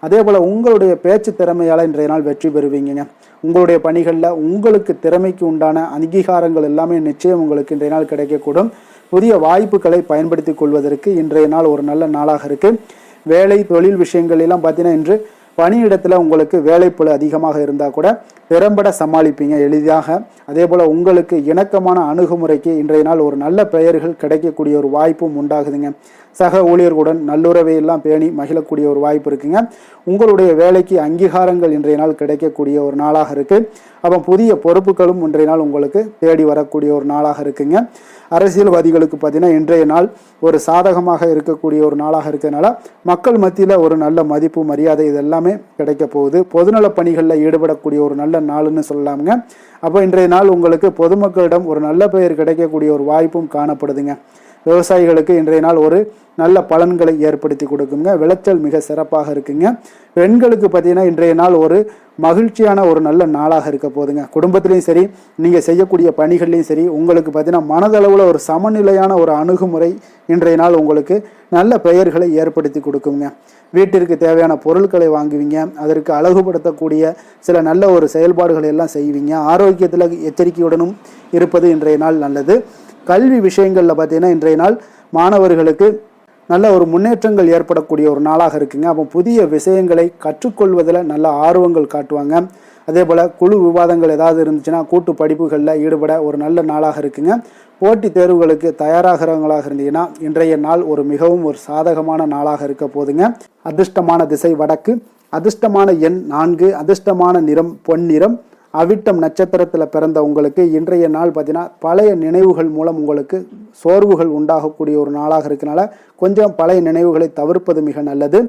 [SPEAKER 1] அதே போல் உங்களுடைய பேச்சு திறமையால் இன்றைய நாள் வெற்றி பெறுவீங்க. உங்களுடைய பணிகளில் உங்களுக்கு திறமைக்கு உண்டான அங்கீகாரங்கள் எல்லாமே நிச்சயம் உங்களுக்கு இன்றைய நாள் கிடைக்கக்கூடும். புதிய வாய்ப்புகளை பயன்படுத்தி கொள்வதற்கு இன்றைய நாள் ஒரு நல்ல நாளாக இருக்குது. வேலை தொழில் விஷயங்கள் எல்லாம் பார்த்தீங்கன்னா இன்று பணியிடத்தில் உங்களுக்கு வேலைப்பளு அதிகமாக இருந்தால் கூட திறம்பட சமாளிப்பீங்க எளிதாக. அதே போல் உங்களுக்கு இணக்கமான அணுகுமுறைக்கு இன்றைய நாள் ஒரு நல்ல பெயர்கள் கிடைக்கக்கூடிய ஒரு வாய்ப்பும் உண்டாகுதுங்க. சக ஊழியர்களுடன் நல்லுறவை எல்லாம் பேணி மகிழக்கூடிய ஒரு வாய்ப்பு இருக்குங்க. உங்களுடைய வேலைக்கு அங்கீகாரங்கள் இன்றைய நாள் கிடைக்கக்கூடிய ஒரு நாளாக இருக்குது. அப்போ புதிய பொறுப்புகளும் இன்றைய நாள் உங்களுக்கு தேடி வரக்கூடிய ஒரு நாளாக இருக்குங்க. அரசியல்வாதிகளுக்கு பார்த்தீங்கன்னா இன்றைய நாள் ஒரு சாதகமாக இருக்கக்கூடிய ஒரு நாளாக இருக்கிறதுனால மக்கள் மத்தியில் ஒரு நல்ல மதிப்பு மரியாதை இதெல்லாமே கிடைக்க போகுது. பொதுநல பணிகளில் ஈடுபடக்கூடிய ஒரு நல்ல நாள்னு சொல்லலாமுங்க. அப்போ இன்றைய நாள் உங்களுக்கு பொதுமக்களிடம் ஒரு நல்ல பெயர் கிடைக்கக்கூடிய ஒரு வாய்ப்பும் காணப்படுதுங்க. விவசாயிகளுக்கு இன்றைய நாள் ஒரு நல்ல பலன்களை ஏற்படுத்தி கொடுக்குங்க. விளைச்சல் மிக சிறப்பாக இருக்குங்க. பெண்களுக்கு பார்த்தீங்கன்னா இன்றைய நாள் ஒரு மகிழ்ச்சியான ஒரு நல்ல நாளாக இருக்க போதுங்க. குடும்பத்திலையும் சரி, நீங்கள் செய்யக்கூடிய பணிகள்லையும் சரி, உங்களுக்கு பார்த்தீங்கன்னா மனதளவில் ஒரு சமநிலையான ஒரு அணுகுமுறை இன்றைய நாள் உங்களுக்கு நல்ல பெயர்களை ஏற்படுத்தி கொடுக்குங்க. வீட்டிற்கு தேவையான பொருட்களை வாங்குவீங்க. அதற்கு அழகுபடுத்தக்கூடிய சில நல்ல ஒரு செயல்பாடுகளை எல்லாம் செய்வீங்க. ஆரோக்கியத்தில் எச்சரிக்கையுடனும் இருப்பது இன்றைய நாள் நல்லது. கல்வி விஷயங்களில் பார்த்தீங்கன்னா இன்றைய நாள் மாணவர்களுக்கு நல்ல ஒரு முன்னேற்றங்கள் ஏற்படக்கூடிய ஒரு நாளாக இருக்குங்க. அப்போ புதிய விஷயங்களை கற்றுக்கொள்வதில் நல்ல ஆர்வங்கள் காட்டுவாங்க. அதே போல் குழு விவாதங்கள் ஏதாவது இருந்துச்சுன்னா கூட்டு படிப்புகளில் ஈடுபட ஒரு நல்ல நாளாக இருக்குங்க. போட்டித் தேர்வுகளுக்கு தயாராகிறவங்களாக இருந்தீங்கன்னா இன்றைய நாள் மிகவும் ஒரு சாதகமான நாளாக இருக்க போதுங்க. அதிர்ஷ்டமான திசை வடக்கு, அதிர்ஷ்டமான எண் 4, அதிர்ஷ்டமான நிறம் பொன்னிறம். அவிட்டம் நட்சத்திரத்தில் பிறந்த உங்களுக்கு இன்றைய நாள் பார்த்தீங்கன்னா பழைய நினைவுகள் மூலம் உங்களுக்கு சோர்வுகள் உண்டாகக்கூடிய ஒரு நாளாக இருக்கனால கொஞ்சம் பழைய நினைவுகளை தவிர்ப்பது மிக நல்லது.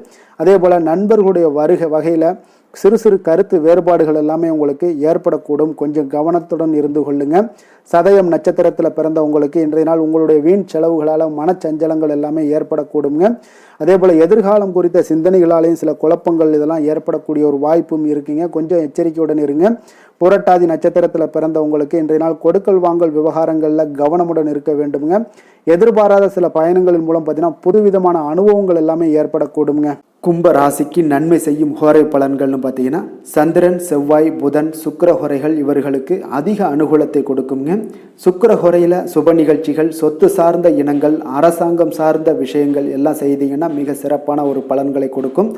[SPEAKER 1] அதே போல் நண்பர்களுடைய வகையில் சிறு சிறு கருத்து வேறுபாடுகள் எல்லாமே உங்களுக்கு ஏற்படக்கூடும். கொஞ்சம் கவனத்துடன் இருந்து கொள்ளுங்க. சதயம் நட்சத்திரத்தில் பிறந்த உங்களுக்கு இன்றைய நாள் உங்களுடைய வீண் செலவுகளால் மனச்சஞ்சலங்கள் எல்லாமே ஏற்படக்கூடுங்க. அதே போல் எதிர்காலம் குறித்த சிந்தனைகளாலேயும் சில குழப்பங்கள் இதெல்லாம் ஏற்படக்கூடிய ஒரு வாய்ப்பும் இருக்குங்க. கொஞ்சம் எச்சரிக்கையுடன் இருங்க. புரட்டாதி நட்சத்திரத்தில் பிறந்த உங்களுக்கு இன்றைய நாள் கொடுக்கல் வாங்கல் விவகாரங்களில் கவனமுடன் இருக்க வேண்டுங்க. எதிர்பாராத சில பயணங்களின் மூலம் பார்த்தீங்கன்னா புதுவிதமான அனுபவங்கள் எல்லாமே ஏற்படக்கூடுங்க. கும்ப ராசிக்கு நன்மை செய்யும் ஹோரை பலன்கள்னு பார்த்தீங்கன்னா சந்திரன், செவ்வாய், புதன், சுக்கிர ஹோரைகள் இவர்களுக்கு அதிக அனுகூலத்தை கொடுக்குங்க. சுக்கிர ஹோரையில் சுப நிகழ்ச்சிகள், சொத்து சார்ந்த இனங்கள், அரசாங்கம் சார்ந்த விஷயங்கள் எல்லாம் செய்தீங்கன்னா மிக சிறப்பான ஒரு பலன்களை கொடுக்கும்.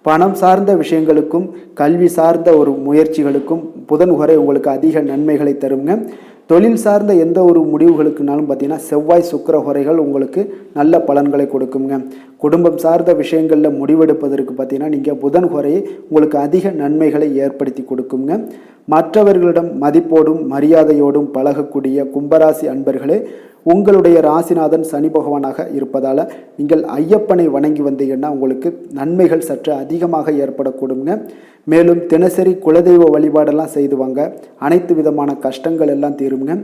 [SPEAKER 1] பணம் சார்ந்த விஷயங்களுக்கும் கல்வி சார்ந்த ஒரு முயற்சிகளுக்கும் புதன் ஹோரை உங்களுக்கு அதிக நன்மைகளை தருங்க. தொழில் சார்ந்த எந்த ஒரு முடிவுகளுக்குனாலும் பார்த்தீங்கன்னா செவ்வாய் சுக்கிர ஹோரைகள் உங்களுக்கு நல்ல பலன்களை கொடுக்குங்க. குடும்பம் சார்ந்த விஷயங்களில் முடிவெடுப்பதற்கு பார்த்தீங்கன்னா நீங்கள் புதன் ஹோரையை உங்களுக்கு அதிக நன்மைகளை ஏற்படுத்தி கொடுக்குங்க. மற்றவர்களிடம் மதிப்போடும் மரியாதையோடும் பழகக்கூடிய கும்பராசி அன்பர்களே, உங்களுடைய ராசிநாதன் சனி பகவானாக இருப்பதால் நீங்கள் ஐயப்பனை வணங்கி வந்தீங்கன்னா உங்களுக்கு நன்மைகள் சற்று அதிகமாக ஏற்படக்கூடுங்க. மேலும் தினசரி குலதெய்வ வழிபாடெல்லாம் செய்து வாங்க. அனைத்து விதமான கஷ்டங்கள் எல்லாம் தீருங்க.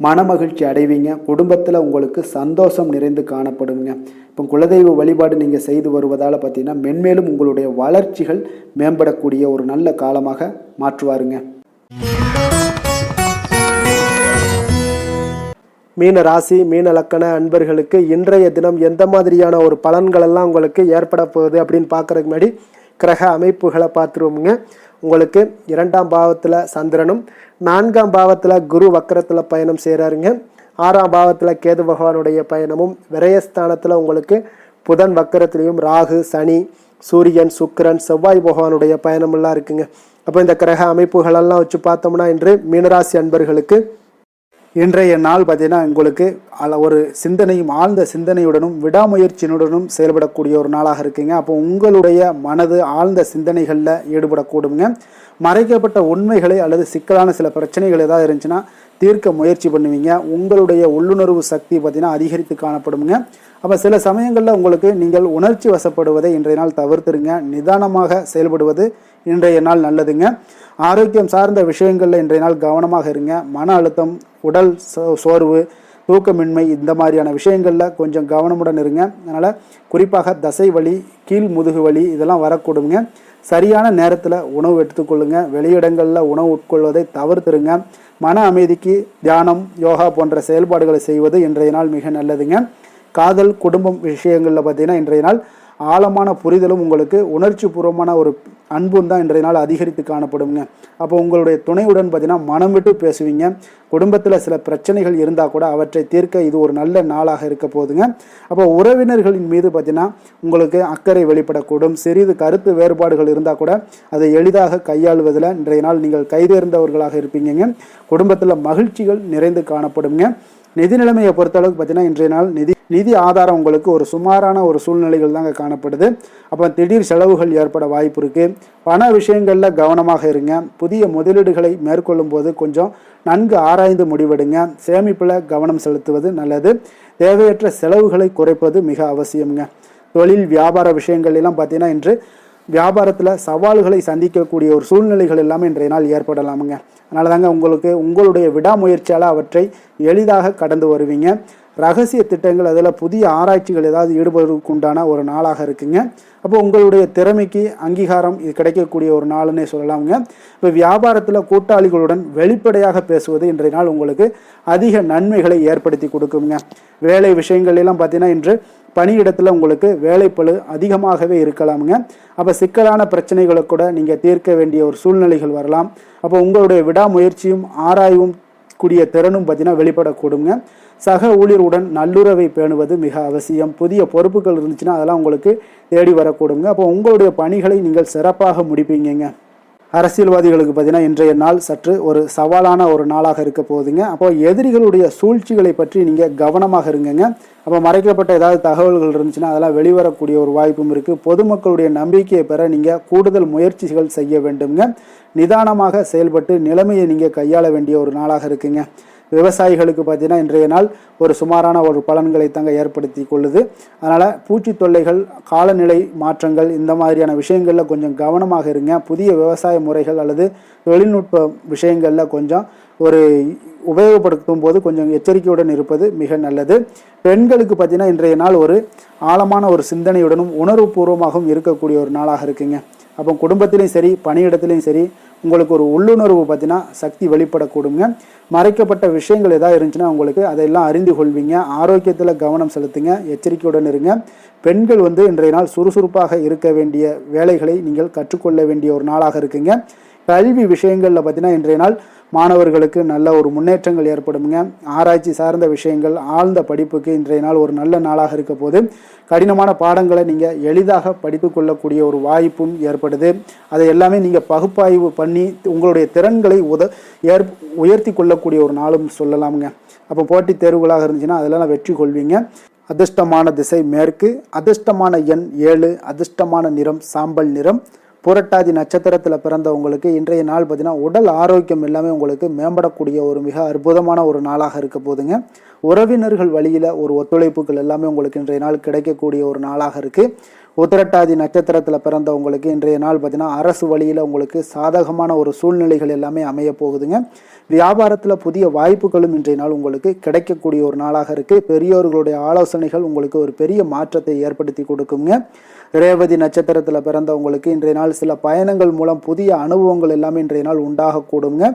[SPEAKER 1] மனமகிழ்ச்சி அடைவீங்க. குடும்பத்தில் உங்களுக்கு சந்தோஷம் நிறைந்து காணப்படுங்க. இப்போ குலதெய்வ வழிபாடு நீங்கள் செய்து வருவதால் பார்த்தீங்கன்னா மென்மேலும் உங்களுடைய வளர்ச்சிகள் மேம்படக்கூடிய ஒரு நல்ல காலமாக மாற்றுவாருங்க. மீன ராசி மீன லக்கண அன்பர்களுக்கு இன்றைய தினம் எந்த மாதிரியான ஒரு பலன்கள் எல்லாம் உங்களுக்கு ஏற்பட போகுது அப்படின்னு பார்க்கறதுக்கு முன்னாடி கிரக அமைப்புகளை பார்த்துருவோமுங்க. உங்களுக்கு 2ஆம் பாவத்தில் சந்திரனும், 4ஆம் பாவத்தில் குரு வக்கரத்தில் பயணம் செய்கிறாருங்க. 6ஆம் பாவத்தில் கேது பகவானுடைய பயணமும், விரயஸ்தானத்தில் உங்களுக்கு புதன் வக்கரத்திலையும் ராகு, சனி, சூரியன், சுக்கிரன், செவ்வாய் பகவானுடைய பயணமெல்லாம் இருக்குங்க. அப்போ இந்த கிரக அமைப்புகளெல்லாம் வச்சு பார்த்தோம்னா இன்று மீனராசி அன்பர்களுக்கு இன்றைய நாள் பார்த்தீங்கன்னா உங்களுக்கு ஒரு சிந்தனையும் ஆழ்ந்த சிந்தனையுடனும் விடாமுயற்சியினுடனும் செயல்படக்கூடிய ஒரு நாளாக இருக்குங்க. அப்போ உங்களுடைய மனது ஆழ்ந்த சிந்தனைகளில் ஈடுபடக்கூடுங்க. மறைக்கப்பட்ட உண்மைகளை அல்லது சிக்கலான சில பிரச்சனைகள் ஏதாவது இருந்துச்சுன்னா தீர்க்க முயற்சி பண்ணுவீங்க. உங்களுடைய உள்ளுணர்வு சக்தி பார்த்தீங்கன்னா அதிகரித்து காணப்படுங்க. அப்போ சில சமயங்களில் உங்களுக்கு நீங்கள் உணர்ச்சி வசப்படுவதை இன்றைய நாள் தவிர்த்துருங்க. நிதானமாக செயல்படுவது இன்றைய நாள் நல்லதுங்க. ஆரோக்கியம் சார்ந்த விஷயங்களில் இன்றைய நாள் கவனமாக இருங்க. மன அழுத்தம், உடல் சோர்வு, தூக்கமின்மை இந்த மாதிரியான விஷயங்களில் கொஞ்சம் கவனமுடன் இருங்க. அதனால் குறிப்பாக தசை வலி, கீழ் முதுகு வலி இதெல்லாம் வரக்கூடுங்க. சரியான நேரத்தில் உணவு எடுத்துக்கொள்ளுங்க. வெளியிடங்களில் உணவு உட்கொள்வதை தவிர்த்துருங்க. மன அமைதிக்கு தியானம், யோகா போன்ற செயல்பாடுகளை செய்வது இன்றைய நாள் மிக நல்லதுங்க. காதல், குடும்பம் விஷயங்களில் பார்த்தீங்கன்னா இன்றைய நாள் ஆழமான புரிதலும் உங்களுக்கு உணர்ச்சி பூர்வமான ஒரு அன்பும் தான் இன்றைய நாள் அதிகரித்து காணப்படுங்க. அப்போ உங்களுடைய துணையுடன் பார்த்தீங்கன்னா மனம் விட்டு பேசுவீங்க. குடும்பத்தில் சில பிரச்சனைகள் இருந்தால் கூட அவற்றை தீர்க்க இது ஒரு நல்ல நாளாக இருக்க போகுதுங்க. அப்போ உறவினர்களின் மீது பார்த்தீங்கன்னா உங்களுக்கு அக்கறை வெளிப்படக்கூடும். சிறிது கருத்து வேறுபாடுகள் இருந்தால் கூட அதை எளிதாக கையாளுவதில் இன்றைய நாள் நீங்கள் கைதேர்ந்தவர்களாக இருப்பீங்க. குடும்பத்தில் மகிழ்ச்சிகள் நிறைந்து காணப்படுங்க. நிதி நிலைமையை பொறுத்தளவுக்கு பார்த்தீங்கன்னா இன்றைய நாள் நிதி ஆதாரம் உங்களுக்கு ஒரு சுமாரான ஒரு சூழ்நிலைகள் தாங்க காணப்படுது. அப்போ திடீர் செலவுகள் ஏற்பட வாய்ப்பு இருக்குது. பண விஷயங்களில் கவனமாக இருங்க. புதிய முதலீடுகளை மேற்கொள்ளும் போது கொஞ்சம் நன்கு ஆராய்ந்து முடிவெடுங்க. சேமிப்பில் கவனம் செலுத்துவது நல்லது. தேவையற்ற செலவுகளை குறைப்பது மிக அவசியம்ங்க. தொழில் வியாபார விஷயங்கள் எல்லாம் பார்த்தீங்கன்னா இன்று வியாபாரத்தில் சவால்களை சந்திக்கக்கூடிய ஒரு சூழ்நிலைகள் எல்லாமே இன்றைய நாள் ஏற்படலாமுங்க. அதனால தாங்க உங்களுக்கு உங்களுடைய விடாமுயற்சியால் அவற்றை எளிதாக கடந்து வருவீங்க. ரகசிய திட்டங்கள் அதில் புதிய ஆராய்ச்சிகள் ஏதாவது ஈடுபடுவதற்கு உண்டான ஒரு நாளாக இருக்குங்க. அப்போ உங்களுடைய திறமைக்கு அங்கீகாரம் இது கிடைக்கக்கூடிய ஒரு நாளுன்னே சொல்லலாமுங்க. இப்போ வியாபாரத்தில் கூட்டாளிகளுடன் வெளிப்படையாக பேசுவது இன்றைய நாள் உங்களுக்கு அதிக நன்மைகளை ஏற்படுத்தி கொடுக்குங்க. வேலை விஷயங்கள் எல்லாம் பார்த்தீங்கன்னா இன்று பணியிடத்தில் உங்களுக்கு வேலைப்பளு அதிகமாகவே இருக்கலாமுங்க. அப்போ சிக்கலான பிரச்சனைகளை கூட நீங்கள் தீர்க்க வேண்டிய ஒரு சூழ்நிலைகள் வரலாம். அப்போ உங்களுடைய விடாமுயற்சியும் ஆராயவும் கூடிய திறனும் பார்த்தீங்கன்னா வெளிப்படக்கூடுங்க. சக ஊழியருடன் நல்லுறவை பேணுவது மிக அவசியம். புதிய பொறுப்புகள் இருந்துச்சுன்னா அதெல்லாம் உங்களுக்கு தேடி வரக்கூடுங்க. அப்போ உங்களுடைய பணிகளை நீங்கள் சிறப்பாக முடிப்பீங்க. அரசியல்வாதிகளுக்கு பார்த்தீங்கன்னா இன்றைய நாள் சற்று ஒரு சவாலான ஒரு நாளாக இருக்க போகுதுங்க. அப்போ எதிரிகளுடைய சூழ்ச்சிகளை பற்றி நீங்கள் கவனமாக இருங்கங்க. அப்போ மறைக்கப்பட்ட ஏதாவது தகவல்கள் இருந்துச்சுன்னா அதெல்லாம் வெளிவரக்கூடிய ஒரு வாய்ப்பும் இருக்குது. பொதுமக்களுடைய நம்பிக்கையை பெற நீங்கள் கூடுதல் முயற்சிகள் செய்ய வேண்டுங்க. நிதானமாக செயல்பட்டு நிலைமையை நீங்கள் கையாள வேண்டிய ஒரு நாளாக இருக்குங்க. விவசாயிகளுக்கு பார்த்தீங்கன்னா இன்றைய நாள் ஒரு சுமாரான ஒரு பலன்களை தாங்க ஏற்படுத்தி கொள்ளுது. அதனால் பூச்சி தொல்லைகள், காலநிலை மாற்றங்கள் இந்த மாதிரியான விஷயங்களில் கொஞ்சம் கவனமாக இருங்க. புதிய விவசாய முறைகள் அல்லது தொழில்நுட்ப விஷயங்களில் கொஞ்சம் ஒரு உபயோகப்படுத்தும் போது கொஞ்சம் எச்சரிக்கையுடன் இருப்பது மிக நல்லது. பெண்களுக்கு பார்த்தீங்கன்னா இன்றைய நாள் ஒரு ஆழமான ஒரு சிந்தனையுடனும் உணர்வுபூர்வமாகவும் இருக்கக்கூடிய ஒரு நாளாக இருக்குங்க. அப்போ குடும்பத்திலையும் சரி பணியிடத்துலையும் சரி உங்களுக்கு ஒரு உள்ளுணர்வு பார்த்தீங்கன்னா சக்தி வெளிப்படக்கூடுங்க. மறைக்கப்பட்ட விஷயங்கள் ஏதாவது இருந்துச்சுன்னா உங்களுக்கு அதையெல்லாம் அறிந்து கொள்வீங்க. ஆரோக்கியத்தில் கவனம் செலுத்துங்க. எச்சரிக்கையுடன் இருங்க. பெண்கள் இன்றைய நாள் சுறுசுறுப்பாக இருக்க வேண்டிய வேலைகளை நீங்கள் கற்றுக்கொள்ள வேண்டிய ஒரு நாளாக இருக்குங்க. கல்வி விஷயங்களில் பார்த்தீங்கன்னா இன்றைய நாள் மாணவர்களுக்கு நல்ல ஒரு முன்னேற்றங்கள் ஏற்படுங்க. ஆராய்ச்சி சார்ந்த விஷயங்கள், ஆழ்ந்த படிப்புக்கு இன்றைய நாள் ஒரு நல்ல நாளாக இருக்க போது கடினமான பாடங்களை நீங்கள் எளிதாக படித்து கொள்ளக்கூடிய ஒரு வாய்ப்பும் ஏற்படுது. அதை எல்லாமே நீங்கள் பகுப்பாய்வு பண்ணி உங்களுடைய திறன்களை உயர்த்தி கொள்ளக்கூடிய ஒரு நாளும் சொல்லலாமுங்க. அப்போ போட்டித் தேர்வுகளாக இருந்துச்சுன்னா அதெல்லாம் வெற்றி கொள்வீங்க. அதிர்ஷ்டமான திசை மேற்கு, அதிர்ஷ்டமான எண் 7, அதிர்ஷ்டமான நிறம் சாம்பல் நிறம். புரட்டாதி நட்சத்திரத்தில் பிறந்தவங்களுக்கு இன்றைய நாள் பார்த்தீங்கன்னா உடல் ஆரோக்கியம் எல்லாமே உங்களுக்கு மேம்படக்கூடிய ஒரு மிக அற்புதமான ஒரு நாளாக இருக்க போதுங்க. உறவினர்கள் வழியில் ஒரு ஒத்துழைப்புகள் எல்லாமே உங்களுக்கு இன்றைய நாள் கிடைக்கக்கூடிய ஒரு நாளாக இருக்குது. உத்திரட்டாதி நட்சத்திரத்தில் பிறந்தவங்களுக்கு இன்றைய நாள் பார்த்தீங்கன்னா அரசு வழியில் உங்களுக்கு சாதகமான ஒரு சூழ்நிலைகள் எல்லாமே அமைய போகுதுங்க. வியாபாரத்தில் புதிய வாய்ப்புகளும் இன்றைய நாள் உங்களுக்கு கிடைக்கக்கூடிய ஒரு நாளாக இருக்குது. பெரியோர்களுடைய ஆலோசனைகள் உங்களுக்கு ஒரு பெரிய மாற்றத்தை ஏற்படுத்தி கொடுக்குங்க. ரேவதி நட்சத்திரத்தில் பிறந்தவங்களுக்கு இன்றைய நாள் சில பயணங்கள் மூலம் புதிய அனுபவங்கள் எல்லாமே இன்றைய நாள் உண்டாகக்கூடுங்க.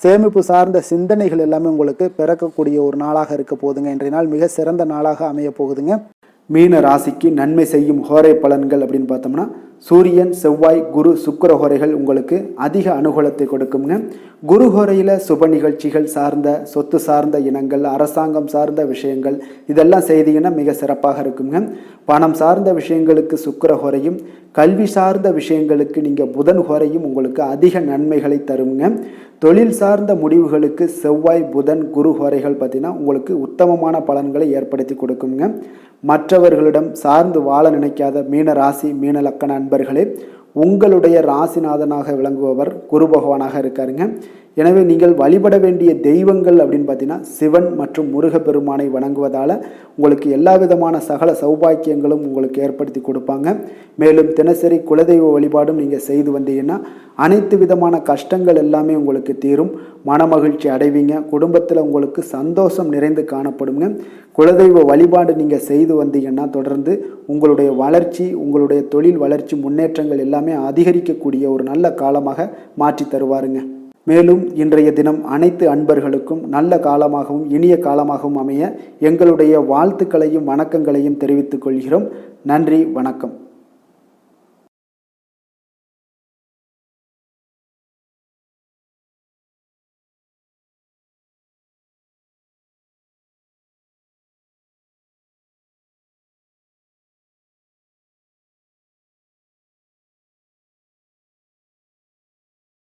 [SPEAKER 1] சேமிப்பு சார்ந்த சிந்தனைகள் எல்லாமே உங்களுக்கு பிறக்கக்கூடிய ஒரு நாளாக இருக்க போகுதுங்க. இன்றைய நாள் மிக சிறந்த நாளாக அமைய போகுதுங்க. மீன ராசிக்கு நன்மை செய்யும் ஹோரை பலன்கள் அப்படின்னு பார்த்தோம்னா சூரியன், செவ்வாய், குரு, சுக்கிர ஹோரைகள் உங்களுக்கு அதிக அனுகூலத்தை கொடுக்குங்க. குரு ஹோரையில் சுப நிகழ்ச்சிகள் சார்ந்த, சொத்து சார்ந்த இனங்கள், அரசாங்கம் சார்ந்த விஷயங்கள் இதெல்லாம் செய்தீங்கன்னா மிக சிறப்பாக இருக்குங்க. பணம் சார்ந்த விஷயங்களுக்கு சுக்கிர ஹோரையும், கல்வி சார்ந்த விஷயங்களுக்கு நீங்கள் புதன் ஹோரையும் உங்களுக்கு அதிக நன்மைகளை தருங்க. தொழில் சார்ந்த முடிவுகளுக்கு செவ்வாய் புதன் குரு ஹோரைகள் பார்த்தீங்கன்னா உங்களுக்கு உத்தமமான பலன்களை ஏற்படுத்தி கொடுக்குங்க. மற்றவர்களிடம் சார்ந்து வாழ நினைக்காத மீன ராசி மீன லக்கண அன்பர்களே, உங்களுடைய ராசிநாதனாக விளங்குபவர் குரு பகவானாக இருக்காருங்க. எனவே நீங்கள் வழிபட வேண்டிய தெய்வங்கள் அப்படின்னு பார்த்தீங்கன்னா சிவன் மற்றும் முருகப்பெருமானை வணங்குவதால் உங்களுக்கு எல்லா விதமான சகல சௌபாக்கியங்களும் உங்களுக்கு ஏற்படுத்தி கொடுப்பாங்க. மேலும் தினசரி குலதெய்வ வழிபாடும் நீங்கள் செய்து வந்தீங்கன்னா அனைத்து விதமான கஷ்டங்கள் எல்லாமே உங்களுக்கு தீரும், மனமகிழ்ச்சி அடைவீங்க, குடும்பத்தில் உங்களுக்கு சந்தோஷம் நிறைந்து காணப்படுங்க. குலதெய்வ வழிபாடு நீங்கள் செய்து வந்தீங்கன்னா தொடர்ந்து உங்களுடைய வளர்ச்சி, உங்களுடைய தொழில் வளர்ச்சி, முன்னேற்றங்கள் எல்லாமே அதிகரிக்கக்கூடிய ஒரு நல்ல காலமாக மாற்றி தருவாருங்க. மேலும் இன்றைய தினம் அனைத்து அன்பர்களுக்கும் நல்ல காலமாகவும் இனிய காலமாகவும் அமைய எங்களுடைய வாழ்த்துக்களையும் வணக்கங்களையும் தெரிவித்துக் கொள்கிறோம். நன்றி, வணக்கம்.